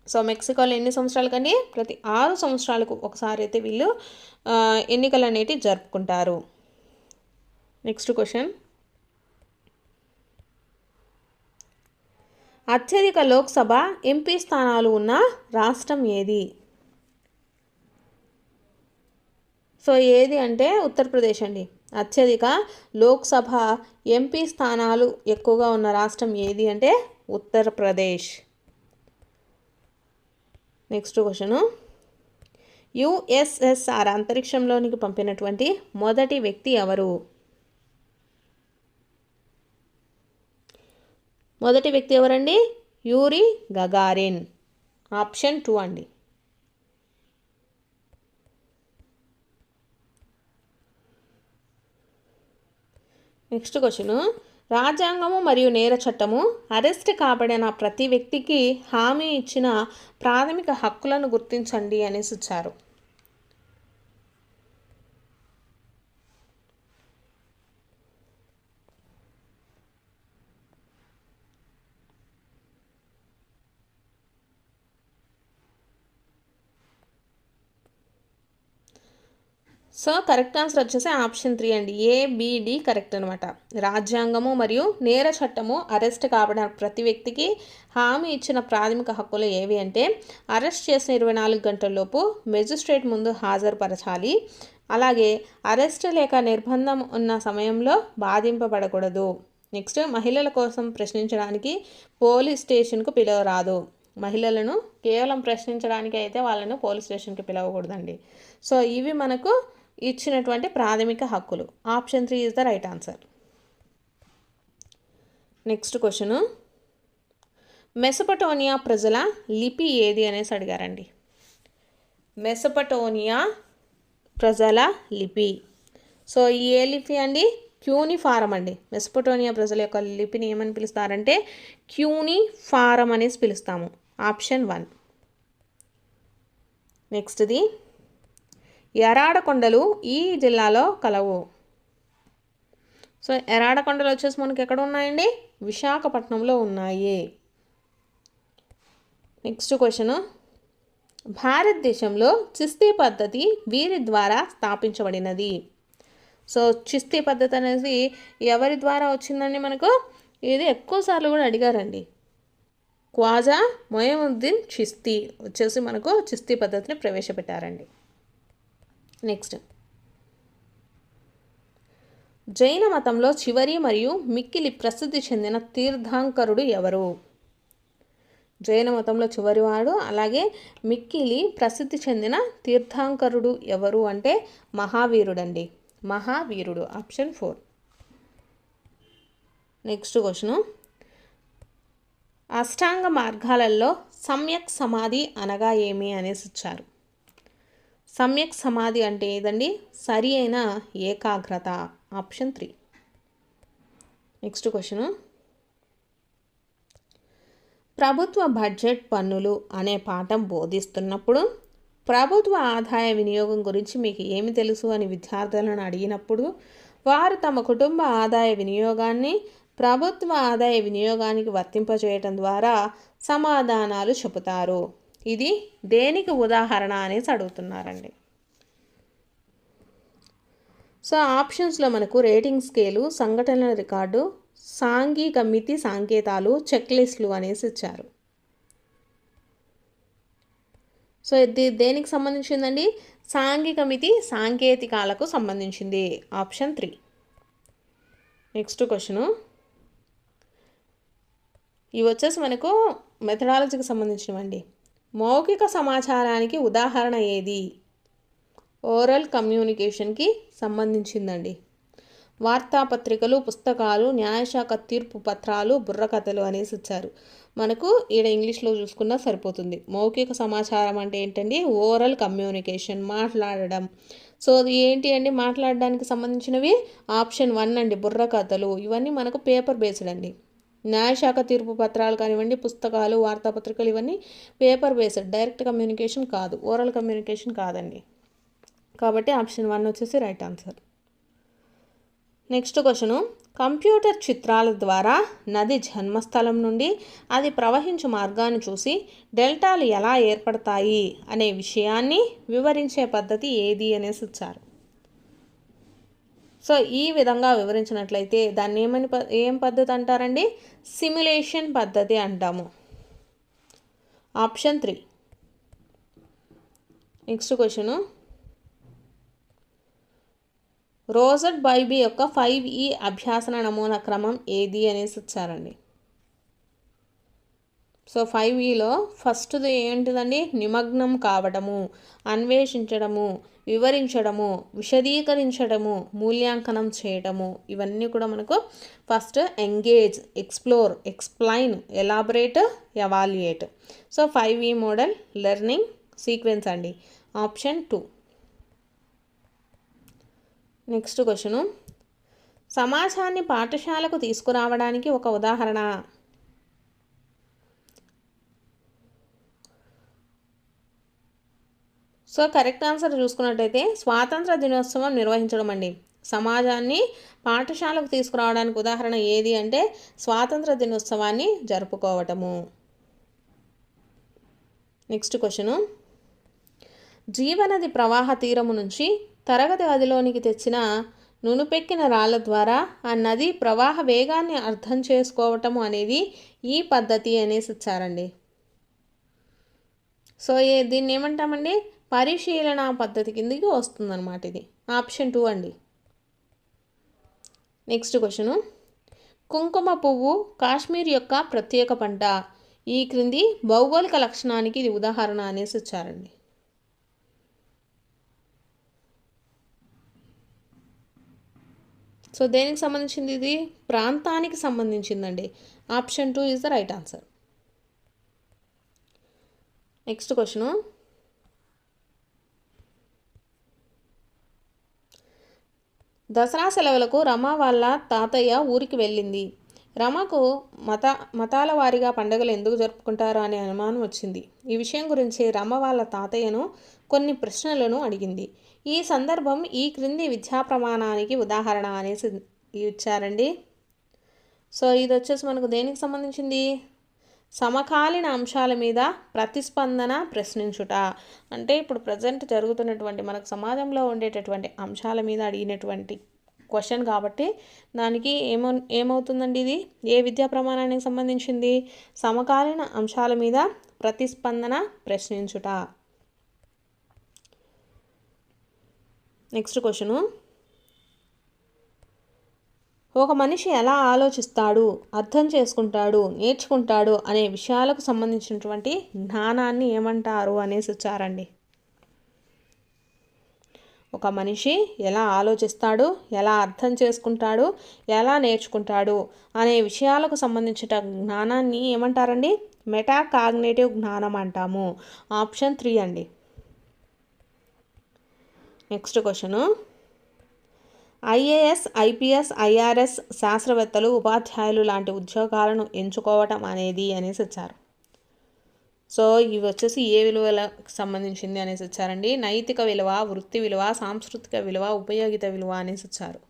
A: సో మెక్సికోలో ఎన్ని సంవత్సరాలకండి? ప్రతి 6 సంవత్సరాలకు ఒకసారి అయితే వీళ్ళు ఎన్నికలు అనేటివి జరుపుకుంటారు. నెక్స్ట్ క్వశ్చన్, అత్యధిక లోక్సభ ఎంపీ స్థానాలు ఉన్న రాష్ట్రం ఏది? సో ఏది అంటే ఉత్తరప్రదేశ్ అండి. అత్యధిక లోక్సభ ఎంపీ స్థానాలు ఎక్కువగా ఉన్న రాష్ట్రం ఏది అంటే ఉత్తరప్రదేశ్. నెక్స్ట్ క్వశ్చను, యుఎస్ఎస్ఆర్ అంతరిక్షంలోనికి పంపినటువంటి మొదటి వ్యక్తి ఎవరు? మొదటి వ్యక్తి ఎవరండి? Yuri Gagarin. ఆప్షన్ 2 అండి. నెక్స్ట్ క్వశ్చను, రాజ్యాంగము మరియు నేర చట్టము అరెస్ట్ కాబడిన ప్రతి వ్యక్తికి హామీ ఇచ్చిన ప్రాథమిక హక్కులను గుర్తించండి అనేసి ఇచ్చారు. సో కరెక్ట్ ఆన్సర్ వచ్చేసి ఆప్షన్ 3 అండి. ఏబిడి కరెక్ట్ అనమాట. రాజ్యాంగము మరియు నేర చట్టము అరెస్ట్ కాబడిన ప్రతి వ్యక్తికి హామీ ఇచ్చిన ప్రాథమిక హక్కులు ఏవి అంటే అరెస్ట్ చేసిన 24 గంటల్లోపు మెజిస్ట్రేట్ ముందు హాజరుపరచాలి, అలాగే అరెస్ట్ లేక నిర్బంధం ఉన్న సమయంలో బాధింపబడకూడదు. నెక్స్ట్, మహిళల కోసం ప్రశ్నించడానికి పోలీస్ స్టేషన్కు పిలవరాదు. మహిళలను కేవలం ప్రశ్నించడానికి అయితే వాళ్ళను పోలీస్ స్టేషన్కి పిలవకూడదండి. సో ఇవి మనకు ఇచ్చినటువంటి ప్రాథమిక హక్కులు. Option 3 is the right answer. Next question, Mesopotamia ప్రజల లిపి ఏది అనేసి అడిగారండి. మెసపటోనియా ప్రజల లిపి. సో ఏ లిపి అండి? క్యూనిఫారం అండి. మెసపటోనియా ప్రజల యొక్క లిపిని ఏమని పిలుస్తారంటే క్యూనిఫారం అనేసి పిలుస్తాము. ఆప్షన్ 1. నెక్స్ట్ది, ఎరాడ కొండలు ఈ జిల్లాలో కలవు. సో ఎరాడ కొండలు వచ్చేసి మనకి ఎక్కడ ఉన్నాయండి? విశాఖపట్నంలో ఉన్నాయి. నెక్స్ట్ క్వశ్చన్, భారతదేశంలో చిస్తీ పద్ధతి వీరి ద్వారా స్థాపించబడినది. సో చిస్తీ పద్ధతి అనేది ఎవరి ద్వారా వచ్చిందండి మనకు? ఇది ఎక్కువసార్లు కూడా అడిగారండి. ఖ్వాజా మొయినుద్దీన్ చిస్తీ వచ్చేసి మనకు చిస్తీ పద్ధతిని ప్రవేశపెట్టారండి. నెక్స్ట్, జైన మతంలో చివరి మరియు మిక్కిలి ప్రసిద్ధి చెందిన తీర్థంకరుడు ఎవరు? జైన మతంలో చివరివాడు అలాగే మిక్కిలి ప్రసిద్ధి చెందిన తీర్థంకరుడు ఎవరు అంటే మహావీరుడండి. మహావీరుడు. ఆప్షన్ 4. నెక్స్ట్ క్వశ్చను, అష్టాంగ మార్గాలలో సమ్యక్ సమాధి అనగా ఏమి అనేసి ఇచ్చారు. సమ్యక్ సమాధి అంటే ఏదండి? సరి అయిన ఏకాగ్రత. ఆప్షన్ 3. నెక్స్ట్ క్వశ్చను, ప్రభుత్వ బడ్జెట్ పన్నులు అనే పాఠం బోధిస్తున్నప్పుడు ప్రభుత్వ ఆదాయ వినియోగం గురించి మీకు ఏమి తెలుసు అని విద్యార్థులను అడిగినప్పుడు వారు తమ కుటుంబ ఆదాయ వినియోగాన్ని ప్రభుత్వ ఆదాయ వినియోగానికి వర్తింపజేయటం ద్వారా సమాధానాలు చెబుతారు. ఇది దేనికి ఉదాహరణ అనేసి అడుగుతున్నారండి. సో ఆప్షన్స్లో మనకు రేటింగ్ స్కేలు, సంఘటనల రికార్డు, సాంఘిక మితి సంకేతాలు, చెక్లిస్టులు అనేసి ఇచ్చారు. సో ఇది దేనికి సంబంధించిందండి? సాంఘిక మితి సాంకేతికాలకు సంబంధించింది. ఆప్షన్ 3. నెక్స్ట్ క్వశ్చను, ఇవి వచ్చేసి మనకు మెథడాలజీకి సంబంధించినవండి. మౌఖిక సమాచారానికి ఉదాహరణ ఏది? ఓరల్ కమ్యూనికేషన్కి సంబంధించిందండి. వార్తాపత్రికలు, పుస్తకాలు, న్యాయశాఖ తీర్పు పత్రాలు, బుర్రకథలు అనేసి ఇచ్చారు. మనకు ఈడ ఇంగ్లీష్లో చూసుకున్నా సరిపోతుంది. మౌఖిక సమాచారం అంటే ఏంటండి? ఓరల్ కమ్యూనికేషన్, మాట్లాడడం. సో అది ఏంటి అండి? మాట్లాడడానికి సంబంధించినవి ఆప్షన్ 1 అండి, బుర్రకథలు. ఇవన్నీ మనకు పేపర్ బేస్డ్ అండి. న్యాయశాఖ తీర్పు పత్రాలు కానివ్వండి, పుస్తకాలు, వార్తాపత్రికలు ఇవన్నీ పేపర్ బేస్డ్, డైరెక్ట్ కమ్యూనికేషన్ కాదు, ఓరల్ కమ్యూనికేషన్ కాదండి. కాబట్టి ఆప్షన్ 1 వచ్చేసి right answer. Next question, computer చిత్రాల ద్వారా నది జన్మస్థలం నుండి అది ప్రవహించు మార్గాన్ని చూసి డెల్టాలు ఎలా ఏర్పడతాయి అనే విషయాన్ని వివరించే పద్ధతి ఏది అనేసి ఇచ్చారు. సో ఈ విధంగా వివరించినట్లయితే దాన్ని ఏం పద్ధతి అంటారండి? సిమ్యులేషన్ పద్ధతి అంటాము. ఆప్షన్ 3. నెక్స్ట్ క్వశ్చను, రోజర్ట్ బైబీ యొక్క 5E అభ్యాసన నమూనా క్రమం ఏది అనేసి ఇచ్చారండి. సో 5Eలో ఫస్ట్ది ఏంటిదండి? నిమగ్నం కావడము, అన్వేషించడము, వివరించడము, విశదీకరించడము, మూల్యాంకనం చేయడము. ఇవన్నీ కూడా మనకు first engage, explore, explain, elaborate, evaluate. So 5E model learning sequence అండి. ఆప్షన్ 2. నెక్స్ట్ క్వశ్చను, సమాజాన్ని పాఠశాలకు తీసుకురావడానికి ఒక ఉదాహరణ. సో కరెక్ట్ ఆన్సర్ చూసుకున్నట్టయితే స్వాతంత్ర దినోత్సవం నిర్వహించడం అండి. సమాజాన్ని పాఠశాలకు తీసుకురావడానికి ఉదాహరణ ఏది అంటే స్వాతంత్ర దినోత్సవాన్ని జరుపుకోవటము. నెక్స్ట్ క్వశ్చను, జీవనది ప్రవాహ తీరము నుంచి తరగతి గదిలోనికి తెచ్చిన నునుపెక్కిన రాళ్ల ద్వారా ఆ నది ప్రవాహ వేగాన్ని అర్థం చేసుకోవటము అనేది ఈ పద్ధతి అనేసి ఇచ్చారండి. సో దీన్ని ఏమంటామండి? పరిశీలన పద్ధతి కిందకి వస్తుందన్నమాట ఇది. ఆప్షన్ 2 అండి. నెక్స్ట్ క్వశ్చను, కుంకుమ పువ్వు కాశ్మీర్ యొక్క ప్రత్యేక పంట. ఈ క్రింది భౌగోళిక లక్షణానికి ఇది ఉదాహరణ అనేసి ఇచ్చారండి. సో దేనికి సంబంధించింది? ఇది ప్రాంతానికి సంబంధించిందండి. Option 2 is the right answer. Next question, Dasara సెలవులకు రమ వాళ్ళ తాతయ్య ఊరికి వెళ్ళింది. రమకు మతాల వారీగా పండుగలు ఎందుకు జరుపుకుంటారు అనే అనుమానం వచ్చింది. ఈ విషయం గురించి రమ వాళ్ళ తాతయ్యను కొన్ని ప్రశ్నలను అడిగింది. ఈ సందర్భం ఈ క్రింది విద్యా ప్రమాణానికి ఉదాహరణ అనేసి ఇచ్చారండి. సో ఇది వచ్చేసి మనకు దేనికి సంబంధించింది? సమకాలీన అంశాల మీద ప్రతిస్పందన ప్రశ్నించుట. అంటే ఇప్పుడు ప్రజెంట్ జరుగుతున్నటువంటి మనకు సమాజంలో ఉండేటటువంటి అంశాల మీద అడిగినటువంటి క్వశ్చన్ కాబట్టి దానికి ఏమవుతుందండి? ఇది ఏ విద్యా ప్రమాణానికి సంబంధించింది? సమకాలీన అంశాల మీద ప్రతిస్పందన ప్రశ్నించుట. నెక్స్ట్ క్వశ్చను, ఒక మనిషి ఎలా ఆలోచిస్తాడు, అర్థం చేసుకుంటాడు, నేర్చుకుంటాడు అనే విషయాలకు సంబంధించినటువంటి జ్ఞానాన్ని ఏమంటారు అనేసి ఇచ్చారండి. ఒక మనిషి ఎలా ఆలోచిస్తాడు, ఎలా అర్థం చేసుకుంటాడు, ఎలా నేర్చుకుంటాడు అనే విషయాలకు సంబంధించిన జ్ఞానాన్ని ఏమంటారండి? మెటా కాగ్నేటివ్ జ్ఞానం అంటాము. ఆప్షన్ 3 అండి. Next question, IAS, IPS, IRS శాస్త్రవేత్తలు, ఉపాధ్యాయులు లాంటి ఉద్యోగాలను ఎంచుకోవటం అనేది అనేసి ఇచ్చారు. సో ఇవి వచ్చేసి ఏ విలువలకు సంబంధించింది అనేసి ఇచ్చారండి? నైతిక విలువ, వృత్తి విలువ, సాంస్కృతిక విలువ, ఉపయోగిత విలువ అనేసి ఇచ్చారు.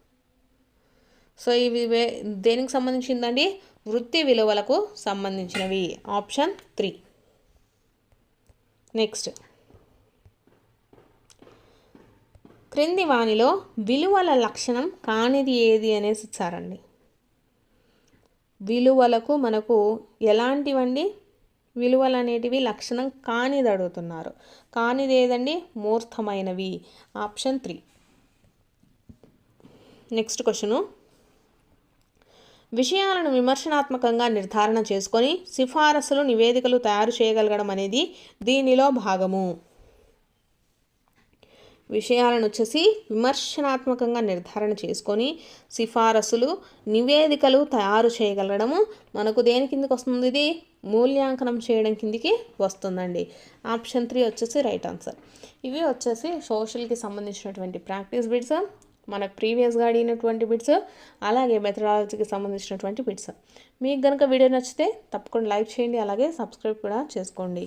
A: సో ఇవి దేనికి సంబంధించిందండి? వృత్తి విలువలకు సంబంధించినవి. ఆప్షన్ 3. నెక్స్ట్, క్రింది వానిలో విలువల లక్షణం కానిది ఏది అనేసి ఇచ్చారండి. విలువలకు మనకు ఎలాంటివండి? విలువలు అనేటివి లక్షణం కానిది అడుగుతున్నారు. కానిది ఏదండి? మూర్ఖమైనవి. ఆప్షన్ 3. నెక్స్ట్ క్వశ్చను, విషయాలను విమర్శనాత్మకంగా నిర్ధారణ చేసుకొని సిఫారసులు, నివేదికలు తయారు చేయగలగడం అనేది దీనిలో భాగము. విషయాలను వచ్చేసి విమర్శనాత్మకంగా నిర్ధారణ చేసుకొని సిఫారసులు, నివేదికలు తయారు చేయగలగడము మనకు దేని కిందకి వస్తుంది? ఇది మూల్యాంకనం చేయడం కిందికి వస్తుందండి. ఆప్షన్ 3 వచ్చేసి రైట్ ఆన్సర్. ఇవి వచ్చేసి సోషల్కి సంబంధించినటువంటి ప్రాక్టీస్ బిట్స్, మనకు ప్రీవియస్గా అడిగినటువంటి బిట్స్, అలాగే మెథడాలజీకి సంబంధించినటువంటి బిట్స్. మీకు కనుక వీడియో నచ్చితే తప్పకుండా లైక్ చేయండి, అలాగే సబ్స్క్రైబ్ కూడా చేసుకోండి.